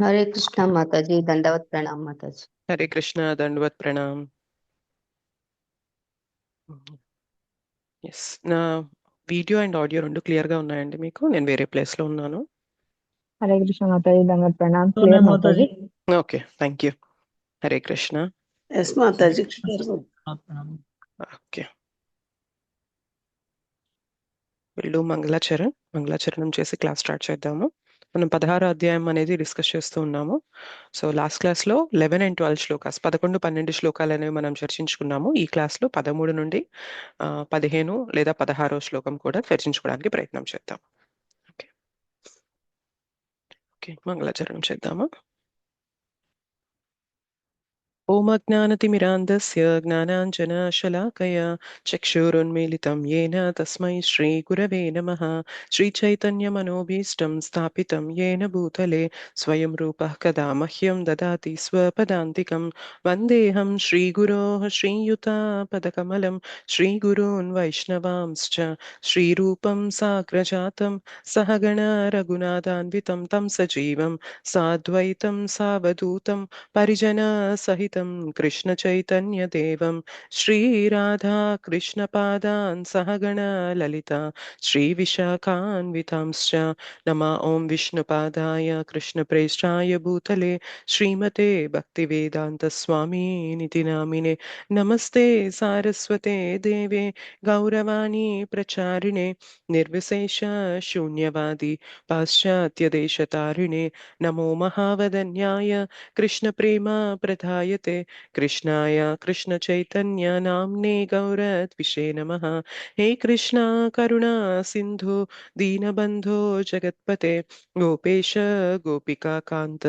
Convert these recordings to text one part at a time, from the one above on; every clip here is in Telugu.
हरे कृष्णा माता जी, दंडवत प्रणाम माता जी। हरे कृष्ण దండవత్ ప్రణామ్. ఎస్, నా వీడియో అండ్ ఆడియో రెండు క్లియర్ గా ఉన్నాయండి మీకు? నేను వేరే ప్లేస్ లో ఉన్నాను. हरे कृष्ण माता जी, दंडवत प्रणाम। तो क्लियर मैं माता माता जी। जी okay, thank you. Hare Krishna. Yes మాతాజీ. प्रणाम। ఓకే, వీళ్ళు మంగళాచరణం చేసి క్లాస్ స్టార్ట్ చేద్దాము. మనం 16 అధ్యాయం అనేది డిస్కస్ చేస్తూ ఉన్నాము. సో లాస్ట్ క్లాస్ లో 11 అండ్ 12 శ్లోకాస్, 11, 12 శ్లోకాలు అనేవి మనం చర్చించుకున్నాము. ఈ క్లాస్ లో 13 నుండి 15 లేదా 16 శ్లోకం కూడా చర్చించుకోవడానికి ప్రయత్నం చేద్దాం. ఓకే ఓకే, మంగళాచరణం చేద్దాము. ఓం అజ్ఞానతిమిరాంధస్య జ్ఞానాంజనశలాకయా చక్షురున్మీలితం येन తస్మై శ్రీగురవే నమః. శ్రీచైతన్యమనోభీష్టం స్థాపితం येन భూతలే స్వయం రూపः కదా మహ్యం దదాతి స్వపదాంతికం. వందేహం శ్రీగురోః శ్రీయుతాపదకమలం శ్రీగురూన్ వైష్ణవాంశ్చ శ్రీరూపం సాగ్రజాతం సహగణ రఘునాథాన్వితం తం సజీవం సాద్వైతం సావధూతం పరిజన సహితం కృష్ణ చైతన్య దేవం శ్రీరాధా కృష్ణ పాదాన్ సహగణ లలిత శ్రీ విశాఖాన్వితాంశ్చ నమ. ఓం విష్ణుపాదాయ కృష్ణ ప్రేష్టాయ భూతలే శ్రీమతే భక్తి వేదాంత స్వామి నితి నామినే. నమస్తే సారస్వతే దేవే గౌరవాణి ప్రచారిణే నిర్విశేష శూన్యవాది పాశ్చాత్య దేశతారిణే. నమో మహావదన్యాయ कृष्ण प्रेम प्रधायते कृष्णाय कृष्ण चैतन्य नाम्ने गौरद्विषे नमः. हे कृष्णा करुणा सिंधु दीनबंधो जगत्पते गोपेश गोपिका कांत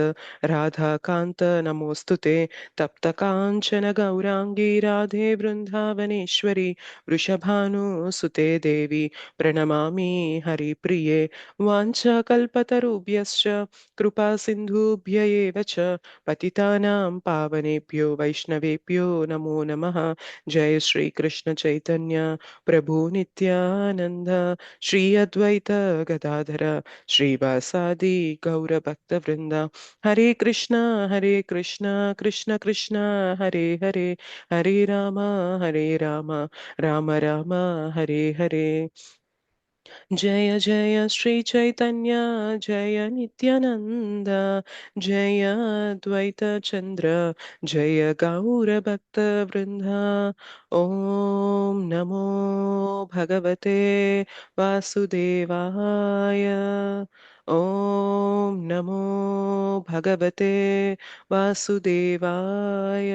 राधा कांत नमोस्तुते. तप्त कांचन गौरांगी राधे वृंदावनेश्वरी वृषभानुसुते देवी प्रणमामि हरिप्रिये. वाञ्छाकल्पतरुभ्यश्च कृपा सिन्धुभ्य एव च पतितानां पावनेभ्यो वैष्णवेभ्यो नमो नमः. जय श्री कृष्ण चैतन्य प्रभु नित्यानंद श्री अद्वैत गदाधर श्रीवासादि गौर भक्त वृंद. हरे कृष्णा कृष्ण कृष्ण हरे हरे, हरे राम राम राम हरे हरे. जय जय श्री चैतन्य जय नित्यानंद जय द्वैत चंद्र जय गौर भक्त वृंदा. ओम नमो भगवते वासुदेवाय. ओम नमो भगवते वासुदेवाय.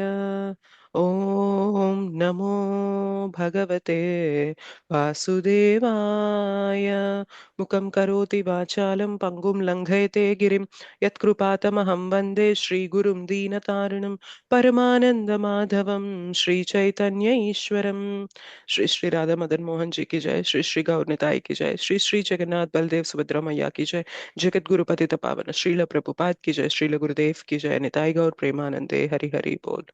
ओम नमो भगवते वासुदेवाय. मुखं करोति वाचालं पंगुं लंघयते गिरिं यत्कृपातमहं वन्दे श्रीगुरुं दीनतारिणं परमानन्दमाधवं श्रीचैतन्य ईश्वरं. श्री श्री राधा मदन मोहन जी की जय, श्री श्री गौर निताई की जय, श्री श्री जगन्नाथ बलदेव सुभद्रा मैया की जय, जगत गुरु पतित पावन श्रील प्रभुपाद की जय, श्रील गुरुदेव की जय, निताई गौर प्रेमानंदे हरि हरि बोल.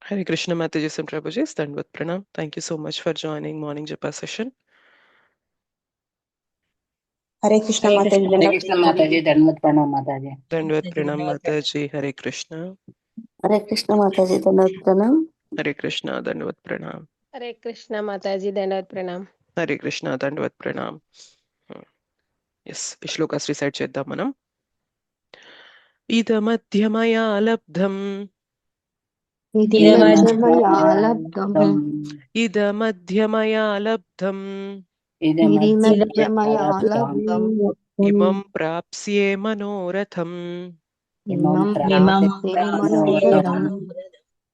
Hare Krishna Mataji and Prabhuji, Dandvat Pranam. Thank you so much for joining morning Japa session. हरे कृष्ण माता जी, హరే కృష్ణ మాతాజీ, ధన్యవాద Pranam Mataji. Dandvat Pranam Mataji, Hare Krishna. हरे कृष्ण माता जी, दंडवत प्रणाम। Hare Krishna, Dandvat Pranam. हरे कृष्ण माताजी, दंडवत प्रणाम। Hare Krishna, Dandvat Pranam. Yes, Shlokas recite cheddam manam. Idamadhyamaya labdham. इदमध्यमया लब्धम् Idamadhyamaya labdham. इदमध्यमया लब्धम् Imam prapsye manoratham. इमं इमं प्राप्ते प्राप्स्ये मनोरथम्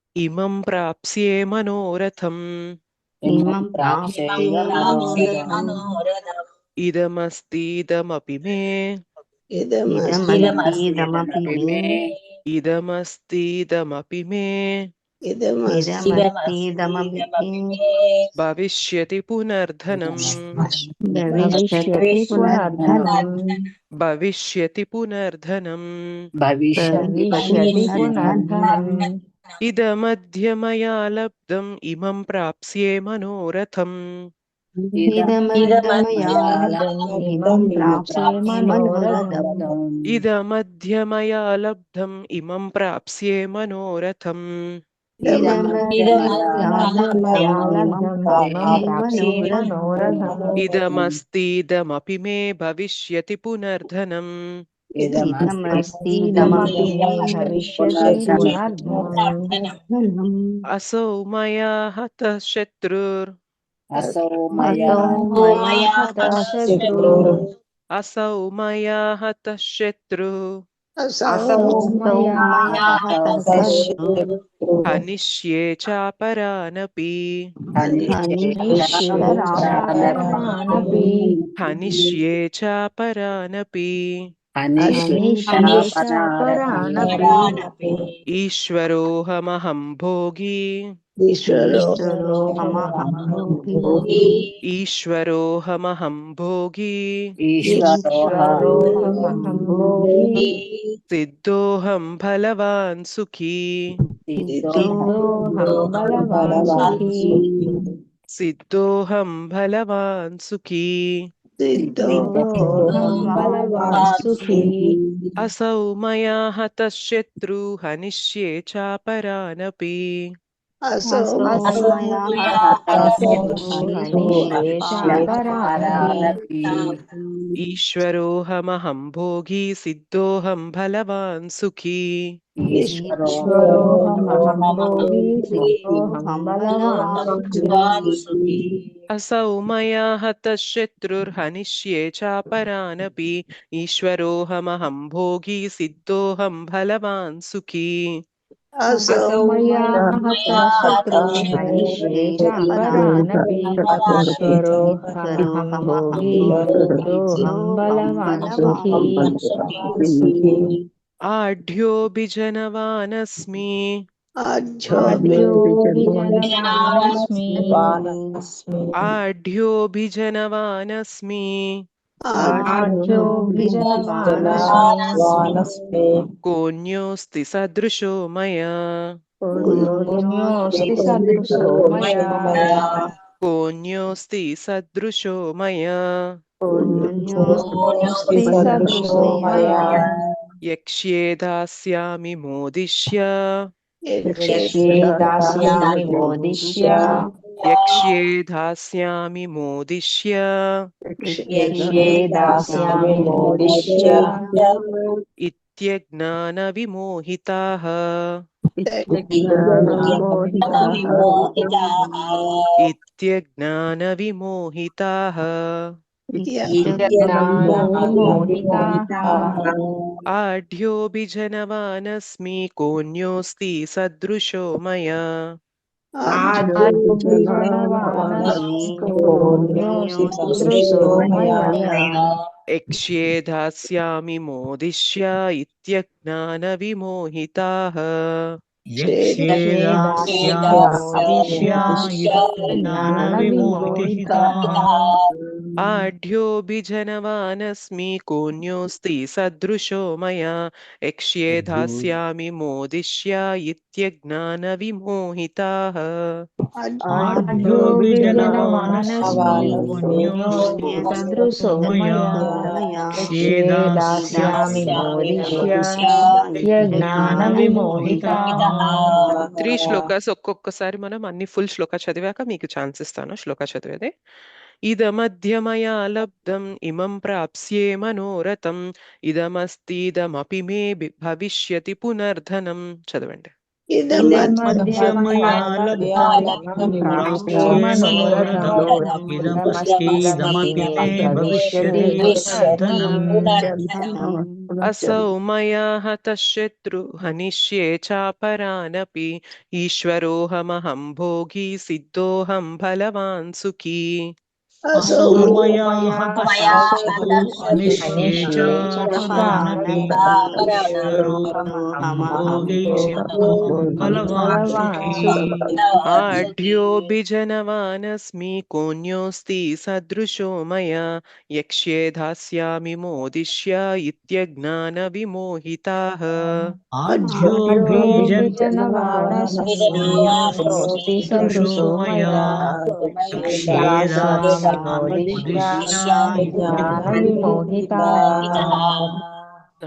Imam prapsye manoratham. इमं प्राप्ते मनोरथम् मनोरथम्। Idamastidamapi me. इदमस्तीदमपि मे Idamastidamapi me. इदमस्तीदमपि भविष्यति पुनर्धनम् भविष्यति पुनर्धनम् भविष्यति पुनर्धनम् भविष्यति भविष्यति पुनर्धनम् पुनर्धनम् इदमद्य मया लब्धम् इमं प्राप्स्ये मनोरथम् इदमद्य मया इदमद्यमया लब्धम् इमं प्राप्स्ये मनोरथम् मनोरथम् इदमद्य मया लब्धम् इमं प्राप्स्ये मनोरथम् इदमद्य मया इदमद्यमया लब्धम् इमं लब्धम् इमं प्राप्स्ये प्राप्स्ये मनोरथम् मनोरथम् इदमस्तीदमपि मे भविष्यति पुनर्धनम् इदमस्तीदमपि मे भविष्यति पुनर्धनम् पुनर्धनम् असौ मया हतः शत्रुर् असौ असौ मया मया हतः शत्रुः असौ मया हतः शत्रुः असौ असौ मया मया हतः शत्रुः हनिष्ये चापरानपि हनिष्ये निश्चेचापरानपि हनिष्ये चापरानपि हनिष्ये चापरानपि ईश्वरोऽहमहं भोगी ईश्वरोऽहमहं भोगी ईश्वरोऽहमहं भोगी ईश्वरोऽहमहं भोगी सिद्धोऽहं बलवान् सुखी सिद्धोऽहं बलवान् सुखी सिद्धोऽहं बलवान् सुखी सिद्धोऽहं बलवान् सुखी असौ मया हतः शत्रुः हनिष्ये चापरानपि असौ मया हतः शत्रुः हनिष्ये चापरानपि ईश्वरोऽहमहं भोगी सिद्धोऽहं बलवान् सुखी ईश्वरोऽहमहं भोगी सिद्धोऽहं सिद्धोऽहं बलवान् बलवान् सुखी सुखी असौ मया हतः शत्रुर्हनिष्ये चापरानपि ईश्वरोऽहमहं भोगी सिद्धोऽहं बलवान् सुखी असौ मया हतः शत्रुः हनिष्ये चापरानपि ईश्वरोऽहमहं भोगी सिद्धोऽहं बलवान् सुखी आढ्योऽभिजनवानस्मि आढ्योऽभिजनवानस्मि आढ्योऽभिजनवानस्मि आढ्योऽभिजनवानस्मि कोऽन्योऽस्ति सदृशो मया पुण्योऽस्ति सदृशो मया कोऽन्योऽस्ति सदृशो मया पुण्योऽस्ति सदृशो मया यक्ष्ये दास्यामि मोदिष्य यक्ष्ये दास्यामि मोदिष्य यक्ष्ये दास्यामि मोदिष्य यक्ष्ये दास्यामि मोदिष्य इत्यज्ञानविमोहिताः ज्ञानविमोहिताः इत्यज्ञानविमोहिताः ज्ञानविमोहिताः आढ्योऽभिजनवानस्मि कोऽन्योऽस्ति सदृशो मया आढ्योऽभिजनवानस्मि कोऽन्योऽस्ति सदृशो मया यक्ष्ये दास्यामि मोदिष्य इत्यज्ञानविमोहिताः यक्ष्ये दास्यामि मोदिष्य ज्ञानविमोहिताः आढ्योऽभिजनवानस्मि कोऽन्योऽस्ति सदृशो मया यक्ष्ये दास्यामि मोदिष्य इत्यज्ञानविमोहिताः आढ्योऽभिजनवानस्मि पुण्योऽस्ति सदृशो मया यक्ष्ये दास्यामि मोदिष्य यज्ञानविमोहिताः త్రీ శ్లోకాస్ ఒక్కొక్కసారి మనం అన్ని ఫుల్ శ్లోక చదివాక మీకు ఛాన్స్ ఇస్తాను శ్లోక చదివేది ఇదమధ్యమయా లబ్ధం ఇమం ప్రాప్స్యే మనోరథం ఇదమస్తిదమపి మే భవిష్యతి పునర్ధనం చదవండి इदमद्यमया लब्धमिमं प्राप्स्ये मनोरथम् इदमस्तीदमपि मे भविष्यति पुनर्धनम् असौ मया हतः शत्रु हनिष्ये चापरानपि ईश्वरोऽहमहं भोगी सिद्धोऽहं बलवान् सुखी असौ मया हतः शत्रुः हनिष्ये चापरानपि ईश्वरोऽहमहं भोगैष्यामहं बलवान् सुखी आढ्योऽभिजनवानस्मि कोऽन्योऽस्ति सदृशो मया यक्ष्ये धास्यामि मोदिष्य इत्यज्ञानविमोहिताः आढ्योऽभिजनवानस्म्योऽस्ति सदृशो मया यक्ष्येदास्यामि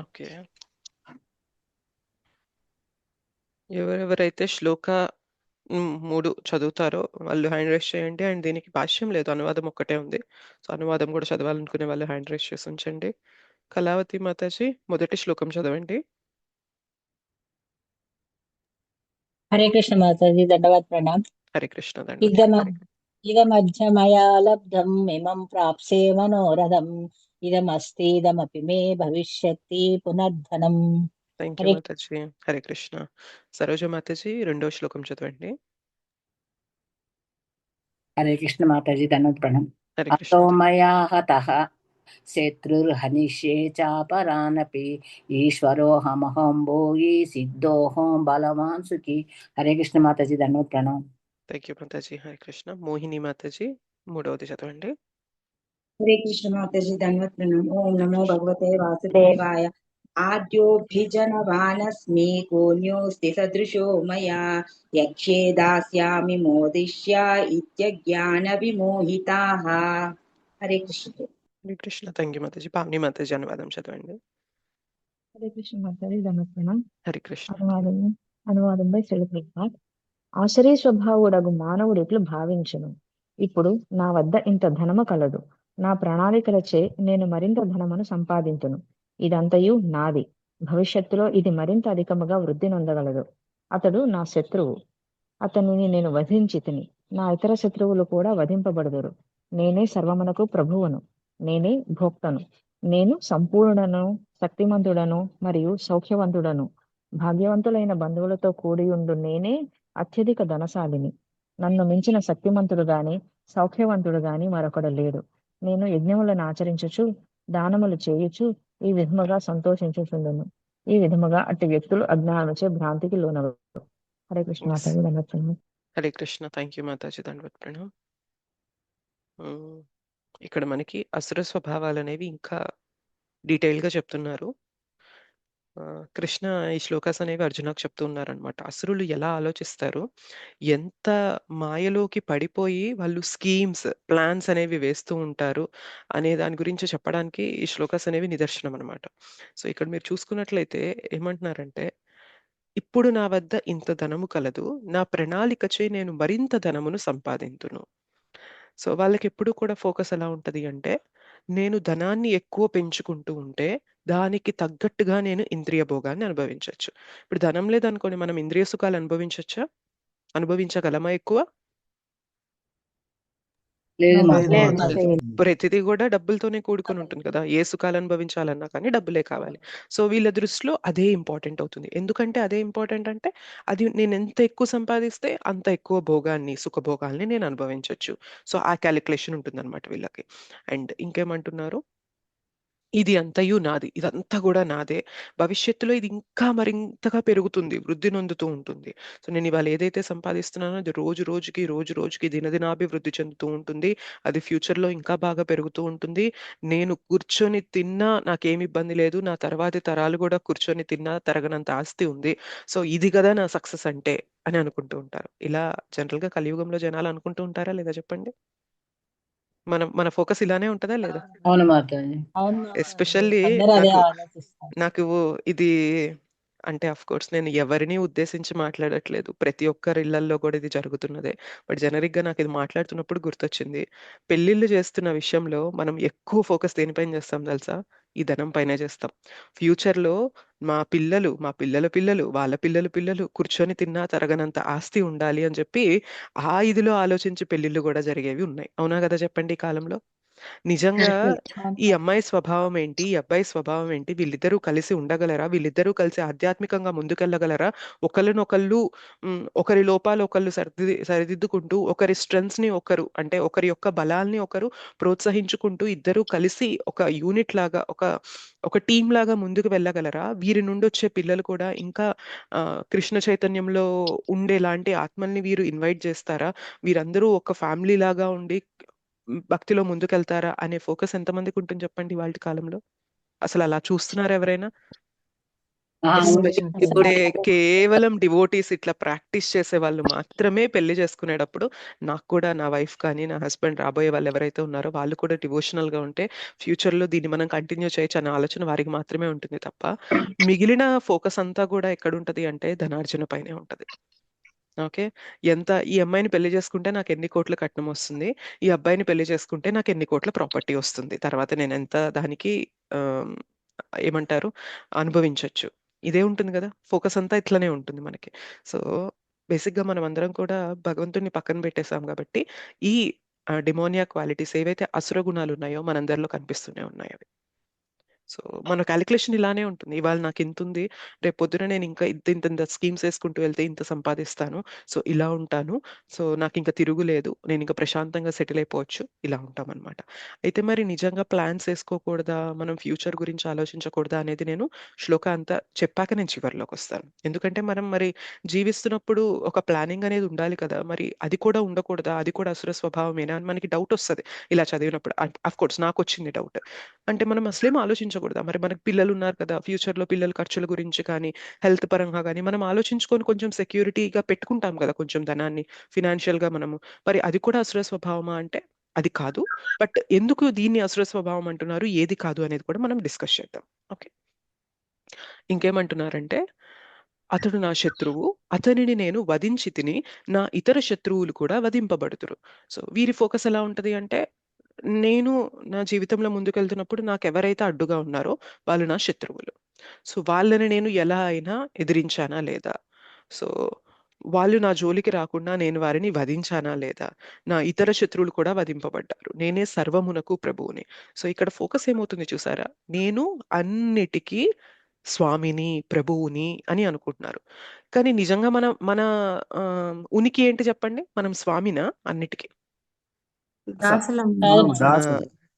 ఓకే, ఎవరెవరైతే శ్లోక 3 చదువుతారో వాళ్ళు హ్యాండ్ రైస్ చేయండి. అండ్ దీనికి భాష్యం లేదు, అనువాదం ఒక్కటే ఉంది. సో అనువాదం కూడా చదవాలనుకునే వాళ్ళు హ్యాండ్ రైస్ చేసి ఉంచండి. కళావతి మాతాజీ మొదటి శ్లోకం చదవండి. హరే కృష్ణ మాతాజీ, దండవత్ ప్రణామ్. హరే కృష్ణ. ఇదమధ్య మయా లబ్ధం ఇమం ప్రాప్సే మనోరథం ఇదమస్తి మే భవిష్యతి పునర్ధనం. థ్యాంక్ యూ మాతాజీ. హరే కృష్ణ. సరోజ మాతాజీ రెండో శ్లోకం చదవండి. హరే కృష్ణ మాతాజీ, ధన్యవాద ప్రణామ్. హరే కృష్ణ. అతో మయా హతః శత్రుర్హనిష్యే చాపరానపి ఈశ్వరోహమహం భోగి సిద్ధోహం బలవాన్ సుఖి. హరే కృష్ణ మాతాజీ, ధన్యవాద ప్రణామ్. థ్యాంక్ యూ మాతాజీ. హరే కృష్ణ. మోహిని మాతాజీ మూడవది చదవండి. హరే కృష్ణ మాతాజీ, ధన్యవాద ప్రణామ్. ఓం నమో భగవతే వాసుదేవాయ. ఆద్యోభిజనవానస్మి కోన్యోస్తి సదృశో మయా యక్షే దాస్యామి మోదిష్య ఇత్యజ్ఞాన విమోహితాః. హరే కృష్ణ. హరే కృష్ణ. థ్యాంక్ యూ మాతాజీ. పావని మాతాజీ అనువాదం చదవండి. హరే కృష్ణ మాతాజీ, ధన్యవాదం. హరే కృష్ణ. అనువాదం బై శ్రీ ప్రభుపాద్. ఆశ్చర్య స్వభావుడగు మానవుడు ఇట్లు భావించును, ఇప్పుడు నా వద్ద ఇంత ధనము కలదు, నా ప్రణాళికలచే నేను మరింత ధనమును సంపాదించును, ఇదంతయు నాది, భవిష్యత్తులో ఇది మరింత అధికముగా వృద్ధి నొందగలదు. అతడు నా శత్రువు, అతనిని నేను వధించి తిని, నా ఇతర శత్రువులు కూడా వధింపబడుదురు. నేనే సర్వమునకు ప్రభువును, నేనే భోక్తను, నేను సంపూర్ణను, శక్తిమంతుడను మరియు సౌఖ్యవంతుడను, భాగ్యవంతులైన బంధువులతో కూడి ఉండు నేనే అత్యధిక ధనశాలిని. నన్ను మించిన శక్తిమంతుడు గాని సౌఖ్యవంతుడు గాని మరొకడు లేడు. నేను యజ్ఞములను ఆచరించుచు దానములు చేయుచు ఈ విధముగా సంతోషించుచుండును. ఈ విధముగా అట్టి వ్యక్తులు అజ్ఞానముచే భ్రాంతికి లోనవరు. హరే కృష్ణ మాతాజీ, దండవత్ ప్రణామ్. హరే కృష్ణ. థ్యాంక్ యూ మాతాజీ, దండవత్ ప్రణామ్. ఇక్కడ మనకి అసుర స్వభావాలు అనేవి ఇంకా డీటెయిల్ గా చెప్తున్నారు. కృష్ణ ఈ శ్లోకాస్ అనేవి అర్జునకు చెప్తూ ఉన్నారనమాట. అసురులు ఎలా ఆలోచిస్తారు, ఎంత మాయలోకి పడిపోయి వాళ్ళు స్కీమ్స్ ప్లాన్స్ అనేవి వేస్తూ ఉంటారు అనే దాని గురించి చెప్పడానికి ఈ శ్లోకాస్ అనేవి నిదర్శనం అనమాట. సో ఇక్కడ మీరు చూసుకున్నట్లయితే ఏమంటున్నారంటే, ఇప్పుడు నా వద్ద ఇంత ధనము కలదు, నా ప్రణాళికచే నేను మరింత ధనమును సంపాదింతును. సో వాళ్ళకి ఎప్పుడు కూడా ఫోకస్ ఎలా ఉంటది అంటే, నేను ధనాన్ని ఎక్కువ పెంచుకుంటూ ఉంటే దానికి తగ్గట్టుగా నేను ఇంద్రియ భోగాన్ని అనుభవించవచ్చు. ఇప్పుడు ధనం లేదనుకోండి, మనం ఇంద్రియ సుఖాలు అనుభవించవచ్చా? అనుభవించగలమా ఎక్కువ? ప్రతిదీ కూడా డబ్బులతోనే కూడుకొని ఉంటుంది కదా. ఏ సుఖాలు అనుభవించాలన్నా కానీ డబ్బులే కావాలి. సో వీళ్ళ దృష్టిలో అదే ఇంపార్టెంట్ అవుతుంది. ఎందుకంటే అదే ఇంపార్టెంట్ అంటే, అది నేను ఎంత ఎక్కువ సంపాదిస్తే అంత ఎక్కువ భోగాన్ని, సుఖభోగాల్ని నేను అనుభవించవచ్చు. సో ఆ క్యాలిక్యులేషన్ ఉంటుంది అనమాట వీళ్ళకి. అండ్ ఇంకేమంటున్నారు, ఇది అంతయు నాది, ఇదంతా కూడా నాదే, భవిష్యత్తులో ఇది ఇంకా మరింతగా పెరుగుతుంది, వృద్ధి నొందుతూ ఉంటుంది. సో నేను ఇవాళ ఏదైతే సంపాదిస్తున్నానో అది రోజు రోజుకి దినదినాభివృద్ధి చెందుతూ ఉంటుంది. అది ఫ్యూచర్లో ఇంకా బాగా పెరుగుతూ ఉంటుంది. నేను కూర్చొని తిన్నా నాకేమి ఇబ్బంది లేదు, నా తర్వాతి తరాలు కూడా కూర్చొని తిన్నా తరగనంత ఆస్తి ఉంది. సో ఇది కదా నా సక్సెస్ అంటే అని అనుకుంటూ ఉంటారు. ఇలా జనరల్ గా కలియుగంలో జనాలు అనుకుంటూ ఉంటారా లేదా చెప్పండి? మన ఫోకస్ ఇలానే ఉంటదా లేదా? అవును మాతాజీ. ఎస్పెషల్లీ నాకు ఇది అంటే అఫ్ కోర్స్ నేను ఎవరిని ఉద్దేశించి మాట్లాడట్లేదు, ప్రతి ఒక్కరి ఇళ్లలో కూడా ఇది జరుగుతున్నదే. బట్ జనరిక్ గా నాకు ఇది మాట్లాడుతున్నప్పుడు గుర్తొచ్చింది, పెళ్లిళ్ళు చేస్తున్న విషయంలో మనం ఎక్కువ ఫోకస్ దేనిపైన చేస్తాం తెలుసా? ఈ ధనం పైన చేస్తాం. ఫ్యూచర్ లో మా పిల్లల పిల్లలు వాళ్ళ పిల్లలు కూర్చొని తిన్నా తరగనంత ఆస్తి ఉండాలి అని చెప్పి ఆ ఇదిలో ఆలోచించి పెళ్లిళ్ళు కూడా జరిగేవి ఉన్నాయి. అవునా కదా చెప్పండి ఈ కాలంలో? నిజంగా ఈ అమ్మాయి స్వభావం ఏంటి, ఈ అబ్బాయి స్వభావం ఏంటి, వీళ్ళిద్దరూ కలిసి ఉండగలరా, వీళ్ళిద్దరూ కలిసి ఆధ్యాత్మికంగా ముందుకెళ్ళగలరా, ఒకరినొకళ్ళు ఒకరి లోపాలు ఒకళ్ళు సరిదిద్దుకుంటూ, ఒకరి స్ట్రెంగ్స్ ని ఒకరు, అంటే ఒకరి యొక్క బలాల్ని ఒకరు ప్రోత్సహించుకుంటూ, ఇద్దరూ కలిసి ఒక యూనిట్ లాగా, ఒక టీం లాగా ముందుకు వెళ్ళగలరా? వీరి నుండి వచ్చే పిల్లలు కూడా ఇంకా కృష్ణ చైతన్యంలో ఉండేలాంటి ఆత్మల్ని వీరు ఇన్వైట్ చేస్తారా? వీరందరూ ఒక ఫ్యామిలీ లాగా ఉండి భక్తిలో ముందుకెళ్తారా అనే ఫోకస్ ఎంతమందికి ఉంటుంది చెప్పండి వాళ్ళ కాలంలో? అసలు అలా చూస్తున్నారు ఎవరైనా? ఇప్పుడే కేవలం డివోటీస్ ఇట్లా ప్రాక్టీస్ చేసే వాళ్ళు మాత్రమే పెళ్లి చేసుకునేటప్పుడు, నాకు కూడా నా వైఫ్ కానీ నా హస్బెండ్ రాబోయే వాళ్ళు ఎవరైతే ఉన్నారో వాళ్ళు కూడా డివోషనల్ గా ఉంటే ఫ్యూచర్ లో దీన్ని మనం కంటిన్యూ చేయొచ్చు అనే ఆలోచన వారికి మాత్రమే ఉంటుంది తప్ప, మిగిలిన ఫోకస్ అంతా కూడా ఎక్కడ ఉంటది అంటే ధనార్జన పైనే ఉంటది. ఓకే, ఈ అమ్మాయిని పెళ్లి చేసుకుంటే నాకు ఎన్ని కోట్ల కట్నం వస్తుంది, ఈ అబ్బాయిని పెళ్లి చేసుకుంటే నాకు ఎన్ని కోట్ల ప్రాపర్టీ వస్తుంది, తర్వాత నేను ఎంత దానికి ఏమంటారు అనుభవించవచ్చు. ఇదే ఉంటుంది కదా, ఫోకస్ అంతా ఇట్లనే ఉంటుంది మనకి. సో బేసిక్ గా మనం అందరం కూడా భగవంతుడిని పక్కన పెట్టేసాం కాబట్టి ఈ డిమోనియా క్వాలిటీస్ ఏవైతే అసుర గుణాలు ఉన్నాయో మనందరిలో కనిపిస్తూనే ఉన్నాయి అవి. సో మన క్యాలిక్యులేషన్ ఇలానే ఉంటుంది, ఇవాళ నాకు ఇంత ఉంది, రేపు పొద్దున నేను ఇంకా ఇంత స్కీమ్స్ వేసుకుంటూ వెళ్తే ఇంత సంపాదిస్తాను, సో ఇలా ఉంటాను, సో నాకు ఇంకా తిరుగులేదు, నేను ఇంకా ప్రశాంతంగా సెటిల్ అయిపోవచ్చు, ఇలా ఉంటాం అనమాట. అయితే మరి నిజంగా ప్లాన్స్ వేసుకోకూడదా, మనం ఫ్యూచర్ గురించి ఆలోచించకూడదా అనేది నేను శ్లోక అంతా చెప్పాక నేను చివరిలోకి వస్తాను. ఎందుకంటే మనం మరి జీవిస్తున్నప్పుడు ఒక ప్లానింగ్ అనేది ఉండాలి కదా, మరి అది కూడా ఉండకూడదా, అది కూడా అసుర స్వభావమేనా అని మనకి డౌట్ వస్తుంది ఇలా చదివినప్పుడు. అఫ్ కోర్స్ నాకు వచ్చింది డౌట్. అంటే మనం అసలేం ఆలోచించకూడదా, మరి మనకు పిల్లలు ఉన్నారు కదా, ఫ్యూచర్ లో పిల్లల ఖర్చుల గురించి కానీ హెల్త్ పరంగా కానీ మనం ఆలోచించుకొని కొంచెం సెక్యూరిటీగా పెట్టుకుంటాం కదా కొంచెం ధనాన్ని ఫినాన్షియల్ గా మనము. మరి అది కూడా అసుర స్వభావమా అంటే అది కాదు. బట్ ఎందుకు దీన్ని అసుర స్వభావం అంటున్నారు, ఏది కాదు అనేది కూడా మనం డిస్కస్ చేద్దాం. ఓకే, ఇంకేమంటున్నారంటే, అతడు నా శత్రువు, అతనిని నేను వధించి తిని నా ఇతర శత్రువులు కూడా వధింపబడుతురు. సో వీరి ఫోకస్ ఎలా ఉంటది అంటే, నేను నా జీవితంలో ముందుకెళ్తున్నప్పుడు నాకు ఎవరైతే అడ్డుగా ఉన్నారో వాళ్ళు నా శత్రువులు. సో వాళ్ళని నేను ఎలా అయినా ఎదిరించానా లేదా, సో వాళ్ళు నా జోలికి రాకుండా నేను వారిని వధించానా లేదా, నా ఇతర శత్రువులు కూడా వధింపబడ్డారు, నేనే సర్వమునకు ప్రభువుని. సో ఇక్కడ ఫోకస్ ఏమవుతుంది చూసారా, నేను అన్నిటికీ స్వామిని ప్రభువుని అని అనుకుంటున్నారు. కానీ నిజంగా మన మన ఉనికి ఏంటి చెప్పండి, మనం స్వామినా అన్నిటికీ?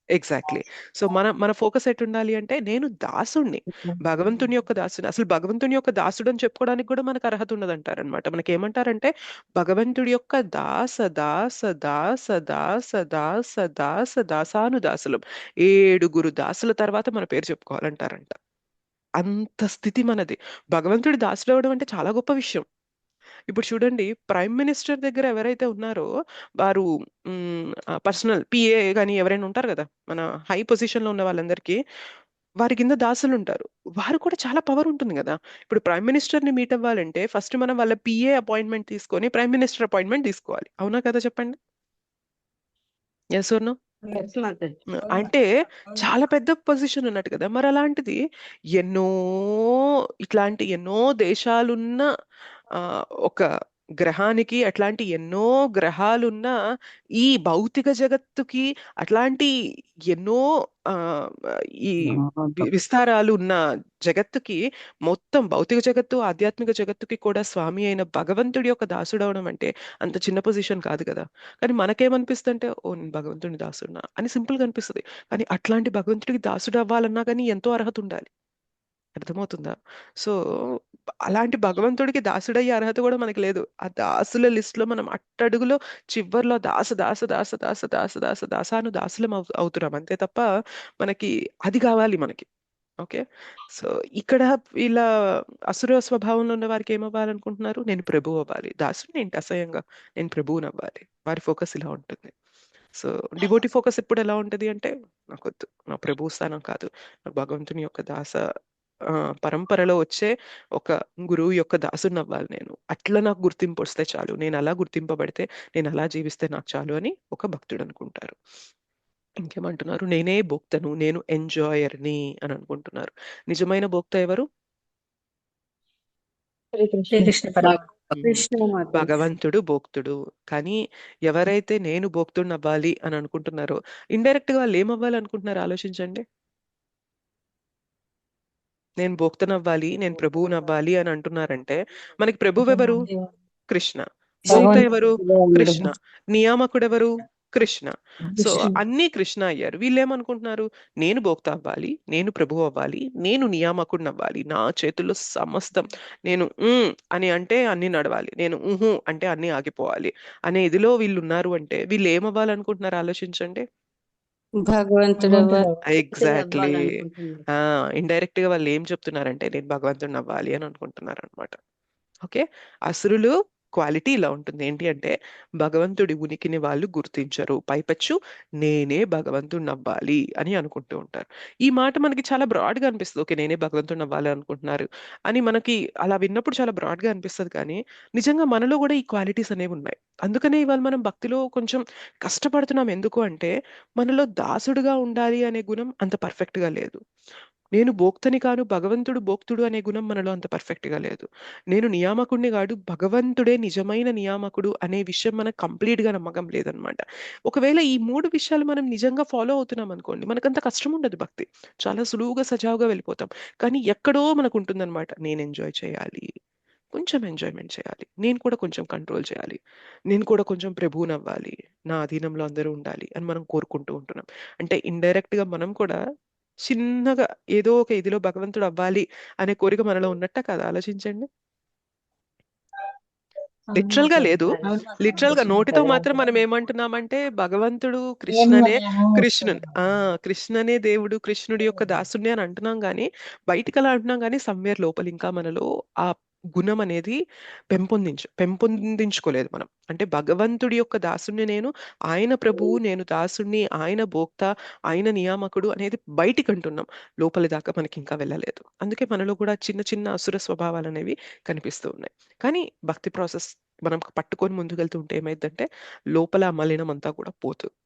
ఎగ్జాక్ట్లీ. సో మన ఫోకస్ ఎటు ఉండాలి అంటే, నేను దాసుణ్ణి, భగవంతుని యొక్క దాసుని. అసలు భగవంతుని యొక్క దాసుడు అని చెప్పుకోవడానికి కూడా మనకు అర్హత ఉన్నదంటారనమాట. మనకి ఏమంటారంటే, భగవంతుడి యొక్క దాస దాస దాస దాస దాస దాస దాసానుదాసులం. 7 దాసుల తర్వాత మన పేరు చెప్పుకోవాలంటారంట. అంత స్థితి మనది. భగవంతుడి దాసుడు అవడం అంటే చాలా గొప్ప విషయం. ఇప్పుడు చూడండి, ప్రైమ్ మినిస్టర్ దగ్గర ఎవరైతే ఉన్నారో వారు పర్సనల్ పిఏ కానీ ఎవరైనా ఉంటారు కదా, మన హై పొజిషన్ లో ఉన్న వాళ్ళందరికీ వారి కింద దాసులు ఉంటారు. వారు కూడా చాలా పవర్ ఉంటుంది కదా. ఇప్పుడు ప్రైమ్ మినిస్టర్ ని మీట్ అవ్వాలంటే ఫస్ట్ మనం వాళ్ళ పిఏ అపాయింట్మెంట్ తీసుకొని ప్రైమ్ మినిస్టర్ అపాయింట్మెంట్ తీసుకోవాలి, అవునా కదా చెప్పండి? Yes or no? అంటే చాలా పెద్ద పొజిషన్ ఉన్నట్టు కదా. మరి అలాంటిది ఎన్నో దేశాలున్న ఒక గ్రహానికి, అట్లాంటి ఎన్నో గ్రహాలున్న ఈ భౌతిక జగత్తుకి, అట్లాంటి ఎన్నో ఈ విస్తారాలు ఉన్న జగత్తుకి, మొత్తం భౌతిక జగత్తు ఆధ్యాత్మిక జగత్తుకి కూడా స్వామి అయిన భగవంతుడి యొక్క దాసుడవడం అంటే అంత చిన్న పొజిషన్ కాదు కదా. కానీ మనకేమనిపిస్తుంటే, ఓ నేను భగవంతుడిని దాసుడునా అని సింపుల్ గా అనిపిస్తుంది. కానీ అట్లాంటి భగవంతుడికి దాసుడు అవ్వాలన్నా కానీ ఎంతో అర్హత ఉండాలి, అర్థమవుతుందా? సో అలాంటి భగవంతుడికి దాసుడయ్యే అర్హత కూడా మనకి లేదు. ఆ దాసుల లిస్ట్ లో మనం అట్టడుగులో చివర్లో దాసాను దాసులం అవుతున్నాం అంతే తప్ప మనకి అది కావాలి మనకి. ఓకే, సో ఇక్కడ ఇలా అసుర స్వభావంలో ఉన్న వారికి ఏమవ్వాలనుకుంటున్నారు, నేను ప్రభువు అవ్వాలి, దాసుని ఏంటి అసహ్యంగా, నేను ప్రభువుని అవ్వాలి. వారి ఫోకస్ ఇలా ఉంటుంది. సో డివోటీ ఫోకస్ ఎప్పుడు ఎలా ఉంటది అంటే, నాకొద్దు, నా ప్రభు స్థానం కాదు, నాకు భగవంతుని యొక్క పరంపరలో వచ్చే ఒక గురువు యొక్క దాసుని అవ్వాలి నేను, అట్లా నాకు గుర్తింపు వస్తే చాలు, నేను అలా గుర్తింపబడితే, నేను అలా జీవిస్తే నాకు చాలు అని ఒక భక్తుడు అనుకుంటారు. ఇంకేమంటున్నారు, నేనే భోక్తను, నేను ఎంజాయర్ని అని అనుకుంటున్నారు. నిజమైన భోక్త ఎవరు? కృష్ణ మాతాజీ. భగవంతుడు భోక్తుడు. కానీ ఎవరైతే నేను భోక్తుడిని అవ్వాలి అని అనుకుంటున్నారో ఇండైరెక్ట్ గా వాళ్ళు ఏమవ్వాలి అనుకుంటున్నారు ఆలోచించండి. నేను భోక్తనవ్వాలి, నేను ప్రభువునవ్వాలి అని అంటున్నారంటే మనకి ప్రభువు ఎవరు? కృష్ణ. భోక్త ఎవరు? కృష్ణ. నియామకుడు ఎవరు? కృష్ణ. సో అన్ని కృష్ణ అయ్యారు. వీళ్ళేమనుకుంటున్నారు? నేను భోక్త అవ్వాలి, నేను ప్రభు అవ్వాలి, నేను నియామకుడిని అవ్వాలి, నా చేతుల్లో సమస్తం, నేను అని అంటే అన్ని నడవాలి, నేను ఊహు అంటే అన్ని ఆగిపోవాలి అనే ఇదిలో వీళ్ళు ఉన్నారు. అంటే వీళ్ళు ఏమవ్వాలనుకుంటున్నారు ఆలోచించండి. భగవంతుడు ఎగ్జాక్ట్లీ. ఇండైరెక్ట్ గా వాళ్ళు ఏం చెప్తున్నారంటే నేను భగవంతుడిని అవ్వాలి అని అనుకుంటున్నారు అనమాట. ఓకే, అసురులు క్వాలిటీ ఇలా ఉంటుంది. ఏంటి అంటే భగవంతుడి ఉనికిని వాళ్ళు గుర్తించరు, పైపచ్చు నేనే భగవంతుడిని అవ్వాలి అని అనుకుంటూ ఉంటారు. ఈ మాట మనకి చాలా బ్రాడ్ గా అనిపిస్తుంది. ఓకే, నేనే భగవంతుడిని అవ్వాలి అనుకుంటున్నారు అని మనకి అలా విన్నప్పుడు చాలా బ్రాడ్ గా అనిపిస్తుంది. కానీ నిజంగా మనలో కూడా ఈ క్వాలిటీస్ అనేవి ఉన్నాయి. అందుకనే ఇవాళ మనం భక్తిలో కొంచెం కష్టపడుతున్నాం. ఎందుకు అంటే మనలో దాసుడుగా ఉండాలి అనే గుణం అంత పర్ఫెక్ట్ గా లేదు. నేను భోక్తని కాను, భగవంతుడు భోక్తుడు అనే గుణం మనలో అంత పర్ఫెక్ట్ గా లేదు. నేను నియామకుడిని కాదు, భగవంతుడే నిజమైన నియామకుడు అనే విషయం మనకు కంప్లీట్ గా నమ్మకం లేదనమాట. ఒకవేళ ఈ 3 విషయాలు మనం నిజంగా ఫాలో అవుతున్నాం అనుకోండి, మనకంత కష్టం ఉండదు భక్తి. చాలా సులువుగా సజావుగా వెళ్ళిపోతాం. కానీ ఎక్కడో మనకు ఉంటుందన్నమాట, నేను ఎంజాయ్ చేయాలి, కొంచెం ఎంజాయ్మెంట్ చేయాలి, నేను కూడా కొంచెం కంట్రోల్ చేయాలి, నేను కూడా కొంచెం ప్రభువునవ్వాలి, నా అధీనంలో అందరూ ఉండాలి అని మనం కోరుకుంటూ ఉంటున్నాం. అంటే ఇండైరెక్ట్ గా మనం కూడా చిన్నగా ఏదో ఒక ఇదిలో భగవంతుడు అవ్వాలి అనే కోరిక మనలో ఉన్నట్ట కదా, ఆలోచించండి. లిటరల్ గా లేదు, లిటరల్ గా నోటితో మాత్రం మనం ఏమంటున్నామంటే భగవంతుడు కృష్ణనే దేవుడు, కృష్ణుడి యొక్క దాసుని అని అంటున్నాం. కానీ బయటికి అలా అంటున్నాం, కానీ సమ్వేర్ లోపల ఇంకా మనలో ఆ గుణం అనేది పెంపొందించుకోలేదు మనం. అంటే భగవంతుడి యొక్క దాసుని నేను, ఆయన ప్రభువు, నేను దాసుని, ఆయన భోక్త, ఆయన నియామకుడు అనేది బయటికి అంటున్నాం, లోపలి దాకా మనకి ఇంకా వెళ్ళలేదు. అందుకే మనలో కూడా చిన్న చిన్న అసుర స్వభావాలు అనేవి కనిపిస్తూ ఉన్నాయి. కానీ భక్తి ప్రాసెస్ మనం పట్టుకొని ముందుకెళ్తూ ఉంటే ఏమైందంటే లోపల మలినం అంతా కూడా పోతుంది.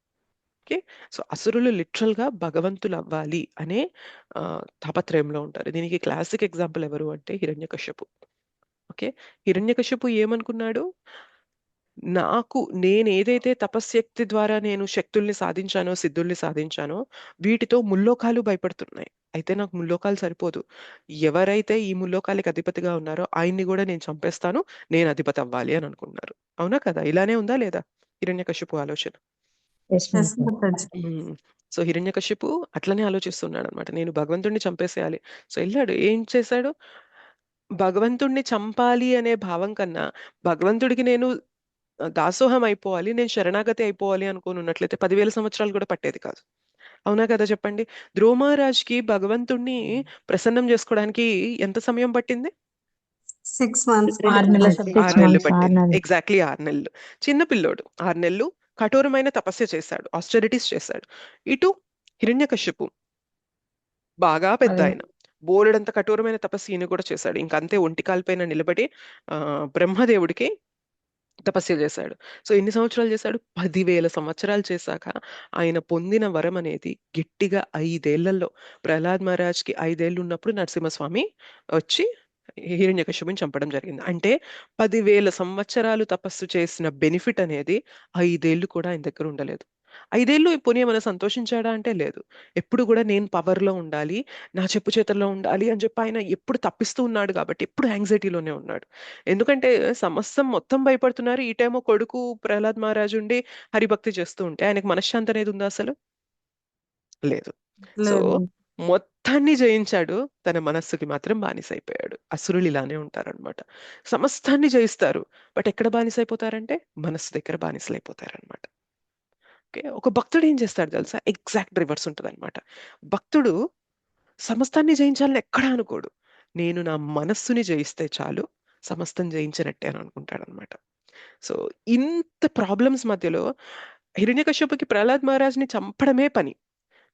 ఓకే, సో అసురులు లిటరల్ గా భగవంతులు అవ్వాలి అనే తాపత్రయంలో ఉంటారు. దీనికి క్లాసిక్ ఎగ్జాంపుల్ ఎవరు అంటే హిరణ్యకశ్యపు. ఓకే, హిరణ్యకశ్యపు ఏమనుకున్నాడు? నేను ఏదైతే తపశ్శక్తి ద్వారా నేను శక్తుల్ని సాధించానో, సిద్ధుల్ని సాధించానో, వీటితో ముల్లోకాలు భయపడుతున్నాయి. అయితే నాకు ముల్లోకాలు సరిపోదు, ఎవరైతే ఈ ముల్లోకాలకి అధిపతిగా ఉన్నారో ఆయన్ని కూడా నేను చంపేస్తాను, నేను అధిపతి అవ్వాలి అని అనుకున్నారు. అవునా కదా? ఇలానే ఉందా లేదా హిరణ్యకశ్యపు ఆలోచన? సో హిరణ్యకశ్యపు అట్లనే ఆలోచిస్తున్నాడు అనమాట, నేను భగవంతుడిని చంపేసేయాలి. సో వెళ్ళాడు, ఏం చేశాడు? భగవంతుడిని చంపాలి అనే భావం కన్నా భగవంతుడికి నేను దాసోహం అయిపోవాలి, నేను శరణాగతి అయిపోవాలి అనుకుని ఉన్నట్లయితే 10,000 సంవత్సరాలు కూడా పట్టేది కాదు. అవునా కదా చెప్పండి? ధ్రువమహారాజ్కి భగవంతుణ్ణి ప్రసన్నం చేసుకోవడానికి ఎంత సమయం పట్టింది? 6 months. 6 నెలలు పట్టింది. ఎగ్జాక్ట్లీ 6 నెలలు. చిన్న పిల్లోడు 6 నెలలు కఠోరమైన తపస్య చేశాడు, ఆస్టరిటీస్ చేశాడు. ఇటు హిరణ్యకశ్యపు బాగా పెద్ద ఆయన, బోలెడంత కఠోరమైన తపస్సు ఈయన కూడా చేశాడు. ఇంకంతే ఒంటి కాలిపైన నిలబడి బ్రహ్మదేవుడికి తపస్య చేశాడు. సో ఎన్ని సంవత్సరాలు చేశాడు? 10,000 సంవత్సరాలు చేశాక ఆయన పొందిన వరం అనేది గట్టిగా 5 ఏళ్లలో, ప్రహ్లాద్ మహారాజ్కి 5 ఏళ్ళు ఉన్నప్పుడు నరసింహస్వామి వచ్చి హిరణ్యకశ్యపుని చంపడం జరిగింది. అంటే 10,000 సంవత్సరాలు తపస్సు చేసిన బెనిఫిట్ అనేది 5 ఏళ్ళు కూడా ఆయన దగ్గర ఉండలేదు. 5 ఏళ్ళు పోనీ ఏమైనా సంతోషించాడా అంటే లేదు. ఎప్పుడు కూడా నేను పవర్ లో ఉండాలి, నా చెప్పు చేతుల్లో ఉండాలి అని చెప్పి ఆయన ఎప్పుడు తప్పిస్తూ ఉన్నాడు. కాబట్టి ఎప్పుడు యాంగ్జైటీలోనే ఉన్నాడు. ఎందుకంటే సమస్తం మొత్తం భయపడుతున్నారు. ఈ టైము కొడుకు ప్రహ్లాద్ మహారాజు ఉండి హరిభక్తి చేస్తూ ఉంటే ఆయనకు మనశ్శాంతి అనేది ఉందా? అసలు లేదు. సో మొత్తాన్ని జయించాడు, తన మనస్సుకి మాత్రం బానిసైపోయాడు. అసురులు ఇలానే ఉంటారనమాట. సమస్తాన్ని జయిస్తారు, బట్ ఎక్కడ బానిసైపోతారంటే మనస్సు దగ్గర బానిసలైపోతారనమాట. ఓకే, ఒక భక్తుడు ఏం చేస్తాడు తెలుసా? ఎగ్జాక్ట్ రివర్స్ ఉంటుంది అనమాట. భక్తుడు సమస్తాన్ని జయించాలని ఎక్కడా అనుకోడు. నేను నా మనస్సుని జయిస్తే చాలు, సమస్తం జయించినట్టే అని అనుకుంటాడు అనమాట. సో ఇంత ప్రాబ్లమ్స్ మధ్యలో హిరణ్యకశ్యపుకి ప్రహ్లాద్ మహారాజ్ని చంపడమే పని.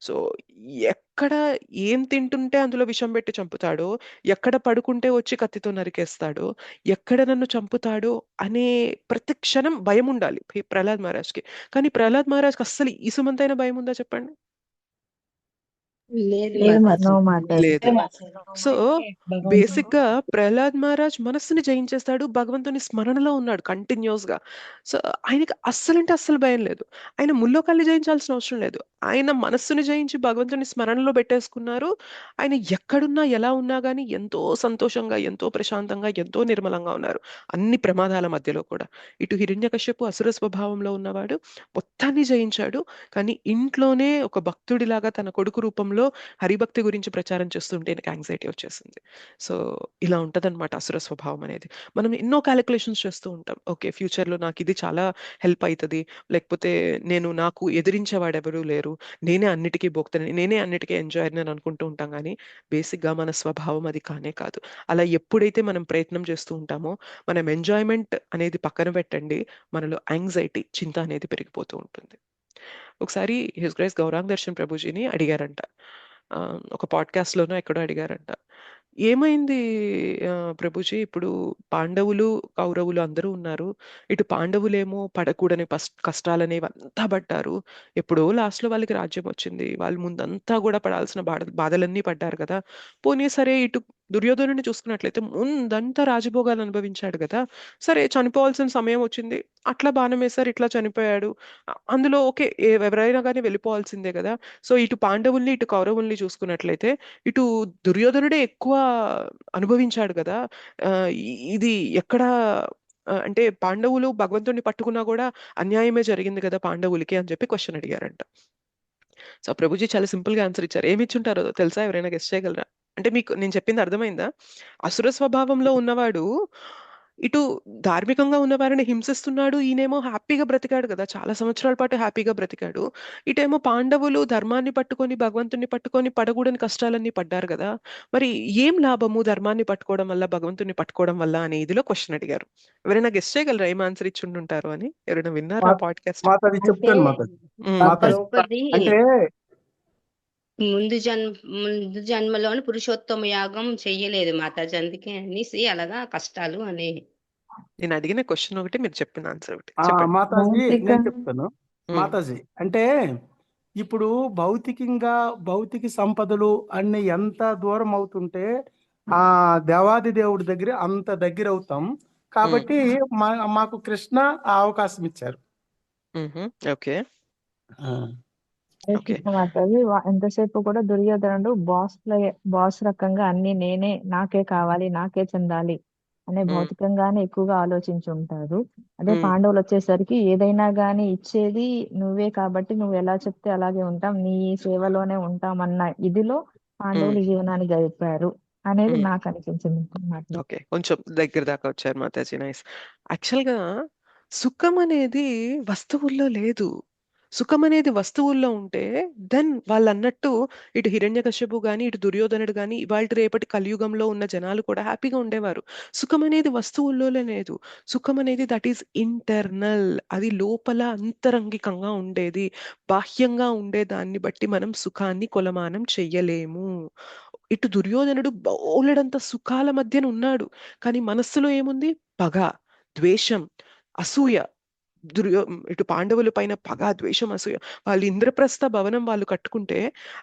సో ఎక్కడ ఏం తింటుంటే అందులో విషం పెట్టి చంపుతాడో, ఎక్కడ పడుకుంటే వచ్చి కత్తితో నరికేస్తాడో, ఎక్కడ నన్ను చంపుతాడో అనే ప్రతి క్షణం భయం ఉండాలి ప్రహ్లాద్ మహారాజ్కి. కానీ ప్రహ్లాద్ మహారాజ్కి అస్సలు ఇసుమంతైన భయం ఉందా చెప్పండి? లేదు లేదు మాతాజీ. నో మాతాజీ. మాతాజీ. లేదు. సో బేసిక్ గా ప్రహ్లాద్ మహారాజ్ మనస్సుని జయించేస్తాడు, భగవంతుని స్మరణలో ఉన్నాడు కంటిన్యూస్ గా. సో ఆయనకి అస్సలంటే అస్సలు భయం లేదు. ఆయన ముల్లోకాల్ని జయించాల్సిన అవసరం లేదు. ఆయన మనస్సుని జయించి భగవంతుని స్మరణలో పెట్టేసుకున్నారు. ఆయన ఎక్కడున్నా ఎలా ఉన్నా గానీ ఎంతో సంతోషంగా, ఎంతో ప్రశాంతంగా, ఎంతో నిర్మలంగా ఉన్నారు అన్ని ప్రమాదాల మధ్యలో కూడా. ఇటు హిరణ్యకశ్యపు అసుర స్వభావంలో ఉన్నవాడు మొత్తాన్ని జయించాడు. కానీ ఇంట్లోనే ఒక భక్తుడిలాగా తన కొడుకు రూపంలో హరిభక్తి గురించి ప్రచారం చేస్తుంటే నాకు యాంగ్జైటీ వచ్చేసింది. సో ఇలా ఉంటదన్నమాట అసుర స్వభావం అనేది. మనం ఎన్నో క్యాలిక్యులేషన్స్ చేస్తూ ఉంటాం. ఓకే, ఫ్యూచర్లో నాకు ఇది చాలా హెల్ప్ అవుతుంది, లేకపోతే నాకు ఎదిరించేవాడు ఎవరూ లేరు, నేనే అన్నిటికీ భోక్తని, నేనే అన్నిటికీ ఎంజాయ్ అని అనుకుంటూ ఉంటాం. కానీ బేసిక్గా మన స్వభావం అది కానే కాదు. అలా ఎప్పుడైతే మనం ప్రయత్నం చేస్తూ ఉంటామో మనం ఎంజాయ్మెంట్ అనేది పక్కన పెట్టండి, మనలో యాంగ్జైటీ, చింత అనేది పెరిగిపోతూ ఉంటుంది. ఒకసారి హిస్ గ్రేస్ గౌరాంగ్ దర్శన్ ప్రభుజీని అడిగారంట, ఒక పాడ్కాస్ట్లోనో ఎక్కడో అడిగారంట, ఏమైంది ప్రభుజీ, ఇప్పుడు పాండవులు కౌరవులు అందరూ ఉన్నారు, ఇటు పాండవులేమో పడకూడని కష్టాలనేవి అంతా పడ్డారు, ఎప్పుడో లాస్ట్లో వాళ్ళకి రాజ్యం వచ్చింది, వాళ్ళు ముందంతా కూడా పడాల్సిన బాధలన్నీ పడ్డారు కదా, పోనీ సరే ఇటు దుర్యోధనుని చూసుకున్నట్లయితే ముందంతా రాజభోగాలు అనుభవించాడు కదా, సరే చనిపోవాల్సిన సమయం వచ్చింది, అట్లా బాణం వేశారు, ఇట్లా చనిపోయాడు, అందులో ఓకే ఎవరైనా కానీ వెళ్ళిపోవాల్సిందే కదా. సో ఇటు పాండవుల్ని ఇటు కౌరవుల్ని చూసుకున్నట్లయితే ఇటు దుర్యోధనుడే ఎక్కువ అనుభవించాడు కదా. ఇది ఎక్కడ అంటే పాండవులు భగవంతుడిని పట్టుకున్నా కూడా అన్యాయమే జరిగింది కదా పాండవులకి అని చెప్పి క్వశ్చన్ అడిగారంట. సో ప్రభుజీ చాలా సింపుల్ గా ఆన్సర్ ఇచ్చారు. ఏమి ఇచ్చుంటారో తెలుసా? ఎవరైనా గెస్ట్ చేయగలరా? అంటే మీకు నేను చెప్పింది అర్థమైందా? అసుర స్వభావంలో ఉన్నవాడు ఇటు ధార్మికంగా ఉన్నవారిని హింసిస్తున్నాడు, ఈయనేమో హ్యాపీగా బ్రతికాడు కదా, చాలా సంవత్సరాల పాటు హ్యాపీగా బ్రతికాడు. ఇటేమో పాండవులు ధర్మాన్ని పట్టుకొని భగవంతుని పట్టుకొని పడకూడని కష్టాలన్నీ పడ్డారు కదా. మరి ఏం లాభము ధర్మాన్ని పట్టుకోవడం వల్ల, భగవంతుని పట్టుకోవడం వల్ల అనే ఇదిలో క్వశ్చన్ అడిగారు. ఎవరైనా గెస్ట్ చేయగలరా ఏం ఆన్సర్ ఇచ్చుంటారు అని? ఎవరైనా విన్నారా పాడ్కాస్ట్? మాతాజీ అంటే చెప్తాను మాతాజీ. మాతాజీ ద్రౌపది అంటే ముందు జన్మలోని పురుషోత్తమ యాగం చెయ్యలేదు మాతాజీ, అందుకే అనేసి అలాగా కష్టాలు అని. నేను అడిగిన క్వశ్చన్ ఒకటి, మీరు చెప్పిన ఆన్సర్ ఒకటి చెప్పండి. మాతాజీ భౌతిక నేను చెప్తాను. ఉమ్, మాతాజీ అంటే ఇప్పుడు భౌతిక సంపదలు అన్ని ఎంత దూరం అవుతుంటే ఆ దేవాది దేవుడి దగ్గర అంత దగ్గర అవుతాం. కాబట్టి మాకు కృష్ణ ఆ అవకాశం ఇచ్చారు. ఓకే ఆ, హరే ఓకే కృష్ణ మాతాజీ. ఎంతసేపు కూడా దుర్యోధనుడు బాస్ రకంగా అన్ని నేనే, నాకే కావాలి, నాకే చెందాలి అనే భౌతికంగానే ఎక్కువగా ఆలోచించి ఉంటారు. అదే పాండవులు వచ్చేసరికి ఏదైనా గానీ ఇచ్చేది నువ్వే కాబట్టి నువ్వు ఎలా చెప్తే అలాగే ఉంటాం, నీ సేవలోనే ఉంటాం అన్న ఇదిలో పాండవులు జీవనాన్ని గడిపారు అనేది నాకు అనిపించింది మాట. ఓకే, కొంచెం దగ్గర దాకా వచ్చారు మాతాజీ. నైస్. యాక్చువల్గా సుఖం అనేది వస్తువుల్లో లేదు. సుఖం అనేది వస్తువుల్లో ఉంటే దెన్ వాళ్ళు అన్నట్టు ఇటు హిరణ్యకశ్యపు గాని, ఇటు దుర్యోధనుడు గాని, ఇవాళ రేపటి కలియుగంలో ఉన్న జనాలు కూడా హ్యాపీగా ఉండేవారు. సుఖం అనేది వస్తువుల్లోనే లేదు. సుఖం అనేది దట్ ఈస్ ఇంటర్నల్, అది లోపల అంతరంగికంగా ఉండేది. బాహ్యంగా ఉండే దాన్ని బట్టి మనం సుఖాన్ని కొలమానం చెయ్యలేము. ఇటు దుర్యోధనుడు బోలెడంత సుఖాల మధ్యన ఉన్నాడు, కానీ మనస్సులో ఏముంది? పగ, ద్వేషం, అసూయ. ఇటు పాండవుల పైన పగ, ద్వేషం, అసూయ. వాళ్ళు ఇంద్రప్రస్థ భవనం వాళ్ళు కట్టుకుంటే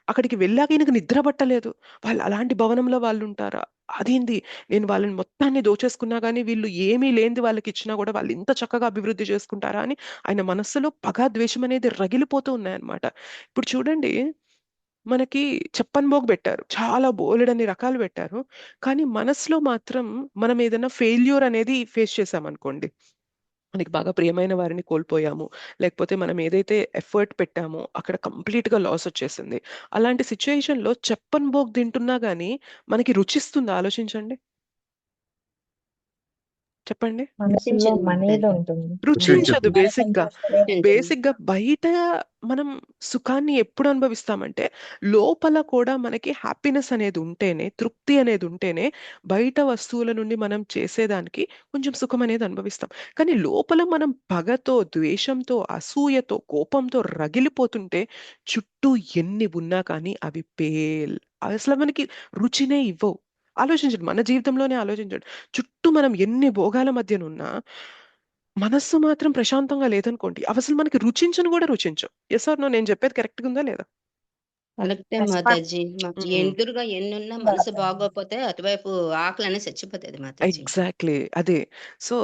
అక్కడికి వెళ్ళాక ఈయనకు నిద్ర పట్టలేదు. వాళ్ళు అలాంటి భవనంలో వాళ్ళు ఉంటారా? అదేంది, నేను వాళ్ళని మొత్తాన్ని దోచేసుకున్నా కానీ వీళ్ళు ఏమీ లేనిది వాళ్ళకి ఇచ్చినా కూడా వాళ్ళు ఇంత చక్కగా అభివృద్ధి చేసుకుంటారా అని ఆయన మనస్సులో పగ, ద్వేషం అనేది రగిలిపోతూ ఉన్నాయన్నమాట. ఇప్పుడు చూడండి, మనకి చెప్పన్బోగు పెట్టారు, చాలా బోలెడన్ని రకాలు పెట్టారు, కానీ మనసులో మాత్రం మనం ఏదైనా ఫెయిల్యూర్ అనేది ఫేస్ చేసామనుకోండి, మనకి బాగా ప్రియమైన వారిని కోల్పోయాము, లేకపోతే మనం ఏదైతే ఎఫర్ట్ పెట్టామో అక్కడ కంప్లీట్గా లాస్ వచ్చేసింది, అలాంటి సిచ్యుయేషన్లో చెప్పన్బోగు తింటున్నా కానీ మనకి రుచిస్తుందా? ఆలోచించండి, చెప్పండి. మనసులో మనేది ఉంటుంది. రుచించదు. రుచించదు. బేసిక్ గా బయట మనం సుఖాన్ని ఎప్పుడు అనుభవిస్తామంటే లోపల కూడా మనకి హ్యాపీనెస్ అనేది ఉంటేనే, తృప్తి అనేది ఉంటేనే బయట వస్తువుల నుండి మనం చేసేదానికి కొంచెం సుఖం అనేది అనుభవిస్తాం. కానీ లోపల మనం పగతో, ద్వేషంతో, అసూయతో, కోపంతో రగిలిపోతుంటే చుట్టూ ఎన్ని ఉన్నా కానీ అవి అసలు మనకి రుచినే ఇవ్వవు. ఆలోచించండి, మన జీవితంలోనే ఆలోచించండి. చుట్టూ మనం ఎన్ని భోగాల మధ్యనున్నా మనస్సు మాత్రం ప్రశాంతంగా లేదనుకోండి, అవి అసలు మనకి రుచించను కూడా రుచించవు. Yes or no? నేను చెప్పేది కరెక్ట్గా ఉందా లేదా? కరెక్టే మాతాజీ. ఉమ్. ఎదురుగా ఎన్నున్నా మనసు బాగోపోతే అటువైపు ఆకలి అనేది చచ్చిపోతుంది మాతాజీ. ఎగ్జాక్ట్లీ అదే. సో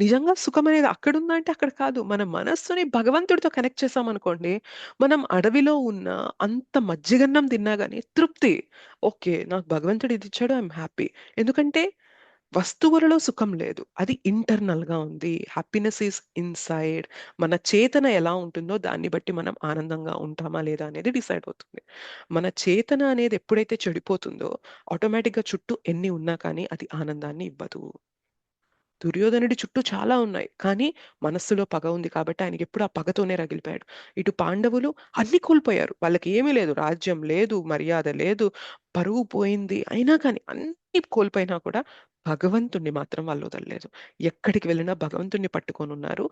నిజంగా సుఖం అనేది అక్కడుందా అంటే అక్కడ కాదు. మన మనస్సుని భగవంతుడితో కనెక్ట్ చేసామనుకోండి, మనం అడవిలో ఉన్న అంత మజ్జిగన్నం తిన్నా గాని తృప్తి. ఓకే. నాకు భగవంతుడు ఇది ఇచ్చాడు. I'm happy. ఎందుకంటే వస్తువులలో సుఖం లేదు. అది ఇంటర్నల్‌గా ఉంది. Happiness is inside. మన చేతన ఎలా ఉంటుందో దాన్ని బట్టి మనం ఆనందంగా ఉంటామా లేదా అనేది డిసైడ్ అవుతుంది. మన చేతన అనేది ఎప్పుడైతే చెడిపోతుందో ఆటోమేటిక్‌గా చుట్టూ ఎన్ని ఉన్నా కానీ అది ఆనందాన్ని ఇవ్వదు. దుర్యోధనుడి చుట్టూ చాలా ఉన్నాయి. కానీ మనస్సులో పగ ఉంది కాబట్టి ఆయనకెప్పుడు ఆ పగతోనే రగిలిపోయాడు. ఇటు పాండవులు అన్నీ కోల్పోయారు. వాళ్ళకి ఏమీ లేదు. రాజ్యం లేదు, మర్యాద లేదు, పరువు పోయింది. అయినా కానీ అన్నీ కోల్పోయినా కూడా భగవంతుడిని మాత్రం వాళ్ళు వదలలేదు. ఎక్కడికి వెళ్ళినా భగవంతుడిని పట్టుకొనున్నారు.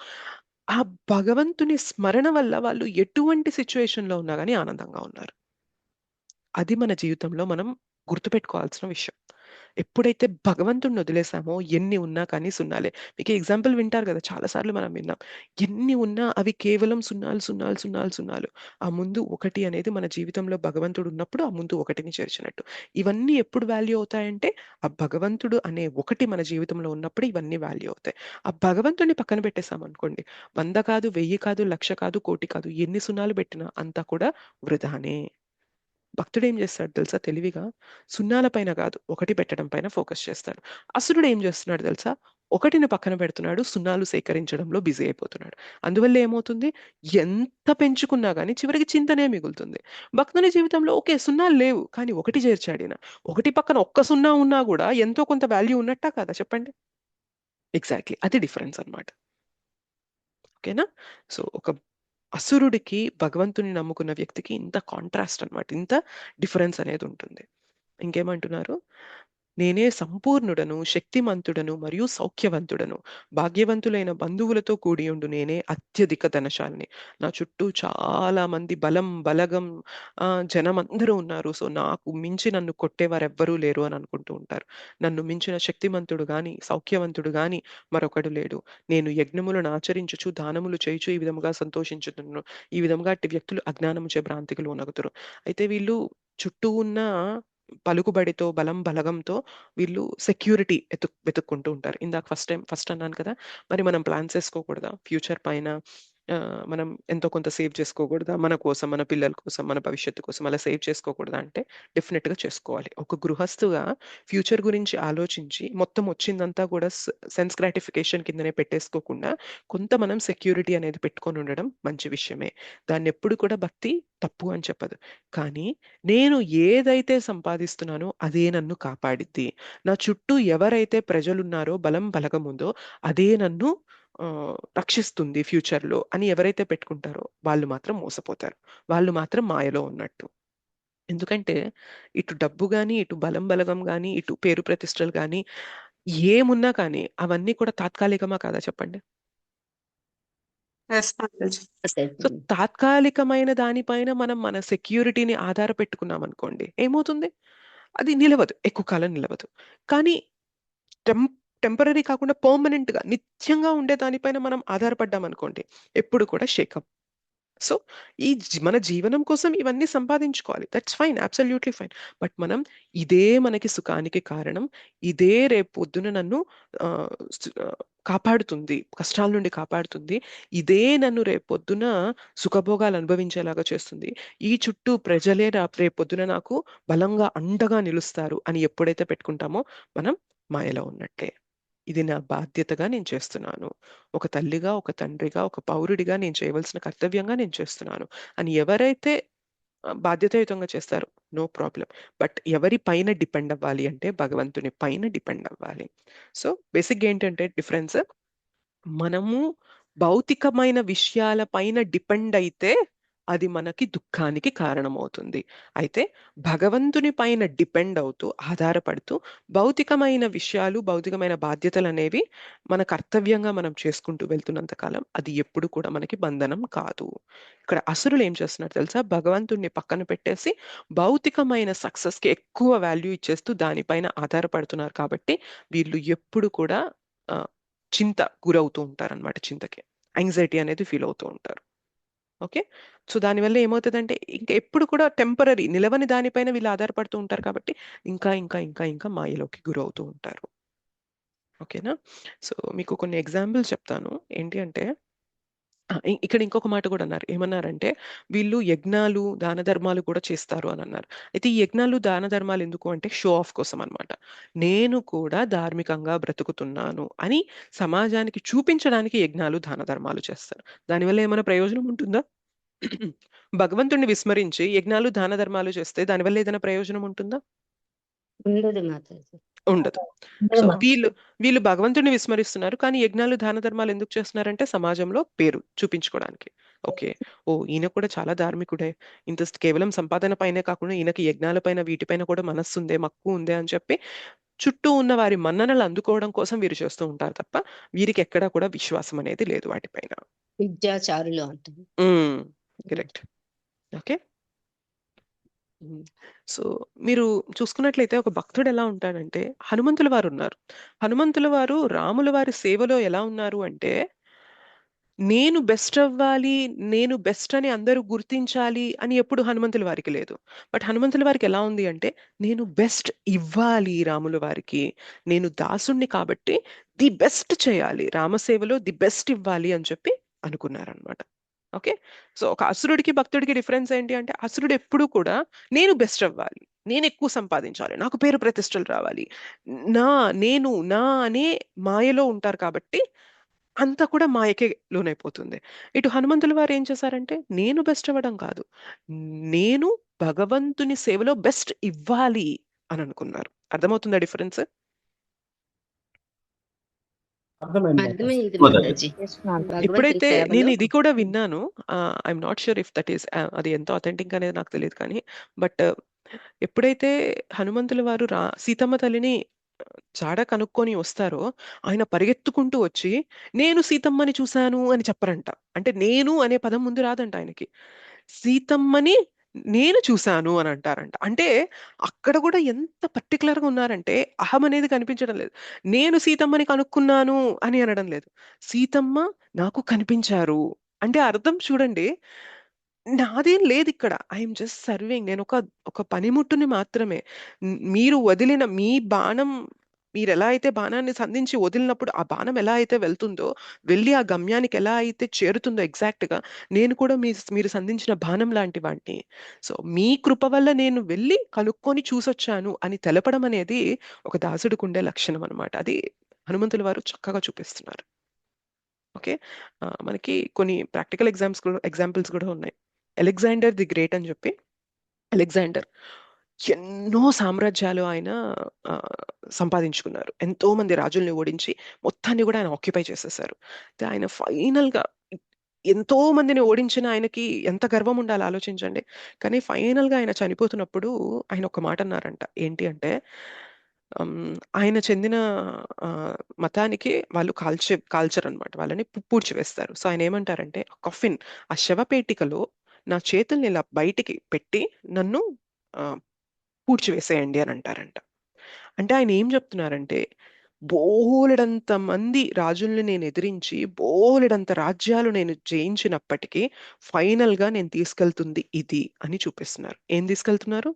ఆ భగవంతుని స్మరణ వల్ల వాళ్ళు ఎటువంటి సిట్యుయేషన్‌లో ఉన్నా గాని ఆనందంగా ఉన్నారు. అది మన జీవితంలో మనం గుర్తుపెట్టుకోవాల్సిన విషయం. ఎప్పుడైతే భగవంతుడిని వదిలేసామో ఎన్ని ఉన్నా కానీ సున్నాలే. మీకు ఎగ్జాంపుల్ వింటారు కదా! చాలా సార్లు మనం విన్నాం. ఎన్ని ఉన్నా అవి కేవలం సున్నాలు, సున్నాలు, సున్నాలు, సున్నాలు. ఆ ముందు ఒకటి అనేది మన జీవితంలో భగవంతుడు ఉన్నప్పుడు ఆ ముందు ఒకటిని చేర్చినట్టు. ఇవన్నీ ఎప్పుడు వాల్యూ అవుతాయంటే ఆ భగవంతుడు అనే ఒకటి మన జీవితంలో ఉన్నప్పుడు ఇవన్నీ వాల్యూ అవుతాయి. ఆ భగవంతుడిని పక్కన పెట్టేసామనుకోండి 100 కాదు, 1000 కాదు, 1,00,000 కాదు, కోటి కాదు ఎన్ని సున్నాలు పెట్టినా అంతా కూడా వృధానే. భక్తుడు ఏం చేస్తాడు తెలుసా తెలివిగా? సున్నాల పైన కాదు, ఒకటి పెట్టడం పైన ఫోకస్ చేస్తాడు. అసురుడు ఏం చేస్తున్నాడు తెలుసా? ఒకటిని పక్కన పెడుతున్నాడు, సున్నాలు సేకరించడంలో బిజీ అయిపోతున్నాడు. అందువల్ల ఏమవుతుంది? ఎంత పెంచుకున్నా గానీ చివరికి చింతనే మిగులుతుంది. భక్తుని జీవితంలో ఓకే సున్నాలు లేవు, కానీ ఒకటి చేర్చాడిన. ఒకటి పక్కన ఒక్క సున్నా ఉన్నా గూడా ఎంతో కొంత వాల్యూ ఉన్నట్టా కాదా చెప్పండి? ఎగ్జాక్ట్‌లీ. అది డిఫరెన్స్ అన్నమాట. ఓకేనా? సో, ఒక అసురుడికి, భగవంతుడిని నమ్ముకున్న వ్యక్తికి ఇంత కాంట్రాస్ట్ అన్నమాట. ఇంత డిఫరెన్స్ అనేదుంటుంది. ఇంకేమంటున్నారు? నేనే సంపూర్ణుడను, శక్తిమంతుడను మరియు సౌఖ్యవంతుడను. భాగ్యవంతులైన బంధువులతో కూడియుండు నేనే అత్యధిక ధనశాలిని. నా చుట్టూ చాలా మంది బలం, బలగం జనమందరూ ఉన్నారు. సో, నాకు మించి నన్ను కొట్టేవారెవ్వరూ లేరు అని అనుకుంటూ ఉంటారు. నన్ను మించిన శక్తిమంతుడు గాని, సౌఖ్యవంతుడు గాని మరొకడు లేడు. నేను యజ్ఞములను ఆచరించుచు, దానములు చేయుచు ఈ విధముగా సంతోషించుచున్నాను. ఈ విధముగా అట్టి వ్యక్తులు అజ్ఞానముచే భ్రాంతికి లోనగుదురు. అయితే వీళ్ళు చుట్టూ ఉన్న పలుకుబడితో, బలం, బలగంతో వీళ్ళు సెక్యూరిటీ వెతుక్కుంటూ ఉంటారు. ఇందాక ఫస్ట్ అన్నాను కదా! మరి మనం ప్లాన్స్ ఏసుకోకూడదా? ఫ్యూచర్ పైన మనం ఎంతో కొంత సేవ్ చేసుకోకూడదా? మన కోసం, మన పిల్లల కోసం, మన భవిష్యత్తు కోసం అలా సేవ్ చేసుకోకూడదా అంటే డెఫినిట్‌గా చేసుకోవాలి. ఒక గృహస్థుగా ఫ్యూచర్ గురించి ఆలోచించి మొత్తం వచ్చిందంతా కూడా సెన్స్ గ్రాటిఫికేషన్ కిందనే పెట్టేసుకోకుండా కొంత మనం సెక్యూరిటీ అనేది పెట్టుకొని ఉండడం మంచి విషయమే. దాన్నెప్పుడు కూడా భక్తి తప్పు అని చెప్పదు. కానీ నేను ఏదైతే సంపాదిస్తున్నానో అదే నన్ను కాపాడిద్ది. నా చుట్టూ ఎవరైతే ప్రజలున్నారో, బలం, బలగం ఉందో అదే నన్ను రక్షిస్తుంది ఫ్యూచర్‌లో అని ఎవరైతే పెట్టుకుంటారో వాళ్ళు మాత్రం మోసపోతారు. వాళ్ళు మాత్రం మాయలో ఉన్నట్టు. ఎందుకంటే ఇటు డబ్బు గాని, ఇటు బలం, బలగం గాని, ఇటు పేరు ప్రతిష్టలు గాని ఏమున్నా కానీ అవన్నీ కూడా తాత్కాలికమా కాదా చెప్పండి? సో, తాత్కాలికమైన దానిపైన మనం మన సెక్యూరిటీని ఆధారపెట్టుకున్నామనుకోండి ఏమవుతుంది? అది నిలవదు. ఎక్కువ కాలం నిలవదు. కానీ టెం టెంపరరీ కాకుండా పర్మనెంట్‌గా నిత్యంగా ఉండే దానిపైన మనం ఆధారపడ్డామనుకోండి ఎప్పుడు కూడా షేకప్. సో, ఈ మన జీవనం కోసం ఇవన్నీ సంపాదించుకోవాలి. That's fine. Absolutely fine. But మనం ఇదే మనకి సుఖానికి కారణం. ఇదే రేపు పొద్దున నన్ను ఆహ్, కాపాడుతుంది. కష్టాల నుండి కాపాడుతుంది. ఇదే నన్ను రేపొద్దున సుఖభోగాలు అనుభవించేలాగా చేస్తుంది. ఈ చుట్టూ ప్రజలే రేపొద్దున నాకు బలంగా అండగా నిలుస్తారు అని ఎప్పుడైతే పెట్టుకుంటామో మనం మాయలో ఉన్నట్టే. ఇది నా బాధ్యతగా నేను చేస్తున్నాను. ఒక తల్లిగా, ఒక తండ్రిగా, ఒక పౌరుడిగా నేను చేయవలసిన కర్తవ్యంగా నేను చేస్తున్నాను అని ఎవరైతే బాధ్యతాయుతంగా చేస్తారో నో ప్రాబ్లమ్. బట్ ఎవరి పైన డిపెండ్ అవ్వాలి అంటే భగవంతుని పైన డిపెండ్ అవ్వాలి. సో, బేసిక్‌గా ఏంటంటే డిఫరెన్స్ మనము భౌతికమైన విషయాల పైన డిపెండ్ అయితే అది మనకి దుఃఖానికి కారణమవుతుంది. అయితే భగవంతుని పైన డిపెండ్ అవుతూ, ఆధారపడుతూ భౌతికమైన విషయాలు, భౌతికమైన బాధ్యతలనేవి మన కర్తవ్యంగా మనం చేసుకుంటూ వెళ్తున్నంత కాలం అది ఎప్పుడు కూడా మనకి బంధనం కాదు. ఇక్కడ అసురులు ఏం చేస్తున్నారు తెలుసా? భగవంతుడిని పక్కన పెట్టేసి భౌతికమైన సక్సెస్‌కి ఎక్కువ వాల్యూ ఇచ్చేస్తూ దానిపైన ఆధారపడుతున్నారు కాబట్టి వీళ్ళు ఎప్పుడు కూడా ఆహ్, చింత గురవుతూ ఉంటారనమాట చింతకి. యాంగ్జైటీ అనేది ఫీల్ అవుతూ ఉంటారు. ఓకే. సో దానివల్ల ఏమవుతుందంటే ఇంకా ఎప్పుడు కూడా టెంపరరీ నిలవని దానిపైన వీళ్ళు ఆధారపడుతూ ఉంటారు కాబట్టి ఇంకా ఇంకా ఇంకా ఇంకా మాయలోకి గురవుతూ ఉంటారు. ఓకేనా? సో మీకు కొన్ని ఎగ్జాంపుల్స్ చెప్తాను. ఏంటి అంటే ఇక్కడ ఇంకొక మాట కూడా అన్నారు. ఏమన్నారంటే వీళ్ళు యజ్ఞాలు, దాన ధర్మాలు కూడా చేస్తారు అని అన్నారు. అయితే ఈ యజ్ఞాలు, దాన ధర్మాలు ఎందుకు అంటే షో ఆఫ్ కోసం అన్నమాట. నేను కూడా ధార్మికంగా బ్రతుకుతున్నాను అని సమాజానికి చూపించడానికి యజ్ఞాలు, దాన ధర్మాలు చేస్తారు. దానివల్ల ఏమైనా ప్రయోజనం ఉంటుందా? భగవంతుడిని విస్మరించి యజ్ఞాలు, దాన ధర్మాలు చేస్తే దానివల్ల ఏదైనా ప్రయోజనం ఉంటుందా? ఉండదు మాతాజీ. ఉండదు. సో వీళ్ళు భగవంతుడిని విస్మరిస్తున్నారు. కానీ యజ్ఞాలు, దాన ధర్మాలు ఎందుకు చేస్తున్నారంటే సమాజంలో పేరు చూపించుకోవడానికి. ఓకే. ఓ ఈయన కూడా చాలా ధార్మికుడే. ఇంత కేవలం సంపాదన పైనే కాకుండా ఈయనకి యజ్ఞాల పైన వీటిపైన కూడా మనస్సుందే, మక్కువ ఉందే అని చెప్పి చుట్టూ ఉన్న వారి మన్ననలు అందుకోవడం కోసం వీరు చేస్తూ ఉంటారు తప్ప వీరికి ఎక్కడా కూడా విశ్వాసం అనేది లేదు వాటిపైన. విద్యాచారులు అంటారు. కరెక్ట్. ఓకే. సో మీరు చూసుకున్నట్లయితే ఒక భక్తుడు ఎలా ఉంటాడంటే హనుమంతుల వారు ఉన్నారు. హనుమంతుల వారు రాముల వారి సేవలో ఎలా ఉన్నారు అంటే నేను బెస్ట్ అవ్వాలి, నేను బెస్ట్ అని అందరూ గుర్తించాలి అని ఎప్పుడు హనుమంతుల వారికి లేదు. బట్ హనుమంతుల వారికి ఎలా ఉంది అంటే నేను బెస్ట్ ఇవ్వాలి రాముల వారికి, నేను దాసుణ్ణి కాబట్టి ది బెస్ట్ చేయాలి, రామసేవలో ది బెస్ట్ ఇవ్వాలి అని చెప్పి అనుకున్నారనమాట. ఓకే. సో ఒక అసురుడికి భక్తుడికి డిఫరెన్స్ ఏంటి అంటే అసురుడు ఎప్పుడు కూడా నేను బెస్ట్ అవ్వాలి, నేను ఎక్కువ సంపాదించాలి, నాకు పేరు ప్రతిష్టలు రావాలి, నా అనే మాయలో ఉంటారు కాబట్టి అంతా కూడా మాయకే లోనైపోతుంది. ఇటు హనుమంతుల వారు ఏం చేశారంటే నేను బెస్ట్ అవ్వడం కాదు, నేను భగవంతుని సేవలో బెస్ట్ ఇవ్వాలి అని అనుకున్నారు. అర్థమవుతుందా డిఫరెన్స్? అర్థమైంది మాతాజీ. భగవంతుని ఇప్పుడైతే సేవలో నేను ఇది కూడా విన్నాను. I'm not sure if that is అది ఎంత అథెంటిక్ అనేది నాకు తెలియదు కానీ బట్ ఎప్పుడైతే హనుమంతుల వారు సీతమ్మ తల్లిని జాడ కనుక్కొని వస్తారో ఆయన పరిగెత్తుకుంటూ వచ్చి నేను సీతమ్మని చూశాను అని చెప్పరంట. అంటే నేను అనే పదం ముందు రాదంట ఆయనకి. సీతమ్మని నేను చూశాను అని అంటారంట. అంటే అక్కడ కూడా ఎంత పర్టికులర్ గా ఉన్నారంటే అహం అనేది కనిపించడం లేదు. నేను సీతమ్మని కనుక్కున్నాను అని అనడం లేదు. సీతమ్మ నాకు కనిపించారు అంటే అర్థం చూడండి. నాదేం లేదు ఇక్కడ. I'm just serving. నేను ఒక పనిముట్టుని మాత్రమే. మీరు వదిలిన మీ బాణం, మీరు ఎలా అయితే బాణాన్ని సంధించి వదిలినప్పుడు ఆ బాణం ఎలా అయితే వెళ్తుందో, వెళ్ళి ఆ గమ్యానికి ఎలా అయితే చేరుతుందో ఎగ్జాక్ట్ గా నేను కూడా మీరు సంధించిన బాణం లాంటి వాడిని. సో మీ కృప వల్ల నేను వెళ్ళి కనుక్కొని చూసొచ్చాను అని తెలపడం అనేది ఒక దాసుడికి ఉండే లక్షణం అన్నమాట. అది హనుమంతుల వారు చక్కగా చూపిస్తున్నారు. ఓకే. మనకి కొన్ని ప్రాక్టికల్ ఎగ్జాంపుల్స్ కూడా ఉన్నాయి. అలెగ్జాండర్ ది గ్రేట్ అని చెప్పి అలెగ్జాండర్ ఎన్నో సామ్రాజ్యాలు ఆయన సంపాదించుకున్నారు. ఎంతో మంది రాజుల్ని ఓడించి మొత్తాన్ని కూడా ఆయన ఆక్యుపై చేసేసారు. ఆయన ఫైనల్ గా ఎంతో మందిని ఓడించిన ఆయనకి ఎంత గర్వం ఉండాలి ఆలోచించండి. కానీ ఫైనల్ గా ఆయన చనిపోతున్నప్పుడు ఆయన ఒక మాట అన్నారంట. ఏంటి అంటే ఆయన చెందిన మతానికి వాళ్ళు కాల్చరు అనమాట. వాళ్ళని పూడ్చివేస్తారు. సో ఆయన ఏమంటారంటే కఫిన్, ఆ శవపేటికలో నా చేతుల్ని ఇలా బయటికి పెట్టి నన్ను పూడ్చివేసేయండి అని అంటారంట. అంటే ఆయన ఏం చెప్తున్నారంటే బోలెడంత మంది రాజుల్ని నేను ఎదిరించి బోలెడంత రాజ్యాలు నేను జయించినప్పటికీ ఫైనల్ గా నేను తీసుకెళ్తుంది ఇది అని చూపిస్తున్నారు. ఏం తీసుకెళ్తున్నారు?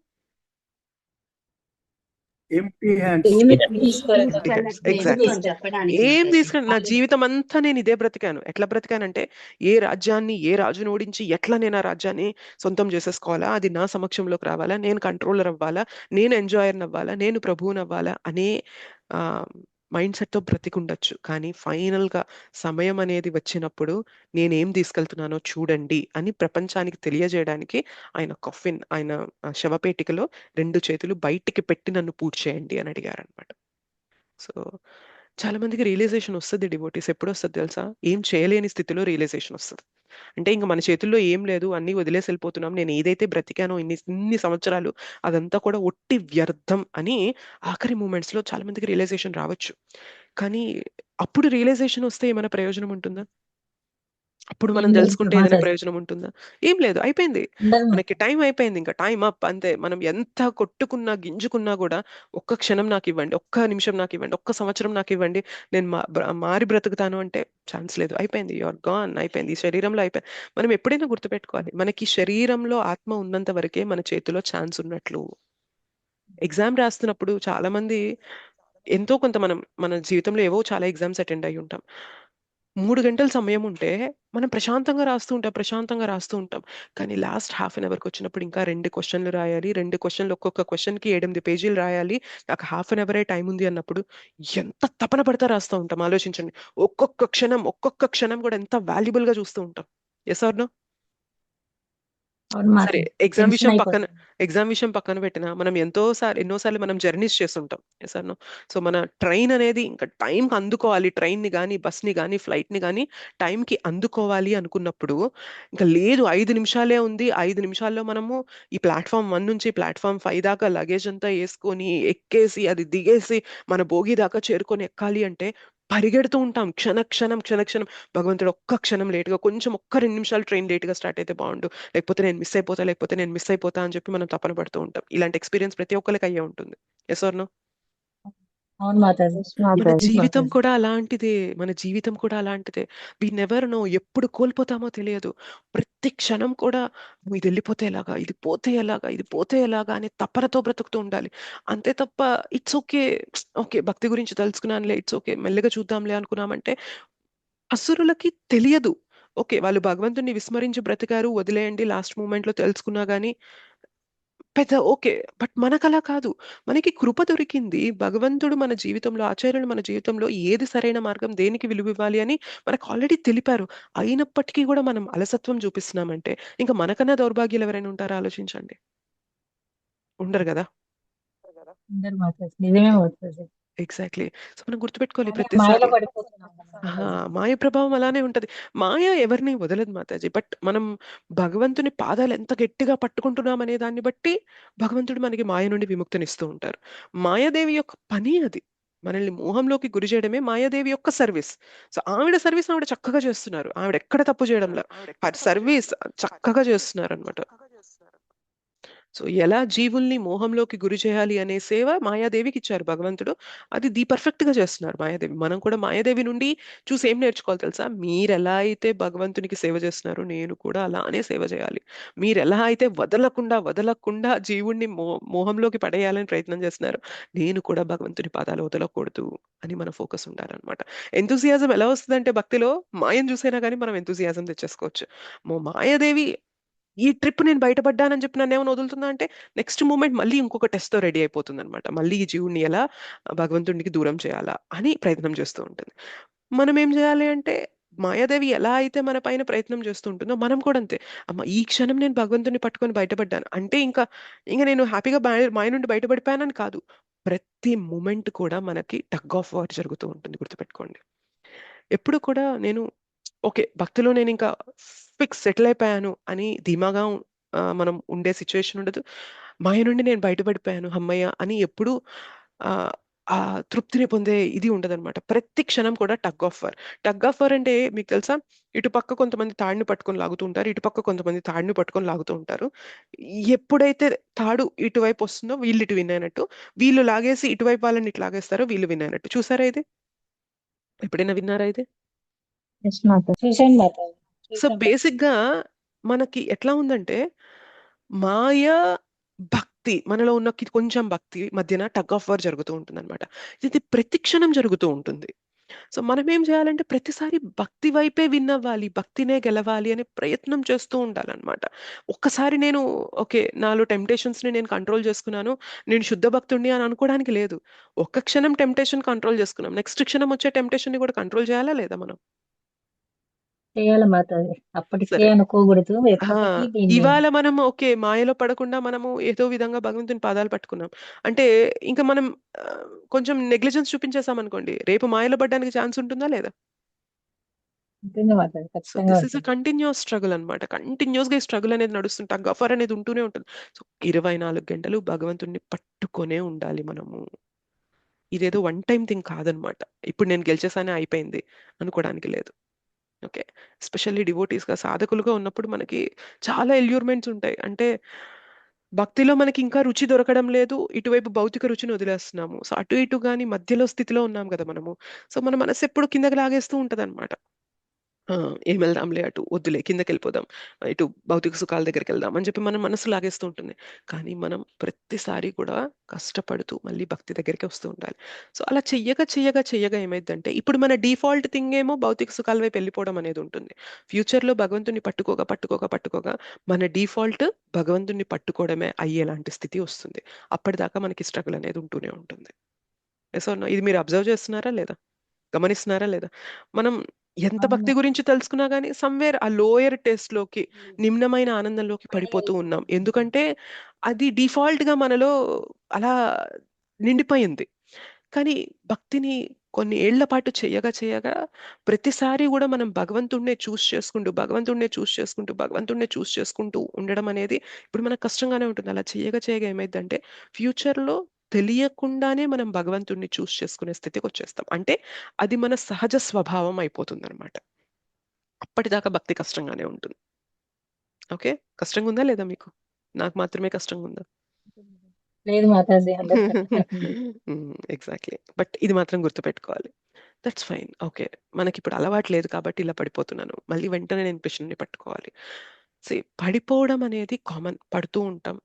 ఏం తీసుకుని నా జీవితం అంతా నేను ఇదే బ్రతికాను. ఎట్లా బ్రతికానంటే ఏ రాజ్యాన్ని, ఏ రాజును ఓడించి ఎట్లా నేను ఆ రాజ్యాన్ని సొంతం చేసేసుకోవాలా, అది నా సమక్షంలోకి రావాలా, నేను కంట్రోలర్ అవ్వాలా, నేను ఎంజాయర్ అవ్వాలా, నేను ప్రభువుని అవ్వాలా అనే మైండ్ సెట్ తో బ్రతికుండొచ్చు. కానీ ఫైనల్ గా సమయం అనేది వచ్చినప్పుడు నేనేం తీసుకెళ్తున్నానో చూడండి అని ప్రపంచానికి తెలియజేయడానికి ఆయన కఫిన్, ఆయన శవపేటికలో 2 చేతులు బయటికి పెట్టి నన్ను పూడ్చేయండి అని అడిగారు అనమాట. సో చాలా మందికి రియలైజేషన్ వస్తుంది డివోటీస్. ఎప్పుడు వస్తుంది తెలుసా? ఏం చేయలేని స్థితిలో రియలైజేషన్ వస్తుంది. అంటే ఇంకా మన చేతుల్లో ఏం లేదు, అన్ని వదిలేసి వెళ్ళిపోతున్నాం, నేను ఏదైతే బ్రతికానో ఇన్ని సంవత్సరాలు అదంతా కూడా ఒట్టి వ్యర్థం అని ఆఖరి మూమెంట్స్ లో చాలా మందికి రియలైజేషన్ రావచ్చు. కానీ అప్పుడు రియలైజేషన్ వస్తే ఏమైనా ప్రయోజనం ఉంటుందా? అప్పుడు ఏం మనం లేదు తెలుసుకుంటే ఏదైనా మాతాజీ. ప్రయోజనం ఉంటుందా? ఏం లేదు, అయిపోయింది. ఉండదు మనకి మాతాజీ. టైం అయిపోయింది, ఇంకా టైం అప్ అంతే. మనం ఎంత కొట్టుకున్నా గింజుకున్నా కూడా ఒక్క క్షణం నాకు ఇవ్వండి, ఒక్క నిమిషం నాకు ఇవ్వండి, ఒక్క సంవత్సరం నాకు ఇవ్వండి, నేను మారి బ్రతుకుతాను అంటే ఛాన్స్ లేదు. అయిపోయింది, యువర్ గాన్, అయిపోయింది. ఈ శరీరంలో అయిపోయింది. మనం ఎప్పుడైనా గుర్తుపెట్టుకోవాలి, మనకి శరీరంలో ఆత్మ ఉన్నంత వరకే మన చేతిలో ఛాన్స్ ఉన్నట్లు. ఎగ్జామ్ రాస్తున్నప్పుడు చాలా మంది ఎంతో కొంత మన జీవితంలో ఏవో చాలా ఎగ్జామ్స్ అటెండ్ అయి ఉంటాం. 3 గంటల సమయం ఉంటే మనం ప్రశాంతంగా రాస్తూ ఉంటాం. కానీ లాస్ట్ హాఫ్ అన్ అవర్కి వచ్చినప్పుడు ఇంకా 2 క్వశ్చన్లు రాయాలి, 2 క్వశ్చన్లు, ఒక్కొక్క క్వశ్చన్కి 8 పేజీలు రాయాలి, నాకు హాఫ్ అన్ అవరే టైం ఉంది అన్నప్పుడు ఎంత తపన పడతా రాస్తూ ఉంటాం. ఆలోచించండి, ఒక్కొక్క క్షణం కూడా ఎంత వాల్యుబుల్ గా చూస్తూ ఉంటాం. Yes or no? అవును సరే, మాతాజీ. టెన్షన్ అయిపోతుంది. ఎగ్జామ్ విషయం పక్కన పెట్టినా మనం ఎన్నోసార్లు మనం జర్నీస్ చేస్తుంటాం. Yes or no? సో మన ట్రైన్ అనేది ఇంకా టైంకి అందుకోవాలి, ట్రైన్ ని కానీ, బస్ ని కానీ, ఫ్లైట్ ని కానీ టైంకి అందుకోవాలి అనుకున్నప్పుడు ఇంకా లేదు, 5 నిమిషాలే ఉంది, 5 నిమిషాల్లో మనము ఈ ప్లాట్ఫామ్ 1 నుంచి ప్లాట్ఫామ్ 5 దాకా లగేజ్ అంతా వేసుకొని ఎక్కేసి అది దిగేసి మన బోగి దాకా చేరుకొని ఎక్కాలి అంటే పరిగెడుతూ ఉంటాం. క్షణ క్షణం భగవంతుడు ఒక్క క్షణం లేటుగా, కొంచెం ఒక్క 2 నిమిషాలు ట్రైన్ లేటుగా స్టార్ట్ అయితే బాగుండు, లేకపోతే నేను మిస్ అయిపోతా అని చెప్పి మనం తపన పడుతూ ఉంటాం. ఇలాంటి ఎక్స్పీరియన్స్ ప్రతి ఒక్కరికి అయ్యే ఉంటుంది. Yes or no? అవును మాతాజీ. Yes, మన మాతాజీ. జీవితం కూడా అలాంటిదే. వి నెవర్ నో, ఎప్పుడు కోల్పోతామో తెలియదు. ప్రతి క్షణం కూడా ఇది వెళ్ళిపోతే ఎలాగా, ఇది పోతే ఎలాగా, ఇది పోతే ఎలాగా అనే తపనతో బ్రతుకుతూ ఉండాలి. అంతే తప్ప ఇట్స్ ఓకే, ఓకే భక్తి గురించి తెలుసుకున్నానులే, ఇట్స్ ఓకే మెల్లగా చూద్దాంలే అనుకున్నామంటే అసురులకి తెలియదు. ఓకే, వాళ్ళు భగవంతుని విస్మరించి బ్రతికారు, వదిలేయండి, లాస్ట్ మూమెంట్ లో తెలుసుకున్నా గానీ పెద్ద ఓకే. బట్ మనకలా కాదు. మనకి కృప దొరికింది. భగవంతుడు మన జీవితంలో, ఆచార్యులు మన జీవితంలో ఏది సరైన మార్గం, దేనికి విలువివ్వాలి అని మనకు ఆల్రెడీ తెలిపారు. అయినప్పటికీ కూడా మనం అలసత్వం చూపిస్తున్నామంటే ఇంకా మనకన్నా దౌర్భాగ్యులు ఎవరైనా ఉంటారా? ఆలోచించండి. ఉండరు కదా. ఉండరు మాతాజీ. నిజమే మాతాజీ. ఎగ్జాక్ట్లీ. సో మనం గుర్తుపెట్టుకోవాలి మాయలో ప్రతిసారి. పడిపోతున్నాం కదా మాతాజీ. మాయ ప్రభావం అలానే ఉంటది. మాయ ఎవరిని వదలదు మాతాజీ. బట్ మనం భగవంతుని పాదాలు ఎంత గట్టిగా పట్టుకుంటున్నాం అనే దాన్ని బట్టి భగవంతుడు మనకి మాయ నుండి విముక్తినిస్తూ ఉంటారు. మాయాదేవి యొక్క పని అది. మనల్ని మోహంలోకి గురి చేయడమే మాయాదేవి యొక్క సర్వీస్. సో ఆవిడ సర్వీస్ ఆవిడ చక్కగా చేస్తున్నారు. ఆవిడ ఎక్కడ తప్పు చేయడంలా, సర్వీస్ చక్కగా చేస్తున్నారు అనమాట. సో ఎలా జీవుల్ని మోహంలోకి గురి చేయాలి అనే సేవ మాయాదేవికి ఇచ్చారు భగవంతుడు. అది పర్ఫెక్ట్ గా చేస్తున్నారు మాయాదేవి. మనం కూడా మాయాదేవి నుండి చూసి ఏం నేర్చుకోవాలి తెలుసా? మీరు ఎలా అయితే భగవంతునికి సేవ చేస్తున్నారో నేను కూడా అలానే సేవ చేయాలి. మీరు ఎలా అయితే వదలకుండా జీవుణ్ణి మోహంలోకి పడేయాలని ప్రయత్నం చేస్తున్నారు, నేను కూడా భగవంతుని పాదాలు వదలకూడదు అని మన ఫోకస్ ఉండాలన్నమాట. ఎంతూసియాజం ఎలా వస్తుందంటే భక్తిలో మాయం చూసైనా కానీ మనం ఎంతూసియాజం తెచ్చేసుకోవచ్చు. మాయాదేవి ఈ ట్రిప్ నేను బయటపడ్డానని చెప్పి నన్ను ఏమైనా వదులుతుందా అంటే నెక్స్ట్ మూమెంట్ మళ్ళీ ఇంకొక టెస్ట్ తో రెడీ అయిపోతుంది అనమాట. మళ్ళీ ఈ జీవుడిని ఎలా భగవంతుడికి దూరం చేయాలా అని ప్రయత్నం చేస్తూ ఉంటుంది. మనం ఏం చేయాలి అంటే మాయాదేవి ఎలా అయితే మన పైన ప్రయత్నం చేస్తూ ఉంటుందో మనం కూడా అంతే. అమ్మ ఈ క్షణం నేను భగవంతుని పట్టుకొని బయటపడ్డాను అంటే ఇంకా నేను హ్యాపీగా మాయ నుండి బయటపడిపోయానని కాదు. ప్రతి మూమెంట్ కూడా మనకి టగ్ ఆఫ్ వార్ జరుగుతూ ఉంటుంది, గుర్తుపెట్టుకోండి. ఎప్పుడు కూడా నేను ఓకే భక్తిలో నేను ఇంకా సెటిల్ అయిపోయాను అని ధీమాగా మనం ఉండే సిచ్యువేషన్ ఉండదు. మాయ నుండి నేను బయటపడిపోయాను అమ్మయ్య అని ఎప్పుడు ఆ ఆ తృప్తిని పొందే ఇది ఉండదన్నమాట. ప్రతి క్షణం కూడా టగ్ ఆఫ్ వార్ అంటే మీకు తెలుసా, ఇటుపక్క కొంతమంది తాడుని పట్టుకొని లాగుతూ ఉంటారు, ఇటుపక్క కొంతమంది తాడుని పట్టుకొని లాగుతూ ఉంటారు. ఎప్పుడైతే తాడు ఇటువైపు వస్తుందో వీళ్ళు ఇటు విన్ అయినట్టు, వీళ్ళు లాగేసి ఇటువైపు వాళ్ళని ఇటు లాగేస్తారో వీళ్ళు విన్ అయినట్టు. చూసారా ఇది? ఎప్పుడైనా విన్నారా ఇది? Yes, మాతాజీ. చూశాను మాతాజీ. సో చూశాను. బేసిక్ గా మనకి ఎట్లా ఉందంటే మాయ భక్తి, మనలో ఉన్న కొంచెం భక్తి మధ్యన టగ్ ఆఫ్ వార్ జరుగుతూ ఉంటుంది అనమాట. ఇది ప్రతి క్షణం జరుగుతూ ఉంటుంది. సో మనం ఏం చేయాలంటే ప్రతిసారి భక్తి వైపే విన్ అవ్వాలి, భక్తినే గెలవాలి అనే ప్రయత్నం చేస్తూ ఉండాలన్నమాట. ఒక్కసారి నేను ఓకే నాలో టెంప్టేషన్స్ ని నేను కంట్రోల్ చేసుకున్నాను, నేను శుద్ధ భక్తుడిని అని అనుకోవడానికి లేదు. ఒక్క క్షణం టెంప్టేషన్ కంట్రోల్ చేసుకున్నాం, నెక్స్ట్ క్షణం వచ్చే టెంప్టేషన్ ని కూడా కంట్రోల్ చేయాలా లేదా మనం? చేయాలి మాతాజీ. అప్పటికే సరే, అనుకోకూడదు, ఆ, ఎప్పటికీ దీన్ని. ఇవాళ మనం ఓకే మాయలో పడకుండా మనము ఏదో విధంగా భగవంతుని పాదాలు పట్టుకున్నాం అంటే ఇంకా మనం ఆ, కొంచెం నెగ్లిజెన్స్ చూపించేసాం అనుకోండి, రేపు మాయలో పడడానికి ఛాన్స్ ఉంటుందా లేదా? ఉంటుంది మాతాజీ. సో ఖచ్చితంగా దిస్ ఇస్ అ ఉంటుంది. కంటిన్యూస్ స్ట్రగుల్ అనమాట. కంటిన్యూస్ గా ఈ స్ట్రగుల్ అనేది నడుస్తుంటా, గఫర్ అనేది ఉంటూనే ఉంటుంది. సో 24 గంటలు భగవంతుడిని పట్టుకొనే ఉండాలి మనము. ఇదేదో వన్ టైం థింగ్ కాదనమాట. ఇప్పుడు నేను గెలిచేసానే అయిపోయింది అనుకోవడానికి లేదు. ఓకే. ఎస్పెషల్లీ డివోటీస్‌గా సాధకులుగా ఉన్నప్పుడు మనకి చాలా ఎల్యూర్మెంట్స్ ఉంటాయి. అంటే భక్తిలో మనకి ఇంకా రుచి దొరకడం లేదు. ఇటువైపు భౌతిక రుచిని వదిలేస్తున్నాము. సో, అటు ఇటు గాని మధ్యలో స్థితిలో ఉన్నాం గదా మనము. సో, మన మనస్సు ఎప్పుడు కిందకి లాగేస్తూ ఉంటదనమాట. ఆ! ఏం వెళ్దాంలే అటు, వద్దులే కిందకెళ్ళిపోదాం. ఇటు భౌతిక సుఖాల దగ్గరికెళ్దాం అని చెప్పి మన మనసు లాగేస్తూ ఉంటుంది. కానీ మనం ప్రతిసారి కూడా కష్టపడుతూ మళ్ళీ భక్తి దగ్గరికే వస్తూ ఉండాలి. సో, అలా చెయ్యగా ఏమైద్దంటే ఇప్పుడు మన డిఫాల్ట్ థింగ్ ఏమో భౌతిక సుఖాల వైపు వెళ్ళిపోవడం అనేది ఉంటుంది. ఫ్యూచర్‌లో భగవంతుడిని పట్టుకోగా మన డిఫాల్ట్ భగవంతుడిని పట్టుకోవడమే అయ్యేలాంటి స్థితి వస్తుంది. అప్పటిదాకా మనకి స్ట్రగుల్ అనేది ఉంటూనే ఉంటుంది. Yes or no? ఇది మీరు అబ్జర్వ్ చేస్తున్నారా లేదా? గమనిస్తున్నారా లేదా? మనం ఎంత అవును. భక్తి గురించి తెలుసుకున్నా గానీ సమ్‌వేర్ ఆ లోయర్ టేస్ట్‌లోకి, నిమ్నమైన ఆనందంలోకి పడిపోతూ ఉన్నాం. ఎందుకంటే అది డిఫాల్ట్‌గా మనలో అలా నిండిపోయింది. కానీ భక్తిని కొన్ని ఏళ్ల పాటు చేయగా ప్రతిసారి గూడా మనం భగవంతుడినే చూజ్ చేసుకుంటూ ఉండడం అనేది ఇప్పుడు మనకు కష్టంగానే ఉంటుంది. అలా చేయగా ఏమైద్దంటే ఫ్యూచర్‌లో తెలియకుండానే మనం భగవంతుడిని చూజ్ చేసుకునే స్థితికొచ్చేస్తాం. అంటే అది మన సహజ స్వభావం అయిపోతుందనమాట. అప్పటిదాకా భక్తి కష్టంగానే ఉంటుంది. ఓకే. కష్టంగుందా లేదా మీకు? నాకు మాత్రమే కష్టంగుందా? లేదు మాతాజీ 100% ఎగ్జాక్ట్‌లీ. బట్ ఇది మాత్రం గుర్తుపెట్టుకోవాలి. That's fine. ఓకే. మనకిప్పుడు అలవాటు లేదు కాబట్టి ఇలా పడిపోతున్నాను. మళ్ళీ వెంటనే నేను కృష్ణుడిని పట్టుకోవాలి. పడిపోవడం అనేది కామన్. పడుతూ ఉంటాం.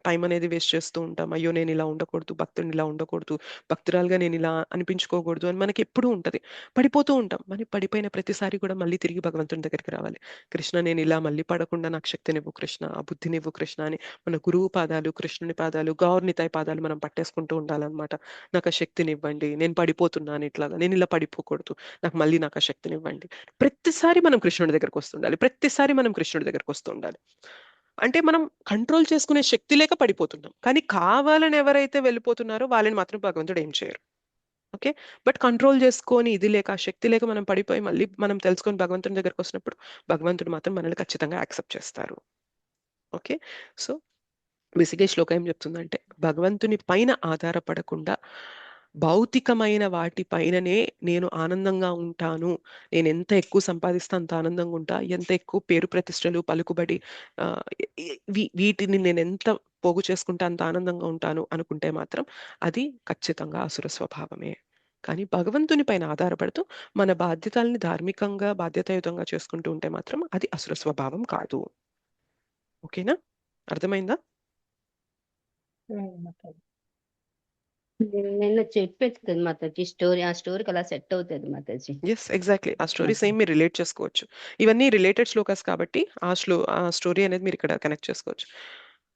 టైం అనేది వేస్ట్ చేస్తూ ఉంటాం. అయ్యో! నేనిలా ఉండకూడదు, భక్తుడిని ఇలా ఉండకూడదు, భక్తురాలుగా నేనిలా అనిపించుకోకూడదు అని మనకెప్పుడూ ఉంటది. పడిపోతూ ఉంటాం. మరి పడిపోయిన ప్రతిసారి కూడా మళ్ళీ తిరిగి భగవంతుని దగ్గరికి రావాలి. కృష్ణ నేనిలా మళ్ళీ పడకుండా నాకు శక్తినివ్వు కృష్ణ, ఆ బుద్ధినివ్వు కృష్ణ అని మన గురువు పాదాలు, కృష్ణుని పాదాలు, గౌర్నితాయి పాదాలు మనం పట్టేసుకుంటూ ఉండాలనమాట. నాకు ఆ శక్తినివ్వండి. నేను పడిపోతున్నాను ఇట్లాగా. నేనిలా పడిపోకూడదు. నాకు ఆ శక్తినివ్వండి. ప్రతిసారి మనం కృష్ణుడి దగ్గరకొస్తుండాలి. ప్రతిసారి మనం కృష్ణుడి దగ్గరకొస్తుండాలి. అంటే మనం కంట్రోల్ చేసుకునే శక్తి లేక పడిపోతున్నాం. కానీ కావాలని ఎవరైతే వెళ్ళిపోతున్నారో వాళ్ళని మాత్రం భగవంతుడు ఏం చేయరు. ఓకే. బట్ కంట్రోల్ చేసుకొని ఇది లేక, ఆ శక్తి లేక మనం పడిపోయి మళ్ళీ మనం తెలుసుకొని భగవంతుని దగ్గరకొచ్చినప్పుడు భగవంతుడు మాత్రం మనల్ని ఖచ్చితంగా యాక్సెప్ట్ చేస్తారు. ఓకే. సో, బేసిక్‌గా ఈ శ్లోకం ఏం చెప్తుందంటే, భగవంతుని పైన ఆధారపడకుండా భౌతికమైన వాటి పైననే నేను ఆనందంగా ఉంటాను. నేనెంత ఎక్కువ సంపాదిస్తే అంత ఆనందంగా ఉంటా. ఎంత ఎక్కువ పేరు ప్రతిష్టలు, పలుకుబడి ఆహ్, ఈ వీటిని నేనెంత పోగు చేసుకుంటే అంత ఆనందంగా ఉంటాను అనుకుంటే మాత్రం అది ఖచ్చితంగా అసుర స్వభావమే. కానీ భగవంతుని పైన ఆధారపడుతూ మన బాధ్యతల్ని ధార్మికంగా, బాధ్యతాయుతంగా చేసుకుంటూ ఉంటే మాత్రం అది అసుర స్వభావం కాదు. ఓకేనా? అర్థమైందా? మాతాజీ. నిన్న చెప్పేది మాతాజీ స్టోరీ. ఆ స్టోరీకి అలా సెట్ అవుతది మాతాజీ. యెస్. ఎగ్జాక్ట్‌లీ. ఆ స్టోరీ సేమ్ మీరు రిలేట్ చేసుకోవచ్చు. ఇవన్నీ రిలేటెడ్ శ్లోకాస్ కాబట్టి ఆ స్టోరీ అనేది మీరిక్కడ కనెక్ట్ చేసుకోవచ్చు.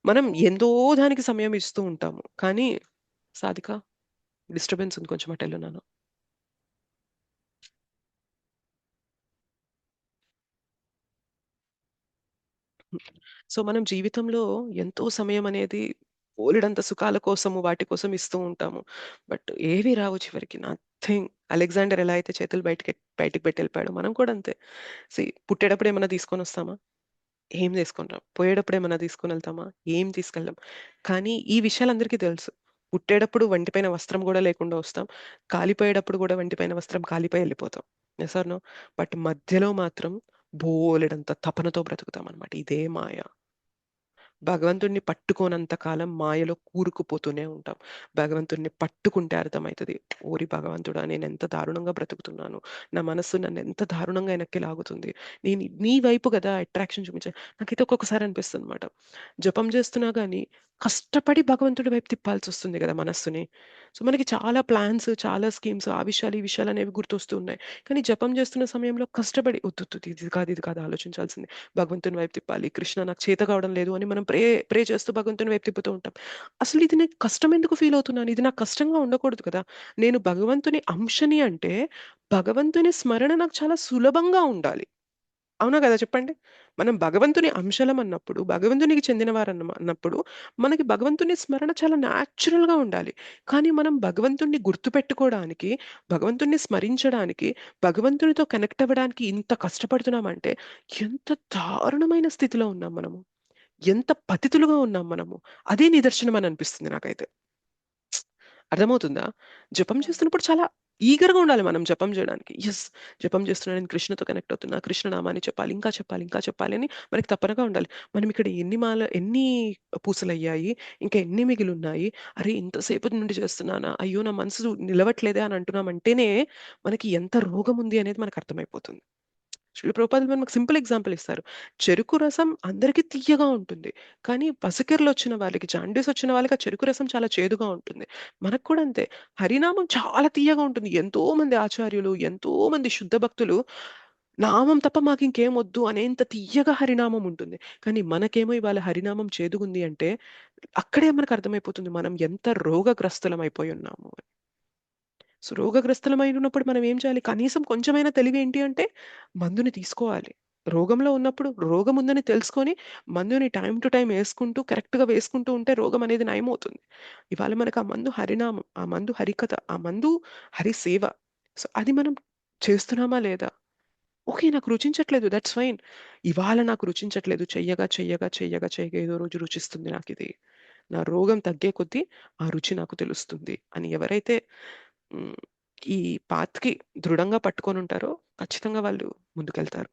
మనం ఎంతో దానికి సమయం ఇస్తూ ఉంటాము. కానీ సాధిక డిస్టర్బెన్స్ ఉంది కొంచెం అటెళ్ళున్నాను. సో, మనం జీవితంలో ఎంతో సమయం అనేది బోలెడంత సుఖాల కోసము, వాటి కోసం ఇస్తూ ఉంటాము. బట్ ఏవి రావు చివరికి. నథింగ్. అలెగ్జాండర్ ఎలా అయితే చేతులు బయటికి పెట్టి వెళ్ళిపోయాడో మనం కూడా అంతే. పుట్టేటప్పుడు ఏమన్నా తీసుకొనొస్తామా? ఏం తీసుకొని రాం. పోయేటప్పుడు ఏమన్నా తీసుకొనెళ్తామా? ఏం తీసుకెళ్ళం. కానీ ఈ విషయాలందరికీ తెలుసు. పుట్టేటప్పుడు ఒంటిపైన వస్త్రం గూడా లేకుండా వస్తాం. కాలిపోయేటప్పుడు గూడా ఒంటిపైన వస్త్రం కాలిపోయి ఎళ్ళిపోతాం. Yes or no? బట్ మధ్యలో మాత్రం బోలెడంత తపనతో బ్రతుకుతామనమాట. ఇదే మాయ. భగవంతుడిని పట్టుకోనంత కాలం మాయలో కూరుకుపోతూనే ఉంటాం. భగవంతుడిని పట్టుకుంటే అర్థమైతది. ఓరి భగవంతుడా! నేనెంత దారుణంగా బ్రతుకుతున్నాను. నా మనస్సు నన్నెంత దారుణంగా వెనక్కి లాగుతుంది. నేను నీ వైపు గదా అట్రాక్షన్ చూపించా. నాకైతే ఒక్కొక్కసారి అనిపిస్తుందనమాట. జపం చేస్తున్నా గానీ, కష్టపడి భగవంతుడి వైపు తిప్పాల్సొస్తుంది గదా మనస్సుని. సో, మనకి చాలా ప్లాన్స్, చాలా స్కీమ్స్ ఆ విషయాలు, ఈ విషయాలనేవి గుర్తొస్తూ ఉన్నాయి. కానీ జపం చేస్తున్న సమయంలో కష్టపడి ఒద్దొద్దు ఇది కాదు ఆలోచించాల్సింది. భగవంతుని వైపు తిప్పాలి. కృష్ణ నాకు చేత కావడం లేదు అని మనం ప్రే చేస్తూ భగవంతుని వైపు తిప్పుతూ ఉంటాం. అసలు ఇది నేను కష్టం ఎందుకు ఫీల్ అవుతున్నాను? ఇది నాకు కష్టంగా ఉండకూడదు కదా! నేను భగవంతుని అంశని అంటే, భగవంతుని స్మరణ నాకు చాలా సులభంగా ఉండాలి. అవునా కదా చెప్పండి? మనం భగవంతుని అంశలం అన్నప్పుడు, భగవంతునికి అన్నప్పుడు, మనకి భగవంతుని స్మరణ చాలా న్యాచురల్‌గా ఉండాలి. కానీ మనం భగవంతుడిని గుర్తుపెట్టుకోవడానికి, భగవంతుడిని స్మరించడానికి, భగవంతునితో కనెక్ట్ అవ్వడానికి ఇంత కష్టపడుతున్నామంటే, ఎంత దారుణమైన స్థితిలో ఉన్నాం మనము. ఎంత పతితులుగా ఉన్నాం మనము. అదే నిదర్శనం అని అనిపిస్తుంది నాకైతే. అర్థమవుతుందా? జపం చేస్తున్నప్పుడు చాలా ఈగర్‌గా ఉండాలి మనం జపం చేయడానికి. యెస్! జపం చేస్తున్నా, నేను కృష్ణతో కనెక్ట్ అవుతున్నా, కృష్ణ నామాన్ని చెప్పాలి, ఇంకా చెప్పాలి, ఇంకా చెప్పాలి అని మనకి తపనగా ఉండాలి. మనం ఇక్కడ ఎన్ని పూసలయ్యాయి, ఇంకా ఎన్ని మిగిలున్నాయి, అరే! ఇంతసేపటి నుండి చేస్తున్నానా, అయ్యో! నా మనసు నిలవట్లేదే అని అంటున్నామంటేనే మనకి ఎంత రోగం ఉంది అనేది మనకు అర్థమైపోతుంది. శ్రీల ప్రభుపాదులు మనకు సింపుల్ ఎగ్జాంపుల్ ఇస్తారు. చెరుకు రసం అందరికీ తియ్యగా ఉంటుంది. కానీ పసికెరలొచ్చిన వాళ్ళకి, జాండీస్ వచ్చిన వాళ్ళకి ఆ చెరుకు రసం చాలా చేదుగా ఉంటుంది. మనకు కూడా అంతే. హరినామం చాలా తియ్యగా ఉంటుంది. ఎంతో మంది ఆచార్యులు, ఎంతో మంది శుద్ధ భక్తులు నామం తప్ప మాకింకేం వద్దు అనేంత తియ్యగా హరినామం ఉంటుంది. కానీ మనకేమో ఇవాళ హరినామం చేదుగుంది అంటే అక్కడే మనకు అర్థమైపోతుంది మనం ఎంత రోగగ్రస్తులమైపోయి ఉన్నాము అని. సో, రోగగ్రస్తులమై ఉన్నప్పుడు మనం ఏం చేయాలి? కనీసం కొంచెమైనా తెలివేంటి అంటే మందుని తీసుకోవాలి. రోగంలో ఉన్నప్పుడు రోగం ఉందని తెలుసుకొని మందుని టైమ్ టు టైమ్ యేసుకుంటూ కరెక్ట్‌గా వేసుకుంటూ ఉంటే రోగం అనేది నయమవుతుంది. ఇవాళ మనకు ఆ మందు హరినామం, ఆ మందు హరికథ, ఆ మందు హరిసేవ. సో, అది మనం చేస్తున్నామా లేదా? ఓకే. నాకు రుచించట్లేదు. That's fine. ఇవాళ నాకు రుచించట్లేదు. చెయ్యగా ఏదో రోజు రుచిస్తుంది నాకిది. నా రోగం తగ్గే కొద్దీ ఆ రుచి నాకు తెలుస్తుంది అని ఎవరైతే హ్మ్. ఈ పాత్‌కి దృఢంగా పట్టుకొనుంటారో ఖచ్చితంగా వాళ్ళు ముందుకెళ్తారు.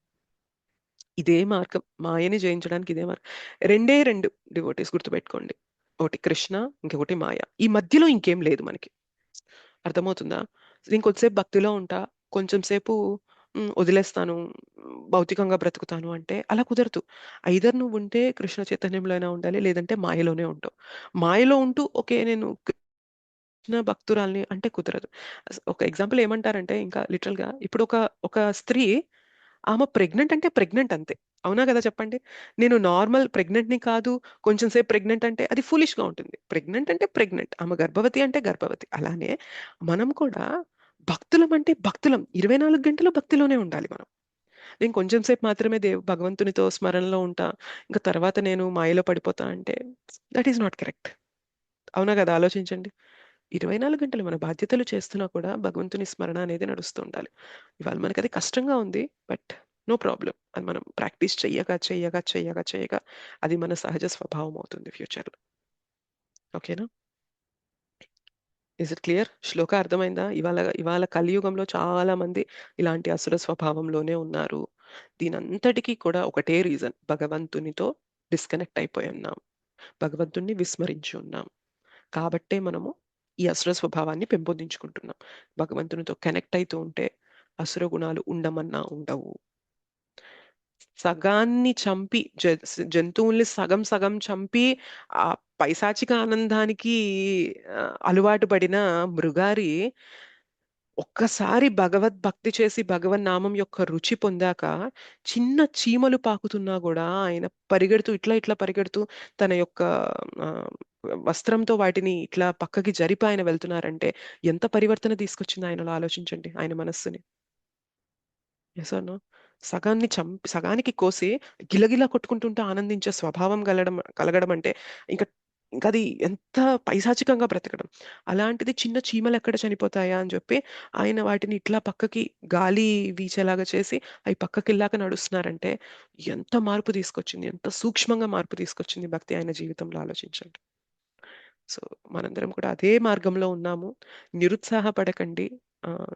ఇదే మార్గం. మాయని జయించడానికి ఇదే మార్గం. 2 డివోటీస్ గుర్తుపెట్టుకోండి. ఒకటి కృష్ణ, ఇంకొకటి మాయ. ఈ మధ్యలో ఇంకేం లేదు మనకి. అర్థమవుతుందా? నేను కొద్దిసేపు భక్తిలో ఉంటా. కొంచెం సేపు వదిలేస్తాను. భౌతికంగా బ్రతుకుతాను అంటే అలా కుదరదు. ఐదర్ నువ్వుంటే కృష్ణ చైతన్యంలోనే ఉండాలి. లేదంటే మాయలోనే ఉంటావు. మాయలో ఉంటూ ఓకే. నేను కృష్ణ భక్తురాలిని అంటే కుదరదు. ఒక ఎగ్జాంపుల్ ఏమంటారంటే ఇంకా లిటరల్‌గా ఇప్పుడు ఒక స్త్రీ ఆమె ప్రెగ్నెంట్ అంటే ప్రెగ్నెంట్ అంతే. అవునా కదా చెప్పండి? నేను నార్మల్ ప్రెగ్నెంట్‌ని కాదు, కొంచెం సేపు ప్రెగ్నెంట్ అంటే అది ఫూలిష్‌గా ఉంటుంది. ప్రెగ్నెంట్ అంటే ప్రెగ్నెంట్. ఆమె గర్భవతి అంటే గర్భవతి. అలానే మనం కూడా భక్తులం అంటే భక్తులం. 24 గంటలు భక్తిలోనే ఉండాలి మనం. నేను కొంచెం సేపు మాత్రమే భగవంతునితో స్మరణలో ఉంటా. ఇంక తర్వాత నేను మాయలో పడిపోతా అంటే దట్ ఈస్ నాట్ కరెక్ట్. అవునా కదా? ఆలోచించండి. 24 గంటలు మన బాధ్యతలు చేస్తున్నా కూడా భగవంతుని స్మరణ అనేది నడుస్తూ ఉండాలి. ఇవాళ మనకది కష్టంగా ఉంది. But no problem. అది మనం ప్రాక్టీస్ చెయ్యగా అది మన సహజ స్వభావం అవుతుంది ఫ్యూచర్‌లో. ఓకేనా? Is it clear? శ్లోక అర్థమైందా? ఇవాళ కలియుగంలో చాలా మంది ఇలాంటి అసుర స్వభావంలోనే ఉన్నారు. దీనంతటికి కూడా ఒకటే రీజన్. భగవంతునితో డిస్కనెక్ట్ అయిపోయి ఉన్నాం. భగవంతుడిని విస్మరించి ఉన్నాం. కాబట్టే మనము ఈ అసుర స్వభావాన్ని పెంపొందించుకుంటున్నాం. భగవంతునితో కనెక్ట్ అయితూ ఉంటే అసుర గుణాలు ఉండమన్నా ఉండవు. సగాన్ని చంపి జంతువుల్ని సగం చంపి ఆ పైశాచిక ఆనందానికి అలవాటు పడిన మృగారి ఒక్కసారి భగవద్భక్తి చేసి భగవన్నామం యొక్క రుచి పొందాక చిన్న చీమలు పాకుతున్నా కూడా ఆయన పరిగెడుతూ ఇట్లా పరిగెడుతూ తన యొక్క ఆ, వస్త్రంతో వాటిని ఇట్లా పక్కకి జరిపి ఆయన వెళ్తున్నారంటే ఎంత పరివర్తన తీసుకొచ్చింది ఆయనలో ఆలోచించండి ఆయన మనస్సుని. Yes or no? సగానికి కోసి గిలగిలా కొట్టుకుంటుంటే ఆనందించే స్వభావం కలగడం అంటే ఇంకా ఇంకా అది ఎంత పైశాచికంగా బ్రతకడం. అలాంటిది చిన్న చీమలు ఎక్కడ చనిపోతాయా అని చెప్పి ఆయన వాటిని ఇట్లా పక్కకి గాలి వీచేలాగా చేసి అవి పక్కకిల్లాక నడుస్తున్నారంటే ఎంత మార్పు తీసుకొచ్చింది, ఎంత సూక్ష్మంగా మార్పు తీసుకొచ్చింది భక్తి ఆయన జీవితంలో ఆలోచించండి. సో మనందరం కూడా అదే మార్గంలో ఉన్నాము. నిరుత్సాహపడకండి.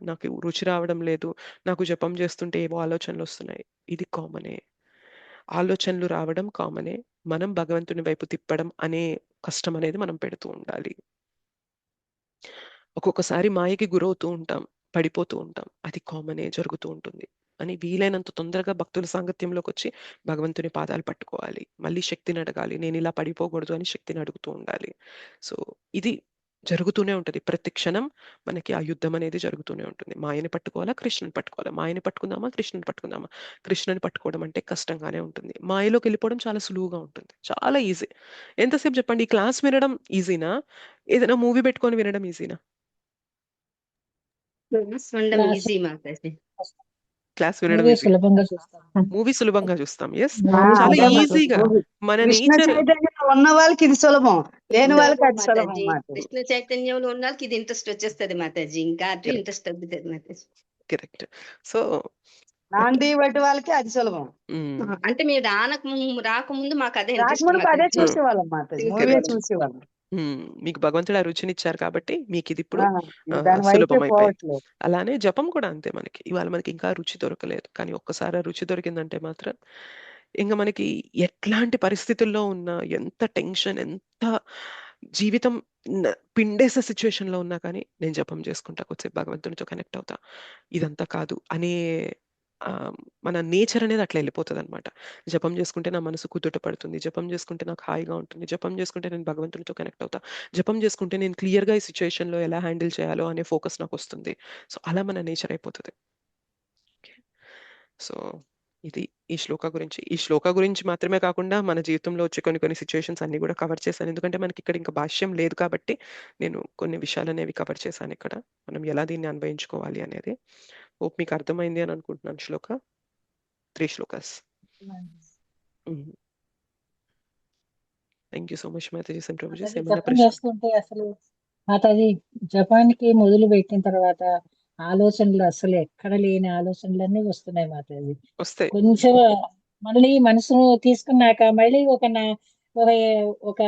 నాకు రుచి రావడం లేదు, నాకు జపం చేస్తుంటే ఏవో ఆలోచనలు వస్తున్నాయి. ఇది కామనే. ఆలోచనలు రావడం కామనే. మనం భగవంతుని వైపు తిప్పడం అనే కష్టం అనేది మనం పెడుతూ ఉండాలి. ఒక్కొక్కసారి మాయకి గురవుతూ ఉంటాం, పడిపోతూ ఉంటాం. అది కామనే, జరుగుతూ ఉంటుంది అని వీలైనంత తొందరగా భక్తుల సాంగత్యంలోకి వచ్చి భగవంతుని పాదాలు పట్టుకోవాలి. మళ్ళీ శక్తిని అడగాలి. నేను ఇలా పడిపోకూడదు అని శక్తిని అడుగుతూ ఉండాలి. సో ఇది జరుగుతూనే ఉంటుంది. ప్రతి క్షణం మనకి ఆ యుద్ధం అనేది జరుగుతూనే ఉంటుంది. మాయని పట్టుకోవాలా, కృష్ణుని పట్టుకోవాలా, మాయని పట్టుకుందామా, కృష్ణుని పట్టుకుందామా. కృష్ణుని పట్టుకోవడం అంటే కష్టంగానే ఉంటుంది. మాయలోకి వెళ్ళిపోవడం చాలా సులువుగా ఉంటుంది. చాలా ఈజీ. ఎంతసేపు చెప్పండి, ఈ క్లాస్ వినడం ఈజీనా, ఏదైనా మూవీ పెట్టుకొని వినడం ఈజీనా? ఉండడం ఈజీ మాతాజీ. క్లాస్ వినడం మూవీ ఈజీ. సులభంగా చూస్తాం. మూవీ సులభంగా చూస్తాం. ఎస్, మూవీ చాలా సులభంగా ఈజీగా చూస్తాం. మన కృష్ణ నేచర్. చైతన్యం ఉన్న వాళ్ళకి ఇది సులభం, లేని వాళ్ళకి అది సులభం మాతాజీ మాతాజీ. కృష్ణ చైతన్యంలో ఉన్న వాళ్ళకి ఇది ఇంట్రెస్ట్ వచ్చేస్తది మాతాజీ. ఇంకా అటు ఇంట్రెస్ట్ తగ్గుతుంది మాతాజీ. కరెక్ట్. సో నాంది బట్టి వాళ్ళకి అది సులభం. అంటే మీరు రాకముందు మాకు అదే ఇంట్రెస్ట్ రాకముందుకు అదే మాతాజీ. చూసేవాళ్ళం మాతాజీ, మూవీ కరెక్ట్. చూసేవాళ్ళం. మీకు భగవంతుడు ఆ రుచినిచ్చారు కాబట్టి మీకిది ఇప్పుడు దాని వైపే సులభమైపోయింది. పోవట్లేదు. అలానే జపం కూడా అంతే మనకి. ఇవాళ మనకి ఇంకా రుచి దొరకలేదు. కానీ ఒక్కసారి ఆ రుచి దొరికిందంటే మాత్రం ఇంక మనకి ఎట్లాంటి పరిస్థితుల్లో ఉన్నా, ఎంత టెన్షన్, ఎంత జీవితం పిండేసే సిచ్యువేషన్‌లో ఉన్నా కానీ నేను జపం చేసుకుంటా. కొద్దిసేపు భగవంతునితో కనెక్ట్ అవుతా. ఇదంతా కాదు అనే మన నేచర్ అనేది అట్లా వెళ్ళిపోతదనమాట. జపం చేసుకుంటే నా మనసు కుదుట పడుతుంది. జపం చేసుకుంటే నాకు హాయిగా ఉంటుంది. జపం చేసుకుంటే నేను భగవంతునితో కనెక్ట్ అవుతా. జపం చేసుకుంటే నేను క్లియర్‌గా ఈ సిట్యుయేషన్‌లో ఎలా హ్యాండిల్ చేయాలో అనే ఫోకస్ నాకొస్తుంది. సో, అలా మన నేచర్ అయిపోతది. ఓకే. సో, ఇది ఈ శ్లోక గురించి. ఈ శ్లోక గురించి మాత్రమే కాకుండా మన జీవితంలో వచ్చే కొన్ని కొన్ని సిట్యుయేషన్స్ అన్నీ కూడా కవర్ చేశాను. ఎందుకంటే మనకిక్కడ ఇంకా భాష్యం లేదు కాబట్టి నేను కొన్ని విషయాలనేవి కవర్ చేశానిక్కడ. మనం ఎలా దీన్ని అన్వయించుకోవాలి అనేది. హోప్ మీకు అర్థమైంది అని అనుకుంటున్నాను శ్లోక. 3 shlokas. Thank you so much Mataji and prabhujis. Mataji ఏమైనా జపం ప్రశ్న? చేస్తుంటే అసలు మాతాజీ జపానికి మొదలు పెట్టిన తర్వాత ఆలోచనలు అసలు ఎక్కడ లేని ఆలోచనలన్నీ వస్తున్నాయి మాతాజీ. వస్తాయి. కొంచెం మళ్ళీ మనసును తీసుకున్నాక మళ్ళీ ఒక ఒక ఒక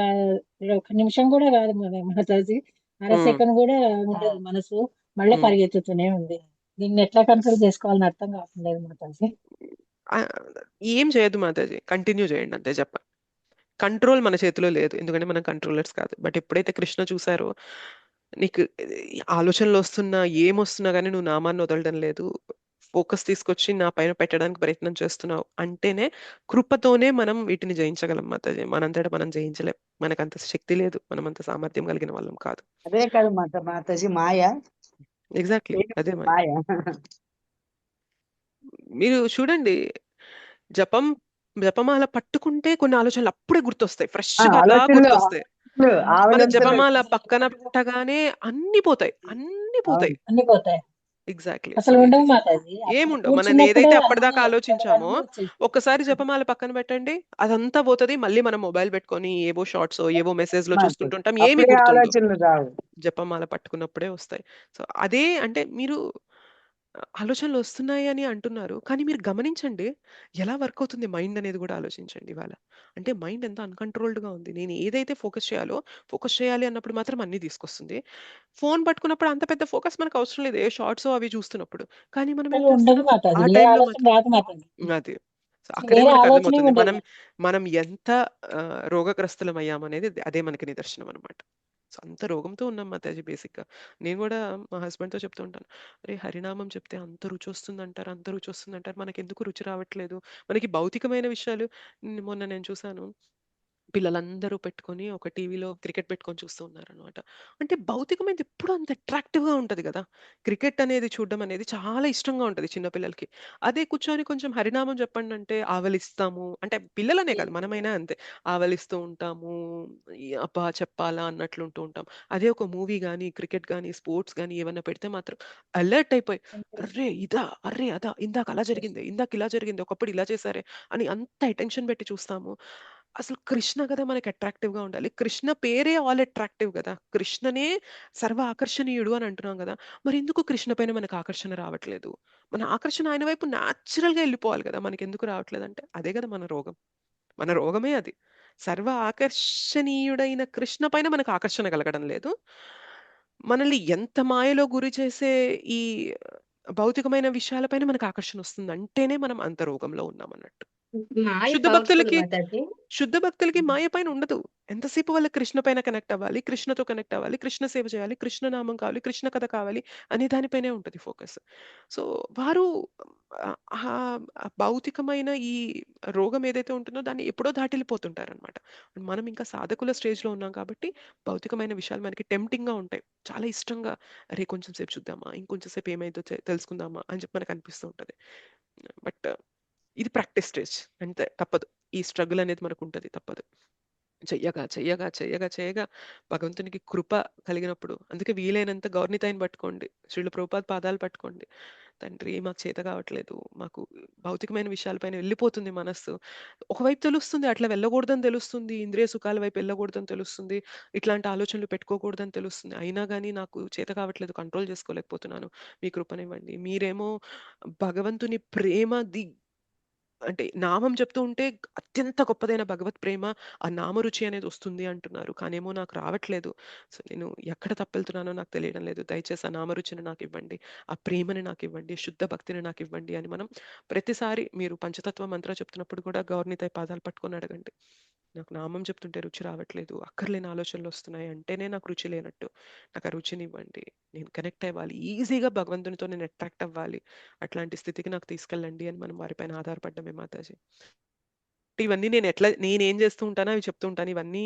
ఒక నిమిషం కూడా కాదు మాతాజీ, అర సెకండ్ కూడా ఉండదు మనసు, మళ్ళీ పరిగెత్తుతూనే ఉంది. దీన్ని ఎట్లా కంట్రోల్ చేసుకోవాలని అర్థం కావట్లేదు మాతాజీ. ఏం చేయదు మాతాజీ, కంటిన్యూ చేయండి అంతే చెప్ప. కంట్రోల్ మన చేతిలో లేదు, ఎందుకంటే మనం కంట్రోలర్స్ కాదు. బట్ ఎప్పుడైతే కృష్ణ చూసారో నీకు ఆలోచనలు వస్తున్నా ఏమొస్తున్నా కానీ నువ్వు నామాన్ని వదలడం లేదు, ఫోకస్ తీసుకొచ్చి నా పైన పెట్టడానికి ప్రయత్నం చేస్తున్నావు అంటేనే కృపతోనే మనం వీటిని జయించగలం మాతాజీ. మనంతటా మనం జయించలేం, మనకంత శక్తి లేదు, మనం అంత సామర్థ్యం కలిగిన వాళ్ళం కాదు. అదే కాదు మాతాజీ మాయ. ఎగ్జాక్ట్లీ అదే మాయ. మీరు చూడండి, జపమాల పట్టుకుంటే కొన్ని ఆలోచనలు అప్పుడే గుర్తొస్తాయి, ఫ్రెష్ గా అలా గుర్తొస్తాయి. మన జపమాల పక్కన పెట్టగానే అన్ని పోతాయి, అన్ని పోతాయి. అన్ని పోతాయి. ఎగ్జాక్ట్లీ. అసలు ఉండవు మాతాజీ. ఏముండవు. మనం ఏదైతే అప్పటిదాకా ఆలోచించామో ఒక్కసారి జపమాల పక్కన పెట్టండి, అదంతా పోతుంది. మళ్ళీ మనం మొబైల్ పెట్టుకొని ఏవో షార్ట్స్ ఏవో మెసేజ్ లో చూస్తుంటుంటాం, ఏమి గుర్తుండవు. జపమాల పట్టుకున్నప్పుడే వస్తాయి. సో అదే అంటే మీరు ఆలోచనలు వస్తున్నాయి అని అంటున్నారు, కానీ మీరు గమనించండి ఎలా వర్క్ అవుతుంది మైండ్ అనేది కూడా ఆలోచించండి ఇవాళ. అంటే మైండ్ ఎంత అన్‌కంట్రోల్డ్‌గా ఉంది. నేను ఏదైతే ఫోకస్ చేయాలి అన్నప్పుడు మాత్రం అన్నీ తీసుకొస్తుంది. ఫోన్ పట్టుకున్నప్పుడు అంత పెద్ద ఫోకస్ మనకు అవసరం లేదు, ఏ షార్ట్సో అవి చూస్తున్నప్పుడు. కానీ మనం ఏం ఉండదు చేస్తున్నాం మాతాజీ, ఆ ఏ టైంలో ఆలోచన రాదు మాతాజీ. అది. సో అక్కడే వేరే మనకు ఆలోచనే అర్థమవుతుంది ఉండదు. మనం ఎంత రోగగ్రస్తులం అయ్యామనేది అదే మనకి నిదర్శనం అనమాట. సో అంత రోగంతో ఉన్నాం మాతాజీ బేసిక్‌గా. నేను కూడా మా హస్బెండ్‌తో చెప్తూ ఉంటాను, అరే హరినామం చెప్తే అంత రుచి వస్తుందంటారు, అంత రుచి వస్తుందంటారు, మనకెందుకు రుచి రావట్లేదు? మనకి భౌతికమైన విషయాలు మొన్న నేను చూసాను, పిల్లలందరూ పెట్టుకొని ఒక టీవీలో క్రికెట్ పెట్టుకొని చూస్తూ ఉన్నారనమాట. అంటే భౌతికమైనది ఎప్పుడు అంత అట్రాక్టివ్‌గా ఉంటది కదా! క్రికెట్ అనేది చూడడం అనేది చాలా ఇష్టంగా ఉంటది చిన్న పిల్లలకి. అదే కూర్చొని కొంచెం హరినామం చెప్పండంటే ఆవలిస్తాము. అంటే పిల్లలనే కాదు మనమైనా అంతే. ఆవలిస్తూ ఉంటాము. అబ్బా! చెప్పాలా అన్నట్లు ఉంటూ ఉంటాం. అదే ఒక మూవీ గాని, క్రికెట్ గాని, స్పోర్ట్స్ గాని ఏవన్నా పెడితే మాత్రం అలర్ట్ అయిపోయి, అర్రే! ఇదా? అర్రే! అదా? ఇందాక అలా జరిగిందే, ఇందాక ఇలా జరిగిందే, ఒకప్పుడు ఇలా చేశారే అని అంత అటెన్షన్ పెట్టి చూస్తాము. అసలు కృష్ణ కదా మనకి అట్రాక్టివ్‌గా ఉండాలి. కృష్ణ పేరే ఆల్ అట్రాక్టివ్ గదా! కృష్ణనే సర్వ ఆకర్షణీయుడు అని అంటున్నాం గదా! మరెందుకు కృష్ణ పైన మనకు ఆకర్షణ రావట్లేదు? మన ఆకర్షణ ఆయన వైపు న్యాచురల్‌గా ఎళ్ళిపోవాలి గదా! మనకెందుకు రావట్లేదంటే అదే గదా మన రోగం. మన రోగమే అది. సర్వ ఆకర్షణీయుడైన కృష్ణ పైన మనకు ఆకర్షణ కలగడం లేదు. మనల్ని ఎంత మాయలో గురి చేసే ఈ భౌతికమైన విషయాల పైన మనకు ఆకర్షణ వస్తుందంటేనే మనం అంత రోగంలో ఉన్నామన్నట్టు. మాయ శుద్ధ పవర్ఫుల్ భక్తులకి మాతాజీ. మాయ పైన ఉండదు. ఎంతసేపు వాళ్ళకి కృష్ణ పైన కనెక్ట్ అవ్వాలి, కృష్ణతో కనెక్ట్ అవ్వాలి, కృష్ణ సేవ చేయాలి, కృష్ణ నామం కావాలి, కృష్ణ కథ కావాలి అనే దానిపైనే ఉంటది ఫోకస్. సో, వారు భౌతికమైన ఈ రోగం ఏదైతే ఉంటుందో దాన్ని ఎప్పుడో దాటెళ్ళిపోతుంటారనమాట. మనం ఇంకా సాధకుల స్టేజ్‌లో ఉన్నాం కాబట్టి భౌతికమైన విషయాలు మనకి టెంప్టింగ్‌గా ఉంటాయి. చాలా ఇష్టంగా అరే! కొంచెం సేపు చూద్దామా, ఇంకొంచెం సేపు ఏమైద్దో తెలుసుకుందామా అని చెప్పి మనకు అనిపిస్తూ ఉంటది. బట్ ఇది ప్రాక్టీస్ స్టేజ్ అంతే, తప్పదు. ఈ స్ట్రగుల్ అనేది మనకుంటది, తప్పదు. చెయ్యగా భగవంతునికి కృప కలిగినప్పుడు, అందుకే వీలైనంత గౌర్నితాయిని పట్టుకోండి, శ్రీల ప్రభుపాద పాదాలు పట్టుకోండి. తండ్రి మాకు చేత కావట్లేదు, మాకు భౌతికమైన విషయాలపైన వెళ్ళిపోతుంది మనస్సు. ఒకవైపు తెలుస్తుంది అట్లా వెళ్ళకూడదని తెలుస్తుంది, ఇంద్రియ సుఖాల వైపు వెళ్ళకూడదని తెలుస్తుంది, ఇట్లాంటి ఆలోచనలు పెట్టుకోకూడదని తెలుస్తుంది. అయినా కానీ నాకు చేత కావట్లేదు, కంట్రోల్ చేసుకోలేకపోతున్నాను, మీ కృపనివ్వండి. మీరేమో భగవంతుని ప్రేమ అంటే నామం చెప్తూ ఉంటే అత్యంత గొప్పదైన భగవత్ ప్రేమ, ఆ నామరుచి అనేది వస్తుంది అంటున్నారు. కానేమో నాకు రావట్లేదు. సో నేను ఎక్కడ తప్పెళ్తున్నానో నాకు తెలియడం లేదు. దయచేసి ఆ నామరుచిని నాకు ఇవ్వండి, ఆ ప్రేమని నాకు ఇవ్వండి, శుద్ధ భక్తిని నాకు ఇవ్వండి అని మనం ప్రతిసారి మీరు పంచతత్వ మంత్ర చెప్తున్నప్పుడు కూడా గౌర్నితాయి పాదాలు పట్టుకొని అడగండి. నాకు నామం చెప్తుంటే రుచి రావట్లేదు, అక్కర్లేని ఆలోచనలు వస్తున్నాయి అంటేనే నాకు రుచి లేనట్టు. నాకు ఆ రుచిని ఇవ్వండి, నేను కనెక్ట్ అవ్వాలి, ఈజీగా భగవంతునితో నేను అట్రాక్ట్ అవ్వాలి, అట్లాంటి స్థితికి నాకు తీసుకెళ్ళండి అని మనం వారిపైన ఆధారపడ్డమే మాతాజీ. ఇవన్నీ నేనేం చేస్తూ ఉంటానో అవి చెప్తూ ఉంటాను. ఇవన్నీ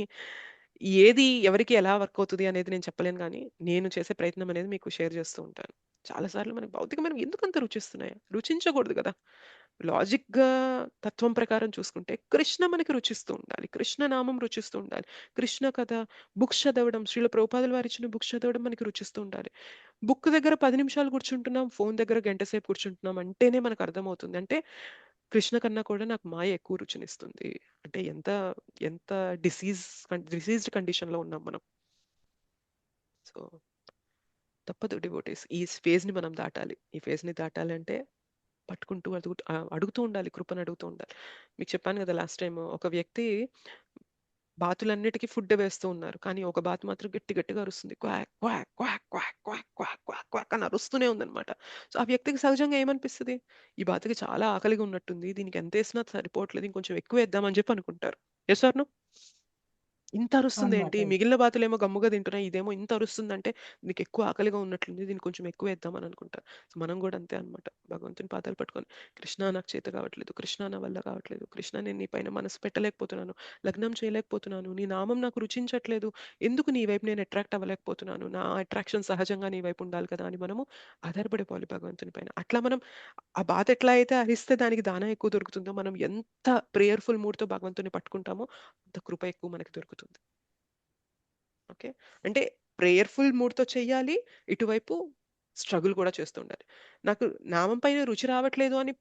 ఏది ఎవరికి ఎలా వర్క్ అవుతుంది అనేది నేను చెప్పలేను, కానీ నేను చేసే ప్రయత్నం అనేది మీకు షేర్ చేస్తూ ఉంటాను. చాలాసార్లు మనకి భౌతికమైన ఎందుకంత రుచిస్తున్నాయి? రుచించకూడదు కదా. లాజిక్గా తత్వం ప్రకారం చూసుకుంటే కృష్ణ మనకి రుచిస్తూ ఉండాలి, కృష్ణ నామం రుచిస్తూ ఉండాలి, కృష్ణ కథ బుక్స్ చదవడం, శ్రీల ప్రభుపాదుల వారు ఇచ్చిన బుక్స్ చదవడం మనకి రుచిస్తూ ఉండాలి. బుక్ దగ్గర 10 నిమిషాలు కూర్చుంటున్నాం, ఫోన్ దగ్గర గంట సేపు కూర్చుంటున్నాం అంటేనే మనకు అర్థమవుతుంది. అంటే కృష్ణ కన్నా కూడా నాకు మాయ ఎక్కువ రుచినిస్తుంది. అంటే ఎంత ఎంత డిసీజ్డ్ కండిషన్లో ఉన్నాం మనం. సో తప్పదు డివోటీస్, ఈ ఫేజ్ని మనం దాటాలి. ఈ ఫేజ్ని దాటాలి అంటే పట్టుకుంటూ అడుగుతూ ఉండాలి, కృపను అడుగుతూ ఉండాలి. మీకు చెప్పాను కదా లాస్ట్ టైం, ఒక వ్యక్తి బాతులన్నిటికీ ఫుడ్ వేస్తూ ఉన్నారు, కానీ ఒక బాతు మాత్రం గట్టిగా అరుస్తుంది, quack quack quack quack quack quack quack quack అని అరుస్తూనే ఉందన్నమాట. సో ఆ వ్యక్తికి సహజంగా ఏమనిపిస్తుంది, ఈ బాతుకి చాలా ఆకలిగా ఉన్నట్టుంది, దీనికి ఎంత వేసినా సరిపోవట్లేదు, ఇంకొంచెం ఎక్కువ వేద్దామని చెప్పి అనుకుంటారు. Yes or no? ఇంత అరుస్తుంది అవును ఏంటి, మాతాజీ. మిగిలిన బాతులేమో గమ్ముగా తింటున్నాయి, ఇదేమో ఇంత అరుస్తుందంటే దీనికి ఎక్కువ ఆకలిగా ఉన్నట్లుంది, దీన్ని కొంచెం ఎక్కువ వేద్దామని అనుకుంటారు. సో మనం కూడా అంతే అనమాట, భగవంతుని పాదాలు పట్టుకొని కృష్ణ నాకు చేత కావట్లేదు, కృష్ణ నా వల్ల కావట్లేదు, కృష్ణ నేను నీ పైన మనసు పెట్టలేకపోతున్నాను, లగ్నం చేయలేకపోతున్నాను, నీ నామం నాకు రుచించట్లేదు, ఎందుకు నీ వైపు నేను అట్రాక్ట్ అవ్వలేకపోతున్నాను, నా అట్రాక్షన్ సహజంగా నీ వైపు ఉండాలి కదా అని మనము ఆధారపడిపోవాలి భగవంతుని పైన. అట్లా మనం ఆ బాధ ఎట్లా అయితే హరిస్తే దానికి దానం ఎక్కువ దొరుకుతుందో, మనం ఎంత ప్రేయర్ఫుల్ మూడ్తో భగవంతుని పట్టుకుంటామో అంత కృప ఎక్కువ మనకి దొరుకుతుంది. ఓకే, అంటే ప్రేయర్ఫుల్ మూడ్తో చెయ్యాలి, ఇటువైపు స్ట్రగుల్ కూడా చేస్తూ ఉండాలి. నాకు నామం పైన రుచి రావట్లేదు అని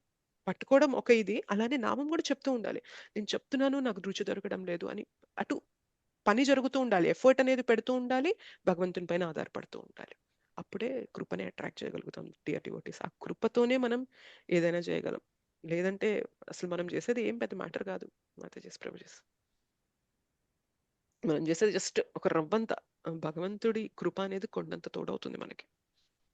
పట్టుకోవడం ఒక ఇది, అలానే నామం కూడా చెప్తూ ఉండాలి, నేను చెప్తున్నాను నాకు రుచి దొరకడం లేదు అని. అటు పని జరుగుతూ ఉండాలి, ఎఫర్ట్ అనేది పెడుతూ ఉండాలి, భగవంతుని పైన ఆధారపడుతూ ఉండాలి. అప్పుడే కృపని అట్రాక్ట్ చేయగలుగుతాం డియర్ డివోటీస్. ఆ కృపతోనే మనం ఏదైనా చేయగలం, లేదంటే అసలు మనం చేసేది ఏం పెద్ద మ్యాటర్ కాదు. మాతాజీస్ ప్రభుజీస్, మనం చేసేది జస్ట్ ఒక రవ్వంత, భగవంతుడి కృప అనేది కొండంత తోడవుతుంది మనకి,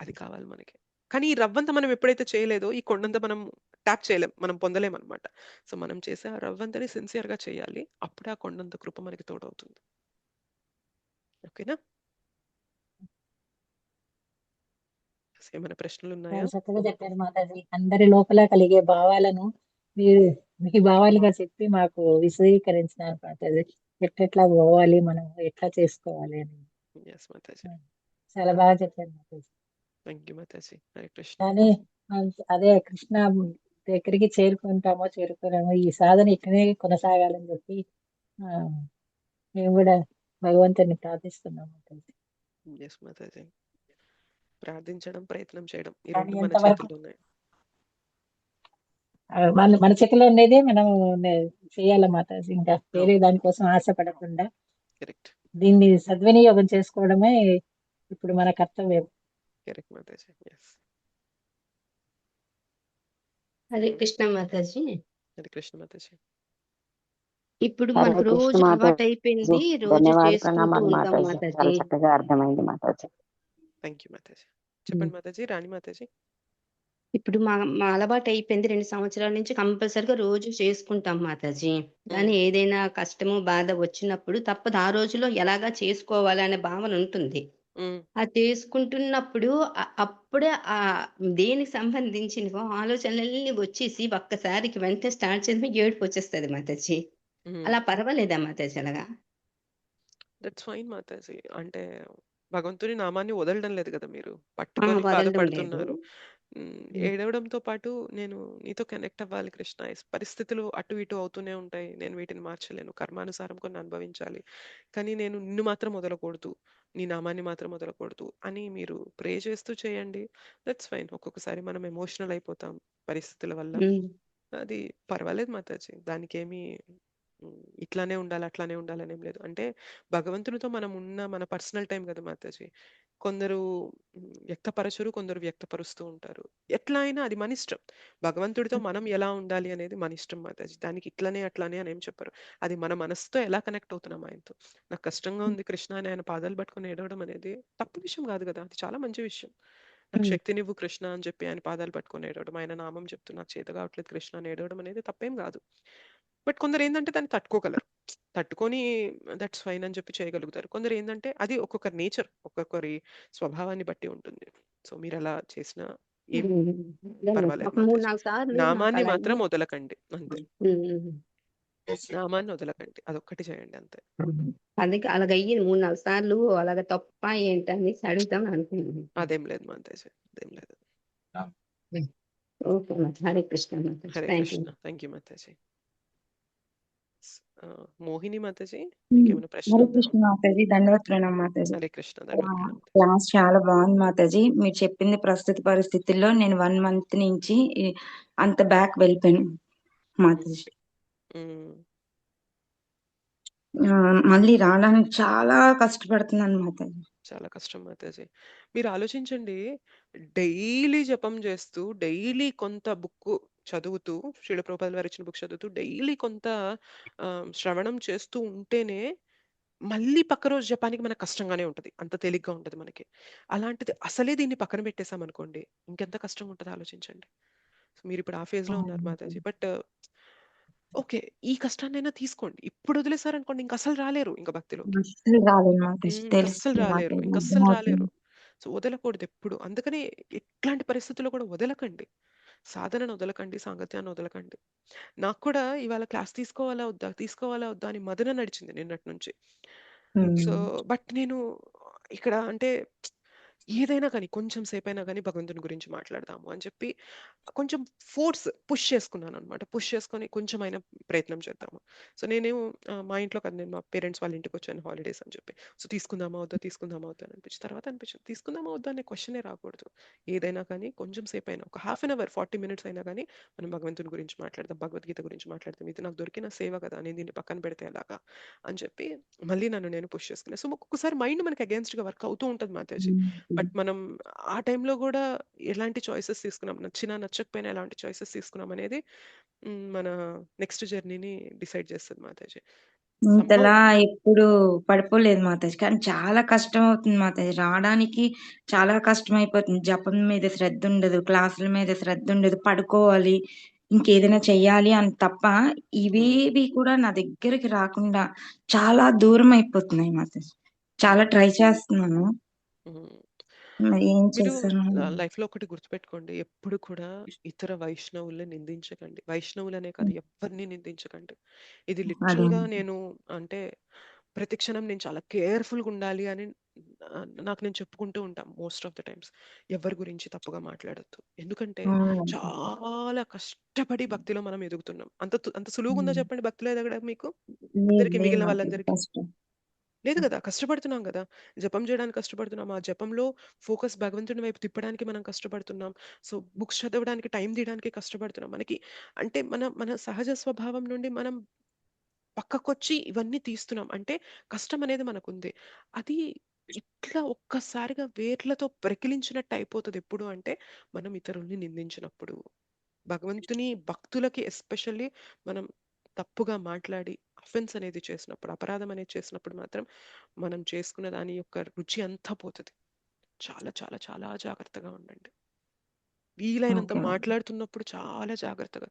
అది కావాలి మనకి. కానీ ఈ రవ్వంత మనం ఎప్పుడైతే చేయలేదో ఈ కొండంత మనం ట్యాప్ చేయలేం, మనం పొందలేం అనమాట. సో మనం చేసే ఆ రవ్వంతని సిన్సియర్గా చేయాలి, అప్పుడే ఆ కొండంత కృప మనకి తోడవుతుంది. ఓకేనా? ఏమైనా ప్రశ్నలు ఉన్నాయా? చాలా చక్కగా చెప్పారు మాతాజీ. అందరి లోపల కలిగే భావాలను మీరు మీ భావాలుగా చెప్పి మాకు విశదీకరించినారు మాతాజీ. ఎట్లా పోవాలి, మనం ఎట్లా చేసుకోవాలి అని. ఎస్ మాతాజీ, చాలా బాగా చెప్పారు మాతాజీ. థ్యాంక్ యూ మాతాజీ. హరే కృష్ణ. కానీ అదే కృష్ణ దగ్గరికి చేరుకుంటామో చేరుకోలేమో, ఈ సాధన ఇట్లనే కొనసాగాలని చెప్పి ఆ, మేము కూడా భగవంతుని ప్రార్థిస్తున్నాం మాతాజీ. ఎస్ మాతాజీ, ప్రార్థించడం, ప్రయత్నం చేయడం, ఈ కానీ రెండు మన ఎంతవరకు చేతుల్లో ఉన్నాయి. మన మన చేతిలో ఉండేదే మనం చేయాలి మాతాజీ. ఇంకా వేరే దానికోసం ఆశపడకుండా కరెక్ట్ దీన్ని సద్వినియోగం చేసుకోవడమే ఇప్పుడు మన కర్తవ్యం. కరెక్ట్ మాతాజీ. ఎస్. హరే కృష్ణ మాతాజీ. హరే కృష్ణ మాతాజీ. ఇప్పుడు హరే మనకు కృష్ణ రోజు మాతాజీ, అలవాటు అయిపోయింది, రోజు ధన్యవాద చేసుకుంటూ ప్రణామాలు ఉంటాం మాతాజీ, చాలా మాతాజీ. చక్కగా అర్థమైంది మాతాజీ. Thank you Mataji. చెప్పండి మాతాజీ. రాణి మాతాజీ. ఇప్పుడు మా మా అలవాటు అయిపోయింది, 2 సంవత్సరాల నుంచి కంపల్సరిగా రోజు చేసుకుంటాం మాతాజీ. కానీ ఏదైనా కష్టము బాధ వచ్చినప్పుడు తప్పదు, ఆ రోజులో ఎలాగా చేసుకోవాలి అనే భావన ఉంటుంది. అది చేసుకుంటున్నప్పుడు అప్పుడే దేనికి సంబంధించినవో ఆలోచనలన్నీ వచ్చేసి ఒక్కసారికి వెంటనే స్టార్ట్ చేసి ఏడుపు వచ్చేస్తుంది మాతాజీ. అలా పర్వాలేదా మాతాజీ అలాగా? That's fine Mataji. అంటే భగవంతుని నామాన్ని వదలడం లేదు కదా, మీరు పట్టుకొని వదలడం లేదు. బాధపడుతున్నారు. ఏడవడంతో పాటు నేను నీతో కనెక్ట్ అవ్వాలి కృష్ణ, పరిస్థితులు అటు ఇటు అవుతూనే ఉంటాయి, నేను వీటిని మార్చలేను, కర్మానుసారం కొన్ని అనుభవించాలి, కానీ నేను నిన్ను మాత్రం వదలకూడదు, నీ నామాన్ని మాత్రం వదలకూడదు అని మీరు ప్రే చేస్తూ చేయండి. That's fine. ఒక్కొక్కసారి మనం ఎమోషనల్ అయిపోతాం పరిస్థితుల వల్ల, అది పర్వాలేదు మాతాజీ, దానికి ఏమీ ఇట్లానే ఉండాలి, అట్లానే ఉండాలని ఏం లేదు. అంటే భగవంతునితో మనం ఉన్న మన పర్సనల్ టైం కదా మాతాజీ. కొందరు వ్యక్తపరచరు, కొందరు వ్యక్తపరుస్తూ ఉంటారు. ఎట్లా అయినా అది మన ఇష్టం. భగవంతుడితో మనం ఎలా ఉండాలి అనేది మన ఇష్టం మాతాజీ. దానికి ఇట్లనే అట్లానే అని ఏం చెప్పరు. అది మన మనసుతో ఎలా కనెక్ట్ అవుతున్నాం ఆయనతో. నాకు కష్టంగా ఉంది కృష్ణ అని ఆయన పాదాలు పట్టుకొని ఏడవడం అనేది తప్పు విషయం కాదు కదా, అది చాలా మంచి విషయం. నాకు శక్తినివ్వు కృష్ణ అని చెప్పి ఆయన పాదాలు పట్టుకొని ఏడవడం, ఆయన నామం చెప్తూ నాకు చేత కావట్లేదు కృష్ణ అని ఏడవడం అనేది తప్పేం కాదు. బట్ కొందరు ఏంటంటే దాన్ని తట్టుకోగలరు, తట్టుకొని దట్స్ ఫైన్ అని చెప్పి చేయగలుగుతారు. కొందరు ఏంటంటే అది ఒక్కొక్కరి నేచర్, ఒక్కొక్కరి స్వభావాన్ని బట్టి ఉంటుంది. సో మీరు అలా చేసిన ఏం పర్వాలేదు ఒక 3, మాతాజీ. 4 సార్లు నాకు నామాన్ని అలా మాత్రం అయ్యి వదలకండి అంతే. నామాన్ని వదలకండి, అదొక్కటి చేయండి అంతే. అందుకే అలాగ అయ్యింది 3, 4 సార్లు. అలాగ తప్ప ఏంటని అడుగుతాం అనుకున్నాను. అదేం లేదు మాతాజీ, అదేం లేదు. Okay Mataji. Hare Krishna Mataji. Hare thank you. Krishna. Thank you Mataji. Mohini Mataji మీకేమైనా ప్రశ్న హరే ఉందా? కృష్ణ మాతాజీ, ధన్యవాద ప్రణామ్ మాతాజీ. హరే కృష్ణ, ధన్యవాద ప్రణామం. క్లాస్ చాలా బాగుంది మాతాజీ. మీరు చెప్పింది ప్రస్తుత పరిస్థితుల్లో నేను 1 month నుంచి అంత బ్యాక్ వెళ్ళిపోయాను మాతాజీ. మళ్ళీ రావడానికి చాలా కష్టపడుతున్నాను మాతాజీ. చాలా కష్టం మాతాజీ. మీరు ఆలోచించండి, డైలీ జపం చేస్తూ, డైలీ కొంత బుక్ చదువుతూ, శ్రీల ప్రభుపాదుల వారు ఇచ్చిన బుక్ చదువుతూ, డైలీ కొంత శ్రవణం చేస్తూ ఉంటేనే మళ్ళీ పక్క రోజు జపానికి మనకు కష్టంగానే ఉంటది, అంత తేలిగ్గా ఉంటది మనకి. అలాంటిది అసలే దీన్ని పక్కన పెట్టేసాం అనుకోండి, ఇంకెంత కష్టం ఉంటుందో ఆలోచించండి. మీరు ఇప్పుడు ఆ ఫేజ్ లో ఉన్నారు మాతాజీ. బట్ ఓకే, ఈ కష్టాన్నైనా తీసుకోండి. ఇప్పుడు వదిలేసారనుకోండి ఇంక అసలు రాలేరు ఇంకా భక్తిలోకి. అస్సలు రాలేదు మాతాజీ, ఇంకస్సలు తెలుస్తుంది రాలేరు, మాతాజీ, ఇంకస్సలు రాలేరు. అర్థమవుతుంది. సో వదలకూడదు ఎప్పుడు. అందుకని ఎట్లాంటి పరిస్థితుల్లో కూడా వదలకండి, సాధనను వదలకండి, సాంగత్యాన్ని వదలకండి. నాకు కూడా ఇవాళ క్లాస్ తీసుకోవాలా వద్దా, తీసుకోవాలా వద్దా అని మదన నడిచింది నిన్నటి నుంచి. సో బట్ నేను ఇక్కడ అంటే ఏదైనా కానీ కొంచెం సేపైనా కానీ భగవంతుని గురించి మాట్లాడదాము అని చెప్పి కొంచెం పుష్ చేసుకున్నాను అనమాట. పుష్ చేసుకొని కొంచెమైనా ప్రయత్నం చేద్దాము. సో నేనేమో మా ఇంట్లో కదా, నేను మా పేరెంట్స్ వాళ్ళ ఇంటికి వచ్చాను హాలిడేస్ అని చెప్పి. సో తీసుకుందామా వద్దా, తీసుకుందామా వద్దా అని అనిపించింది. తర్వాత అనిపించింది తీసుకుందామా వద్దా అనే క్వశ్చనే రాకూడదు. ఏదైనా కానీ కొంచెం సేపు అయినా, ఒక 1/2 hour 40 minutes అయినా కానీ మనం భగవంతుని గురించి మాట్లాడదాం, భగవద్గీత గురించి మాట్లాడదాం. ఇది నాకు దొరికిన సేవ కదా, నేను దీన్ని పక్కన పెడితే ఎలాగా అని చెప్పి మళ్ళీ నన్ను నేను పుష్ చేసుకున్నాను. సో ఒక్కొక్కసారి మైండ్ మనకి అగేన్స్ట్ గా వర్క్ అవుతూ ఉంటుంది మాతాజీ. బట్ మనం ఆ టైంలో కూడా ఎలాంటి చాయిసెస్ తీసుకున్నాం, నచ్చినా నచ్చకపోయినా ఎలాంటి చాయిసెస్ తీసుకున్నాం అనేది మన నెక్స్ట్ జర్నీని డిసైడ్ చేస్తుంది మాతాజీ. ఇంతలా ఎప్పుడు పడిపోలేదు మాతాజీ, కానీ చాలా కష్టం అవుతుంది మాతాజీ. రావడానికి చాలా కష్టం అయిపోతుంది. జపం మీద శ్రద్ధ ఉండదు, క్లాసుల మీద శ్రద్ధ ఉండదు, పడుకోవాలి, ఇంకేదైనా చెయ్యాలి అని తప్ప ఇవేవి కూడా నా దగ్గరికి రాకుండా చాలా దూరం అయిపోతున్నాయి మాతాజీ. చాలా ట్రై చేస్తున్నాను, మరి ఏం మీరు చేస్తాను. లైఫ్ లో ఒకటి గుర్తుపెట్టుకోండి, ఎప్పుడు కూడా ఇతర వైష్ణవుల్ని నిందించకండి. వైష్ణవులనే కాదు, ఎవరిని నిందించకండి. ఇది లిటరల్ గా నేను అంటే ప్రతి క్షణం నేను చాలా కేర్ఫుల్ గా ఉండాలి అని నాకు నేను చెప్పుకుంటూ ఉంటాను మోస్ట్ ఆఫ్ ద టైమ్స్. ఎవరి గురించి తప్పుగా మాట్లాడొద్దు, ఎందుకంటే చాలా కష్టపడి భక్తిలో మనం ఎదుగుతున్నాం. అంత సులువుగా ఉందా చెప్పండి భక్తిలో ఎదగడం మీకు అందరికి, మిగిలిన వాళ్ళందరికీ? లేదు కదా, కష్టపడుతున్నాం కదా. జపం చేయడానికి కష్టపడుతున్నాం, ఆ జపంలో ఫోకస్ భగవంతుని వైపు తిప్పడానికి మనం కష్టపడుతున్నాం. సో బుక్స్ చదవడానికి టైం తీయడానికి కష్టపడుతున్నాం. మనకి అంటే మన మన సహజ స్వభావం నుండి మనం పక్కకొచ్చి ఇవన్నీ తీస్తున్నాం అంటే కష్టం అనేది మనకుంది. అది ఇట్లా ఒక్కసారిగా వేర్లతో ప్రకిలించినట్టు అయిపోతుంది ఎప్పుడు అంటే మనం ఇతరుల్ని నిందించినప్పుడు, భగవంతుని భక్తులకి ఎస్పెషల్లీ మనం తప్పుగా మాట్లాడి అఫెన్స్ అనేది చేసినప్పుడు, అపరాధం అనేది చేసినప్పుడు మాత్రం మనం చేసుకున్న దాని యొక్క రుచి అంతా పోతుంది. చాలా చాలా చాలా జాగ్రత్తగా ఉండండి. వీలైనంత మాట్లాడుతున్నప్పుడు చాలా జాగ్రత్తగా,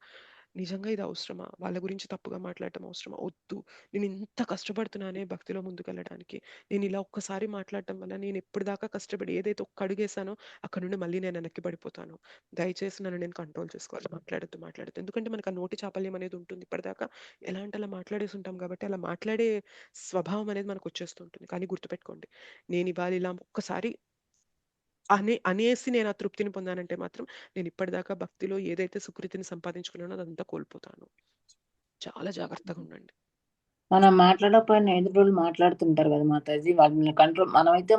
నిజంగా ఇది అవసరమా, వాళ్ళ గురించి తప్పుగా మాట్లాడటం అవసరమా, వద్దు, నేను ఇంత కష్టపడుతున్నానే భక్తిలో ముందుకెళ్ళడానికి, నేను ఇలా ఒక్కసారి మాట్లాడటం వల్ల నేను ఎప్పటిదాకా కష్టపడి ఏదైతే ఒక్క అడుగేసానో అక్కడ నుండి మళ్ళీ నేను వెనక్కి పడిపోతాను. దయచేసి నన్ను నేను కంట్రోల్ చేసుకోవాలి, మాట్లాడద్దు. ఎందుకంటే మనకు ఆ నోటి చాపల్యం అనేది ఉంటుంది. ఇప్పటిదాకా ఎలా అంటే అలా మాట్లాడేసి ఉంటాం కాబట్టి అలా మాట్లాడే స్వభావం అనేది మనకు వచ్చేస్తుంటుంది. కానీ గుర్తుపెట్టుకోండి, నేను ఇవాళ ఇలా ఒక్కసారి అనేసి నేను ఆ తృప్తిని పొందానంటే మాత్రం నేను ఇప్పటిదాకా భక్తిలో ఏదైతే సుకృతిని సంపాదించుకున్నానో అదంతా కోల్పోతాను. చాలా జాగ్రత్తగా ఉండండి. మనం మాట్లాడకపోయినా ఎదుటోళ్ళు మాట్లాడుతుంటారు కదా మాతాజీ, వాళ్ళని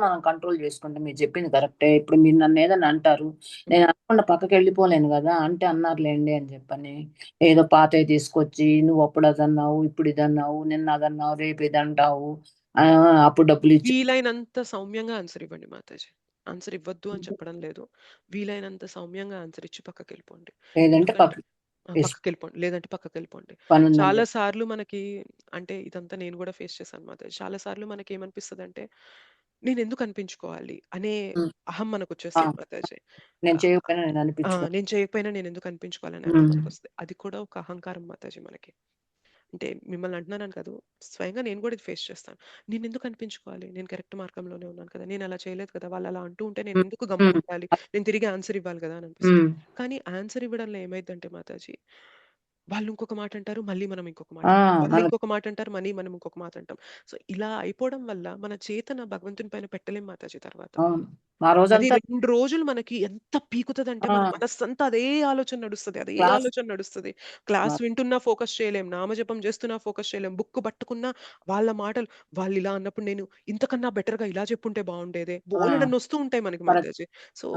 మనం కంట్రోల్ చేసుకుంటాం. మీరు చెప్పింది కరెక్టే. ఇప్పుడు మీరు నన్ను ఏదైనా అంటారు, నేను అనకుండా పక్కకి వెళ్ళిపోలేను కదా, అంటే అన్నారులేండి అని చెప్పని ఏదో పాతవి తీసుకొచ్చి నువ్వు అప్పుడు అది అన్నావు, ఇప్పుడు ఇది అన్నావు, నిన్న అది అన్నావు, రేపు ఇది అంటావు, అప్పుడు డబ్బులు ఇచ్చి వీలైనంత సౌమ్యంగా ఆన్సర్ ఇవ్వండి మాతాజీ. ఆన్సర్ ఇవ్వద్దు అని చెప్పడం లేదు. వీలైనంత సౌమ్యంగా ఆన్సర్ ఇచ్చి పక్కకి వెళ్ళిపోండి. లేదంటే ఎందుకంటే పక్కకి వెళ్ళిపోండి, లేదంటే పక్కకి వెళ్ళిపోండి. పని ఉందని చాలా చెప్పి. సార్లు మనకి, అంటే ఇదంతా నేను కూడా ఫేస్ చేశాను మాతాజీ. చాలా సార్లు మనకి ఏమనిపిస్తుంది అంటే, నేను ఎందుకు అనిపించుకోవాలి అనే అహం మనకు వచ్చేస్తుంది మాతాజీ. నేను చేయకపోయినా నేను అనిపించుకో నేను చేయకపోయినా నేను ఎందుకు అనిపించుకోవాలని అహం మనకు వస్తుంది. అది కూడా ఒక అహంకారం మాతాజీ మనకి. అంటే మిమ్మల్ని అంటున్నాను కాదు, స్వయంగా నేను కూడా ఇది ఫేస్ చేస్తాను. నేను ఎందుకు అనిపించుకోవాలి, నేను కరెక్ట్ మార్గంలోనే ఉన్నాను కదా, నేను అలా చేయలేదు కదా, వాళ్ళు అలా అంటూ ఉంటే నేను ఎందుకు గమ్మున ఉండాలి, నేను తిరిగి ఆన్సర్ ఇవ్వాలి కదా అని అనిపిస్తుంది. కానీ ఆన్సర్ ఇవ్వడంలో ఏమైందంటే మాతాజీ, వాళ్ళు ఇంకొక మాట అంటారు, మళ్ళీ మనం ఇంకొక మాట అంటాం, వాళ్ళు ఇంకొక మాట అంటారు, మళ్ళీ మనం ఇంకొక మాట అంటాం. సో ఇలా అయిపోవడం వల్ల మన చేతన భగవంతుని పైన పెట్టలేం మాతాజీ. తర్వాత ఆ అది రోజంతా 2 రోజులు మనకి ఎంత పీకుతదంటే, మన మనస్సంతా అదే ఆలోచన నడుస్తది. అదే క్లాస్ ఆలోచన నడుస్తది. క్లాస్ వింటున్నా ఫోకస్ చేయలేం, నామజపం చేస్తున్నా ఫోకస్ చేయలేం, బుక్ పట్టుకున్నా వాళ్ళ మాటలు, వాళ్ళు ఇలా అన్నప్పుడు నేను ఇంతకన్నా బెటర్‌గా ఇలా చెప్పుంటే బాగుండేదే, బోలెడన్ని వస్తూ ఉంటాయి మనకి మాతాజీ. సో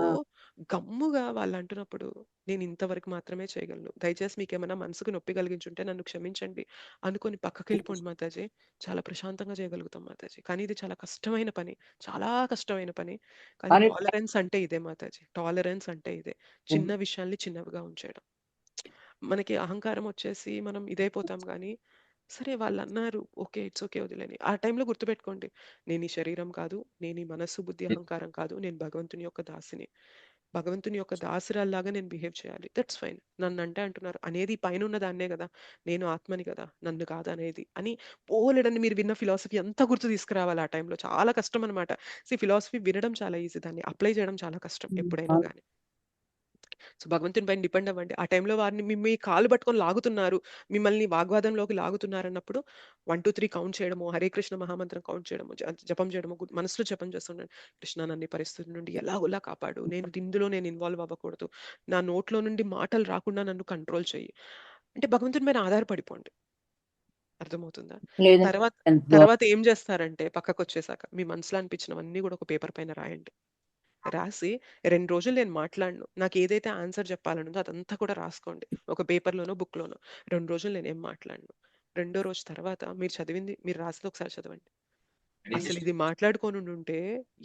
గమ్ముగా వాళ్ళు అంటున్నప్పుడు నేను ఇంతవరకు మాత్రమే చేయగలను, దయచేసి మీకేమైనా మనసుకు నొప్పి కలిగించుంటే నన్ను క్షమించండి అనుకొని పక్కకెళ్ళిపోండి మాతాజీ. చాలా ప్రశాంతంగా చేయగలుగుతాం మాతాజీ. కానీ ఇది చాలా కష్టమైన పని, చాలా కష్టమైన పని. కానీ కానీ టాలరెన్స్ అంటే ఇదే మాతాజీ. టాలరెన్స్ అంటే ఇదే. చిన్న విషయాల్ని చిన్నవిగా ఉంచేయడం. మనకి అహంకారం వచ్చేసి మనం ఇదైపోతాం గానీ, సరే వాళ్ళన్నారు, ఓకే, ఇట్స్ ఓకే, వదిలేని. ఆ టైంలో గుర్తుపెట్టుకోండి, నేను ఈ శరీరం కాదు, నేను ఈ మనస్సు, బుద్ధి, అహంకారం కాదు, నేను భగవంతుని యొక్క దాసిని. భగవంతుని యొక్క దాసురాల్లాగా నేను బిహేవ్ చేయాలి. That's fine. నన్నంటే అంటున్నారు అనేది పైనున్న దాన్నే కదా, నేను ఆత్మని కదా, నన్ను కాదనేది అని బోలెడన్ని మీరు విన్న ఫిలాసఫీ అంతా గుర్తు తీసుకురావాలి ఆ టైంలో. చాలా కష్టం అనమాట. ఫిలాసఫీ వినడం చాలా ఈజీ, దాన్ని అప్లై చేయడం చాలా కష్టం ఎప్పుడైనా కానీ. సో భగవంతుని పైన డిపెండ్ అవ్వండి. ఆ టైంలో వారిని మీ కాళ్ళు పట్టుకొని లాగుతున్నారు, మిమ్మల్ని వాగ్వాదంలోకి లాగుతున్నారు అన్నప్పుడు 1, 2, 3 కౌంట్ చేయడము, హరే కృష్ణ మహామంత్రం కౌంట్ చేయడము, జపం చేయడము, మనసులో జపం చేస్తుండండి. కృష్ణ నన్ను ఈ పరిస్థితి నుండి ఎలాగోలా కాపాడు, నేను ఇందులో నేను ఇన్వాల్వ్ అవ్వకూడదు, నా నోట్లో నుండి మాటలు రాకుండా నన్ను కంట్రోల్ చెయ్యి అంటే భగవంతుని మీద ఆధారపడిపోండి. అర్థమవుతుందా? తర్వాత తర్వాత ఏం చేస్తారంటే, పక్కకు వచ్చేసాక మీ మనసులో అనిపించినవన్నీ కూడా ఒక పేపర్ పైన రాయండి. రాసి 2 రోజులు నేను మాట్లాడను, నాకు ఏదైతే ఆన్సర్ చెప్పాలనుందో అదంతా కూడా రాసుకోండి ఒక పేపర్‌లోనో, బుక్‌లోనో. 2 రోజులు నేనేం మాట్లాడను. రెండో రోజు తర్వాత మీరు చదివింది, మీరు రాసింది ఒకసారి చదవండి. అసలు ఇది మాట్లాడుకోనుండుంటే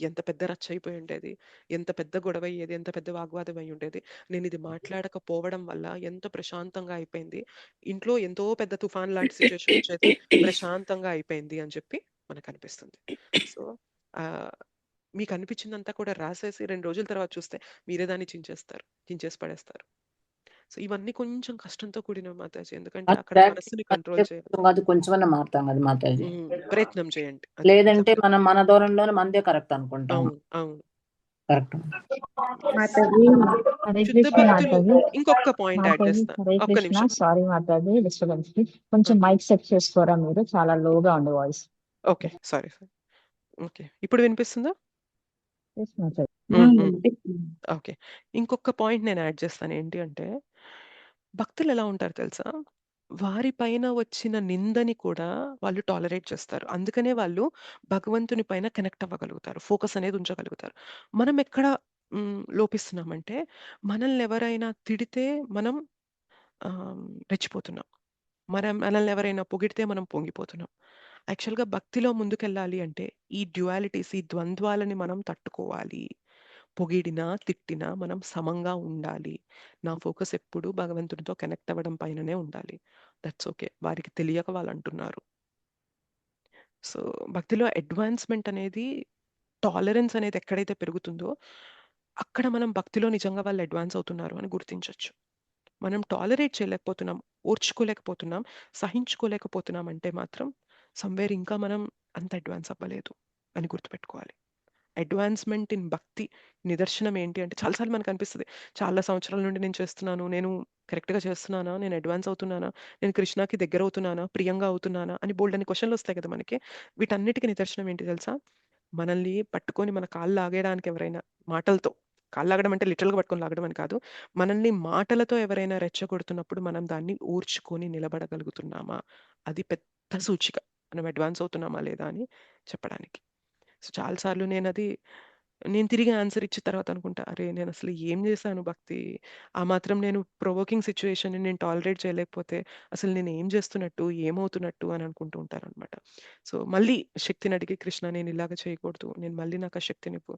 ఎంత పెద్ద రచ్చ అయిపోయి ఉండేది, ఎంత పెద్ద గొడవ అయ్యేది, ఎంత పెద్ద వాగ్వాదం అయ్యి ఉండేది. నేను ఇది మాట్లాడకపోవడం వల్ల ఎంత ప్రశాంతంగా అయిపోయింది, ఇంట్లో ఎంతో పెద్ద తుఫాన్ లాంటి సిచ్యుయేషన్ వచ్చేది, ప్రశాంతంగా అయిపోయింది అని చెప్పి మనకు అనిపిస్తుంది. సో మీకు అనిపించిందంతా కూడా రాసేసి 2 రోజుల తర్వాత చూస్తే మీరే దాన్ని చించేసి పడేస్తారు. సో ఇవన్నీ కొంచెం కష్టంతో కూడిన మాతాజీ, ఎందుకంటే అక్కడ మనస్సుని కంట్రోల్ చేయాలి. కొంచెమన్నా మారుతాం కదా మాతాజీ. ప్రయత్నం చేయండి. లేదంటే మనం మన దూరంలోనే మనదే కరెక్ట్ అనుకుంటాం. అవును, అవును, కరెక్ట్. మాతాజీ హరే శుద్ధ కృష్ణ భక్తులు. మాతాజీ. ఇంకొక పాయింట్ యాడ్ మాతాజీ చేస్తా, హరే ఒక్క కృష్ణ. నిమిషం. సారీ మాతాజీ డిస్టర్బెన్స్ కి. కొంచెం మైక్ సెట్ చేసుకోరా మీరు, చాలా లోగా ఉంది వాయిస్. Okay, sorry. ఓకే, ఇప్పుడు వినిపిస్తుందా? ఎస్ మాతాజీ. ఓకే, ఇంకొక పాయింట్ నేను యాడ్ చేస్తాను. ఏంటి అంటే, భక్తులు ఎలా ఉంటారు తెలుసా, వారి పైన వచ్చిన నిందని కూడా వాళ్ళు టాలరేట్ చేస్తారు. అందుకనే వాళ్ళు భగవంతుని పైన కనెక్ట్ అవ్వగలుగుతారు, ఫోకస్ అనేది ఉంచగలుగుతారు. మనం ఎక్కడ లోపిస్తున్నామంటే, మనల్ని ఎవరైనా తిడితే మనం రెచ్చిపోతున్నాం, మనల్ని ఎవరైనా పొగిడితే మనం పొంగిపోతున్నాం. యాక్చువల్‌గా భక్తిలో ముందుకెళ్ళాలి అంటే ఈ డ్యుయాలిటీస్, ఈ ద్వంద్వాలని మనం తట్టుకోవాలి. పొగిడినా, తిట్టినా మనం సమంగా ఉండాలి. నా ఫోకస్ ఎప్పుడు భగవంతుడితో కనెక్ట్ అవ్వడం పైననే ఉండాలి. That's okay. వారికి తెలియక వాళ్ళు అంటున్నారు. సో భక్తిలో అడ్వాన్స్‌మెంట్ అనేది, టాలరెన్స్ అనేది ఎక్కడైతే పెరుగుతుందో, అక్కడ మనం భక్తిలో నిజంగా వాళ్ళు అడ్వాన్స్ అవుతున్నారు అని గుర్తించొచ్చు. మనం టాలరేట్ చేయలేకపోతున్నాం, ఓర్చుకోలేకపోతున్నాం, సహించుకోలేకపోతున్నాం అంటే మాత్రం సమ్‌వేర్ ఇంకా మనం అంత అడ్వాన్స్ అవ్వలేదు అని గుర్తుపెట్టుకోవాలి. అడ్వాన్స్‌మెంట్ ఇన్ భక్తి నిదర్శనం ఏంటి అంటే, చాలా సార్లు మనకు అనిపిస్తది, చాలా సంవత్సరాల నుండి నేను చేస్తున్నాను, నేను కరెక్ట్‌గా చేస్తున్నానా, నేను అడ్వాన్స్ అవుతున్నానా, నేను కృష్ణకి దగ్గర అవుతున్నానా, ప్రియంగా అవుతున్నానా అని బోలెడన్ని క్వెషన్‌లు వస్తాయి కదా మనకి. వీటన్నిటికి నిదర్శనం ఏంటి తెలుసా? మనల్ని పట్టుకొని మన కాళ్ళు లాగేయడానికి ఎవరైనా మాటలతో, కాళ్ళు లాగడం అంటే లిటరల్‌గా పట్టుకొని లాగడం అని కాదు, మనల్ని మాటలతో ఎవరైనా రెచ్చగొడుతున్నప్పుడు మనం దాన్ని ఓర్చుకొని నిలబడగలుగుతున్నామా, అది పెద్ద సూచిక. మనం అడ్వాన్స్ అవుతున్నామా లేదా అని చెప్పడానికి. సో చాలాసార్లు నేను తిరిగి ఆన్సర్ ఇచ్చిన తర్వాత అనుకుంటా, అరే నేను అసలు ఏం చేశాను భక్తి, ఆ మాత్రం నేను ప్రొవోకింగ్ సిచ్యువేషన్ నేను టాలరేట్ చేయలేకపోతే అసలు నేను ఏం చేస్తున్నట్టు, ఏమవుతున్నట్టు అని అనుకుంటూ ఉంటారనమాట. సో మళ్ళీ శక్తిని అడిగి, కృష్ణ నేను ఇలాగ చేయకూడదు, నేను మళ్ళీ నాకు ఆ శక్తినివ్వు,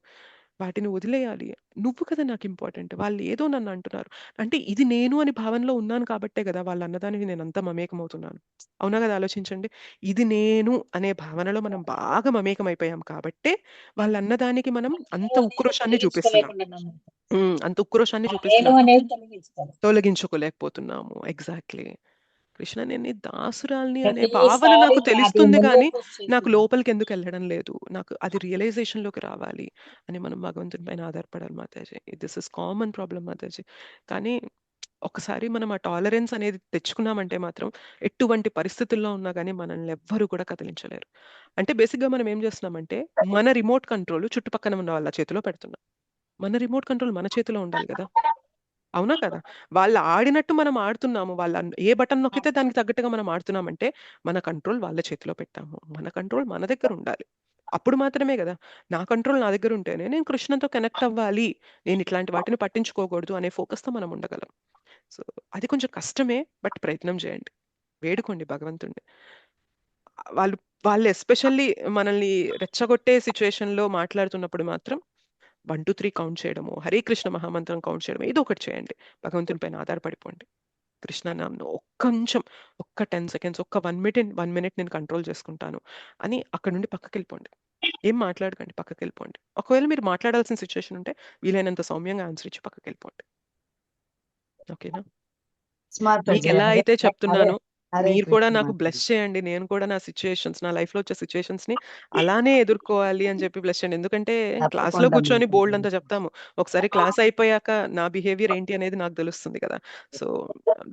వాటిని వదిలేయాలి, నువ్వు కదా నాకు ఇంపార్టెంట్, వాళ్ళు ఏదో నన్ను అంటున్నారు అంటే ఇది నేను అని భావనలో ఉన్నాను కాబట్టే కదా వాళ్ళు అన్నదానికి నేను అంత మమేకమవుతున్నాను. అవునా కదా, ఆలోచించండి. ఇది నేను అనే భావనలో మనం బాగా మమేకం అయిపోయాం కాబట్టే వాళ్ళు అన్నదానికి మనం అంత అనేది ఉక్రోషాన్ని చూపిస్తున్నాం. తొలగించుకోలేకుండా అంత ఉక్రోషాన్ని ఆ నేను చూపిస్తున్నాం, అనేది తొలగించుకోలేకపోతున్నాము. ఎగ్జాక్ట్లీ. కృష్ణ నేను నీ దాసురాల్ని అనే భావన ప్రతిసారి నాకు అది తెలుస్తుంది ఎందులో కానీ పుష్ నాకు చేసింది. లోపలికి ఎందుకు వెళ్ళడం లేదు, నాకు అది రియలైజేషన్లోకి రావాలి అని మనం భగవంతుని పైన ఆధారపడాలి మాతాజీ. దిస్ ఇస్ కామన్ ప్రాబ్లం మాతాజీ. కానీ ఒకసారి మనం ఆ టాలరెన్స్ అనేది తెచ్చుకున్నామంటే మాత్రం ఎటువంటి పరిస్థితుల్లో ఉన్నా కానీ మనల్ని ఎవ్వరూ కూడా కదిలించలేరు. అంటే బేసిక్గా మనం ఏం చేస్తున్నామంటే మన రిమోట్ కంట్రోల్ చుట్టుపక్కన ఉన్న వాళ్ళ చేతిలో పెడుతున్నాం. మన రిమోట్ కంట్రోల్ మన చేతిలో ఉండాలి కదా, అవునా కదా? వాళ్ళు ఆడినట్టు మనం ఆడుతున్నాము. ఏ బటన్ నొక్కితే దానికి తగ్గట్టుగా మనం ఆడుతున్నామంటే మన కంట్రోల్ వాళ్ళ చేతిలో పెట్టాము. మన కంట్రోల్ మన దగ్గర ఉండాలి. అప్పుడు మాత్రమే కదా, నా కంట్రోల్ నా దగ్గర ఉంటేనే నేను కృష్ణతో కనెక్ట్ అవ్వాలి, నేను ఇట్లాంటి వాటిని పట్టించుకోకూడదు అనే ఫోకస్‌తో మనం ఉండగలం. సో అది కొంచెం కష్టమే, బట్ ప్రయత్నం చేయండి. వేడుకోండి భగవంతుడిని. వాళ్ళు వాళ్ళు ఎస్పెషల్లీ మనల్ని రెచ్చగొట్టే సిచ్యుయేషన్‌లో మాట్లాడుతున్నప్పుడు మాత్రం 1, 2, 3 కౌంట్ చేయడము, హరే కృష్ణ మహామంత్రం కౌంట్ చేయడం, ఏదో ఒకటి చేయండి. భగవంతుని పైన ఆధారపడిపోండి. కృష్ణ నామను ఒక్క నిమిషం, ఒక్క 10 సెకండ్స్, ఒక్క 1 మినిట్ నేను కంట్రోల్ చేసుకుంటాను అని అక్కడి నుండి పక్కకెళ్ళిపోండి. ఏం మాట్లాడకండి, పక్కకెళ్ళిపోండి. ఒకవేళ మీరు మాట్లాడాల్సిన సిచ్యుయేషన్ ఉంటే వీలైనంత సౌమ్యంగా ఆన్సర్ ఇచ్చి పక్కకెళ్ళిపోండి. ఓకేనా? మీకు ఎలా అయితే హరే చెప్తున్నానో హరే మీరు కూడా కృష్ణ నాకు బ్లెస్ మాతాజీ. చేయండి. నేను కూడా నా సిచ్యుయేషన్స్, నా లైఫ్‌లో వచ్చే సిచ్యుయేషన్స్‌ని అలానే ఎదుర్కోవాలి అని చెప్పి బ్లెస్ చేయండి. ఎందుకంటే క్లాస్‌లో తప్పకుండా కూర్చొని మాతాజీ. బోలెడంత చెప్తాము. ఒకసారి క్లాస్ అయిపోయాక నా బిహేవియర్ ఏంటి అనేది నాకు తెలుస్తుంది కదా! సో,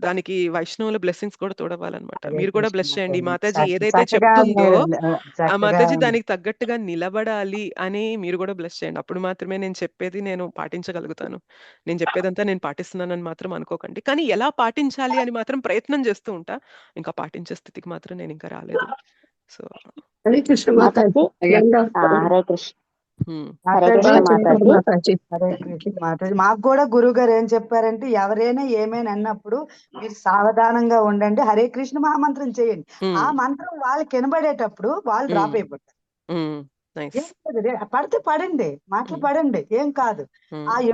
దానికి వైష్ణవుల బ్లెస్సింగ్స్ కూడా తోడవ్వాలన్నమాట. హరే మీరు కూడా కృష్ణ బ్లెస్ చేయండి. ఈ మాతాజీ. మాతాజీ ఏదైతే చక్కగా చెప్తుందో ఆ చక్కగా మాతాజీ దానికి తగ్గట్టుగా నిలబడాలి అని మీరు కూడా బ్లెస్ చేయండి. అప్పుడు మాత్రమే నేను పాటించగలుగుతాను. నేను చెప్పేదంతా నేను పాటిస్తున్నానని మాత్రం అనుకోకండి. కానీ ఎలా పాటించాలి అని మాత్రం ప్రయత్నం చేస్తూ ఉంటా. ఇంకా పాటించే స్థితికి మాత్రం నేను ఇంకా రాలేదు. సో హరే కృష్ణ మాతాజీ. హరే కృష్ణ. హరే మాతాజీ కృష్ణ మాతాజీ. మాతాజీ. హరే కృష్ణ మాతాజీ. మాకు కూడా గురువు గారు ఏం చెప్పారంటే ఎవరైనా ఏమైనా అన్నప్పుడు మీరు సావధానంగా ఉండండి, హరే కృష్ణ మహామంత్రం చేయండి. ఆ మంత్రం వాళ్ళకి వినబడేటప్పుడు వాళ్ళు డ్రాప్ అయిపోతారు. ఏం కాదు, పడితే పడండి, మాటలు పడండి, ఏం కాదు.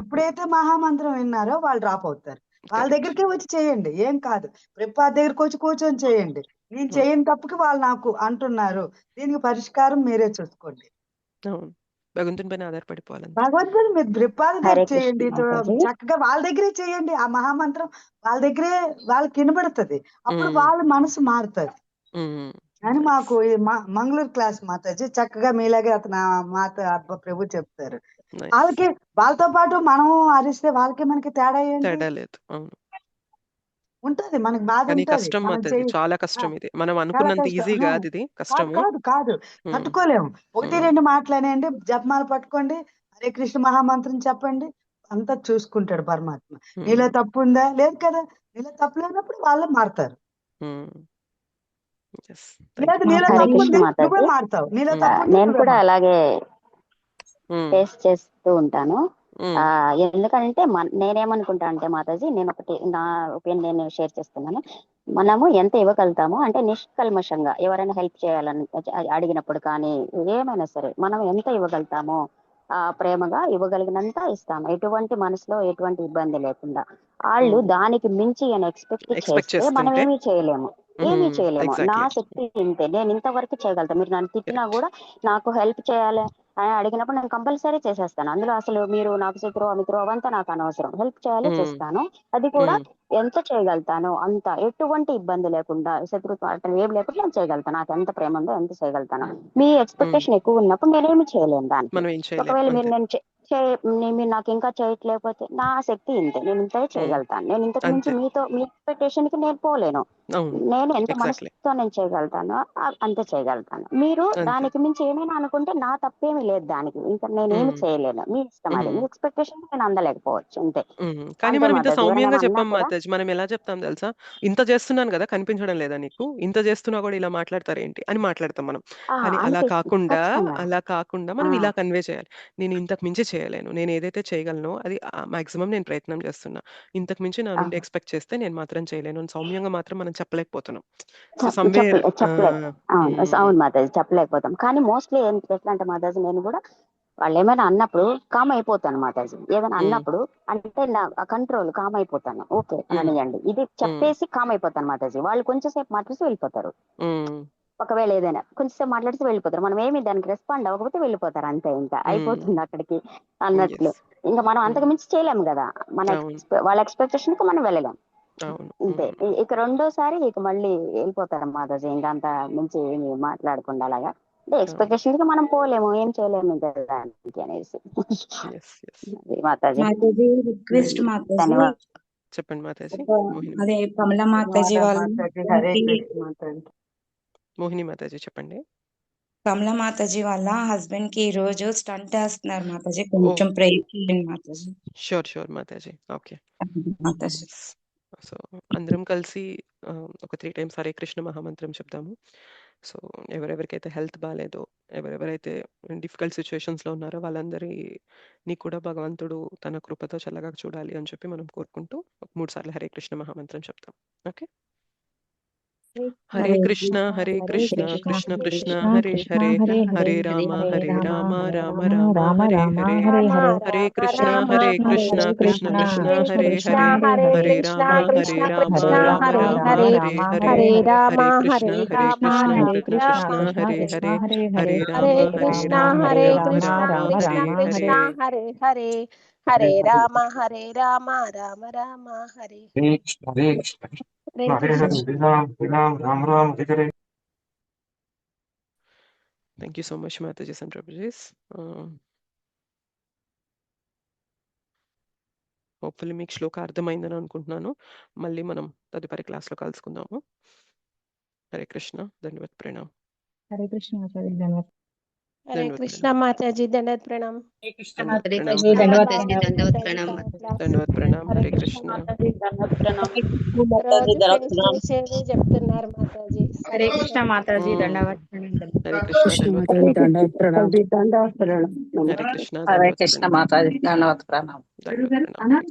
ఎప్పుడైతే మహామంత్రం విన్నారో వాళ్ళు డ్రాప్ అవుతారు. వాళ్ళ దగ్గరికే వచ్చి చేయండి, ఏం కాదు. ప్రభుపాద దగ్గరికి వచ్చి కూర్చొని చేయండి. నేను చేయని తప్పుకి వాళ్ళు నాకు అంటున్నారు, దీనికి పరిష్కారం మీరే చూసుకోండి. భగవంతుని పైన ఆధారపడిపోవాలి. భగవంతుడు మీరు ప్రభుపాద దగ్గర హరే చేయండి, కృష్ణ మాతాజీ. చక్కగా వాళ్ళ దగ్గరే చేయండి. ఆ మహామంత్రం వాళ్ళ దగ్గరే వాళ్ళకి వినబడుతుంది, అప్పుడు వాళ్ళ మనసు మారుతుంది అని మాకు ఈ మంగళూరు క్లాస్ మాతాజీ చక్కగా మీలాగే అతను మాత ప్రభు చెప్తారు. వాళ్ళకి వాళ్ళతో పాటు మనం అరిస్తే వాళ్ళకి మనకి తేడా ఏంటి లేదు. ఉంటది, మనకి బాధ కానీ ఉంటది. కష్టం మనం మాతాజీ, చాలా కష్టం ఇది. మనం అనుకున్నంత ఈజీ కాదు ఇది, కాదు కష్టము. కాదు కాదు తట్టుకోలేము. 1-2 మాటలు అనేయండి, జపమాల పట్టుకోండి, హరే కృష్ణ మహామంత్రం చెప్పండి, అంతా చూసుకుంటాడు పరమాత్మ. నీలో తప్పు ఉందా, లేదు కదా. నీలో తప్పు లేనప్పుడు వాళ్ళే మారుతారు. లేదు నీలో హరే తప్పు కృష్ణ ఉంది, మాతాజీ. నువ్వే మారుతావు. నీలో తప్పు ఉంది, నేను నువ్వే కూడా మారుతావు. అలాగే ఫేస్ చేస్తూ ఉంటాను. ఎందుకంటే నేనేమనుకుంటా అంటే మాతాజీ, నేను ఒకటి నా ఒపీనియన్ నేను షేర్ చేస్తున్నాను. మనము ఎంత ఇవ్వగలుగుతామో అంటే నిష్కల్మషంగా ఎవరైనా హెల్ప్ చేయాలని అడిగినప్పుడు కానీ ఏమైనా సరే మనం ఎంత ఇవ్వగలుగుతామో ప్రేమగా ఇవ్వగలిగినంత ఇస్తాము, ఎటువంటి మనసులో ఎటువంటి ఇబ్బంది లేకుండా. వాళ్ళు దానికి మించి అని ఎక్స్పెక్ట్ చేస్తే మనం ఏమీ చేయలేము. నా శక్తి ఇంతే, నేను ఇంతవరకు చేయగలుగుతాను. మీరు నన్ను తిట్టినా కూడా నాకు హెల్ప్ చేయాలి అని అడిగినప్పుడు నేను కంపల్సరీ చేసేస్తాను. అందులో అసలు మీరు నాకు శత్రువు అమిత్రువు అవంతా నాకు అనవసరం, హెల్ప్ చేయాలి చేస్తాను. అది కూడా ఎంత చేయగలుగుతాను అంత, ఎటువంటి ఇబ్బంది లేకుండా, శత్రుత్వం అట్లా ఏం లేకుండా నేను చేయగలుగుతాను. నాకు ఎంత ప్రేమ ఉందో ఎంత చేయగలుగుతాను. మీ ఎక్స్పెక్టేషన్ ఎక్కువ ఉన్నప్పుడు నేనేమి చేయలేను దానికి. ఒకవేళ మీరు నాకు ఇంకా చేయట్లేకపోతే నా శక్తి ఇంతే, నేను ఇంతే చేయగలుగుతాను. నేను ఇంతకు మించి మీ ఎక్స్పెక్టేషన్ కి నేను పోలేను. అవును నేను ఎంత ఎగ్జాక్ట్లీ మనసుతో నేను చేయగలుగుతానో అంతే చేయగలుగుతాను. మీరు అంతే దానికి మించి ఏమైనా అనుకుంటే నా తప్పేమీ లేదు దానికి. ఇంకా నేనేమి ఉమ్, చేయలేను. మీ ఇష్టం అది. ఉమ్, మీ ఎక్స్పెక్టేషన్ నేను అందలేకపోవచ్చు అంతే. కానీ అంతే మనం ఇంత మాతాజీ. సౌమ్యంగా ఎవరైనా అన్నా చెప్పాం కూడా మాతాజీ. మనం ఎలా చెప్తాం తెలుసా? ఇంత చేస్తున్నాను కదా కనిపించడం లేదా నీకు? ఇంత చేస్తున్నా కూడా ఇలా మాట్లాడతారేంటి అని మాట్లాడతాం మనం. కానీ అనిపిస్తుంది ఖచ్చితంగా. అలా కాకుండా మనం ఇలా కన్వే చేయాలి. నేను ఇంతకు మించి చేయలేను. నేను ఏదైతే చేయగలనో అది మాక్సిమం నేను ప్రయత్నం చేస్తున్నా. ఇంతకు మించి నా నుండి ఎక్స్పెక్ట్ చేస్తే నేను మాత్రం చేయలేను అని సౌమ్యంగా మాత్రం మనం చెప్పలేకపోతున్నాం. సో సమ్వేర్ చెప్పలేక అవును మాతాజీ, చెప్పలేకపోతాం. కానీ మోస్ట్లీ ఎట్లా అంటే మాతాజీ, నేను కూడా వాళ్ళు ఏమైనా అన్నప్పుడు కామ్ అయిపోతాను మాతాజీ. ఏదైనా అన్నప్పుడు అంటే నా కంట్రోల్ కామ్ అయిపోతాను. ఓకే అనియండి ఇది చెప్పేసి కామ్ అయిపోతాను మాతాజీ. వాళ్ళు కొంచెంసేపు మాట్లాడిసి వెళ్ళిపోతారు. ఒకవేళ ఏదైనా కొంచెంసేపు మాట్లాడిసి వెళ్ళిపోతారు. మనం ఏమి దానికి రెస్పాండ్ అవ్వకపోతే వెళ్ళిపోతారు అంతే. ఇంకా అయిపోతుంది అక్కడికి అన్నట్లు. ఇంకా మనం అంతకు మించి చేయలేము కదా. మన వాళ్ళ ఎక్స్పెక్టేషన్ కి మనం వెళ్ళలేం అంతే. ఇక రెండోసారి ఇక మళ్ళీ వెళ్ళిపోతారు మాతాజీ. ఇంకా అంత మించి ఏమి మాట్లాడకుండా అలాగా. అంటే ఎక్స్పెక్టేషన్ కి మనం పోలేము, ఏం చేయలేము దానికి అనేసి. మాతాజీ మాతాజీ రిక్వెస్ట్ మాతాజీ, ధన్యవాదాలు. చెప్పండి మాతాజీ. అదే కమలా మాతాజీ వాళ్ళు మోహిని మాతాజీ చెప్పండి. కమలా మాతాజీ వాళ్ళ హస్బెండ్ కి ఈ రోజు స్టంట్ వేస్తున్నారు మాతాజీ. కొంచెం ప్రేయర్ చేయండి Mataji. Sure Mataji. Okay Mataji. So అందరం కలిసి ఒక 3 times హరే కృష్ణ మహామంత్రం చెప్తాము. సో ఎవరెవరికైతే హెల్త్ బాగాలేదో, ఎవరెవరైతే డిఫికల్ట్ సిచ్యువేషన్స్లో ఉన్నారో వాళ్ళందరినీ కూడా భగవంతుడు తన కృపతో చల్లగా చూడాలి అని చెప్పి మనం కోరుకుంటూ 3 సార్లు హరే కృష్ణ మహామంత్రం చెప్తాం. Okay. Hare Krishna Krishna Krishna Hare Hare, Hare Rama Rama Rama Hare Hare, Hare Krishna Krishna Krishna Hare Hare, Hare Rama Rama Rama Hare Hare, Hare Krishna Krishna Hare Hare, Hare Rama Rama Rama Hare Hare. Hare Hare, Hare Rama Rama Rama Hare. Thank you so much, Mataji and Prabhuji. Hopefully మీకు శ్లోక అర్థమైందని అనుకుంటున్నాను. మళ్ళీ మనం తదుపరి క్లాస్లో కలుసుకుందాము. హరే కృష్ణ, ధన్యవాద్ ప్రణామ్. హరే కృష్ణ ఆచార్య, ధన్యవాదాలు. హరే కృష్ణ మాతాజీ, ధన్యవాద్ ప్రణామ్. ధన్యవాద్ ప్రణామ్. హరే కృష్ణ. రోజు ఫేస్ చేసేది చెప్తున్నారు మాతాజీ. హరే కృష్ణ మాతాజీ, ధన్యవాద్ ప్రణామ్. హరే కృష్ణ, ధన్యవాద్ ప్రణామ్. హరే కృష్ణ, హరే కృష్ణ మాతాజీ, ధన్యవాద్ ప్రణామ్. ధన్యవాద్ ప్రణామ్.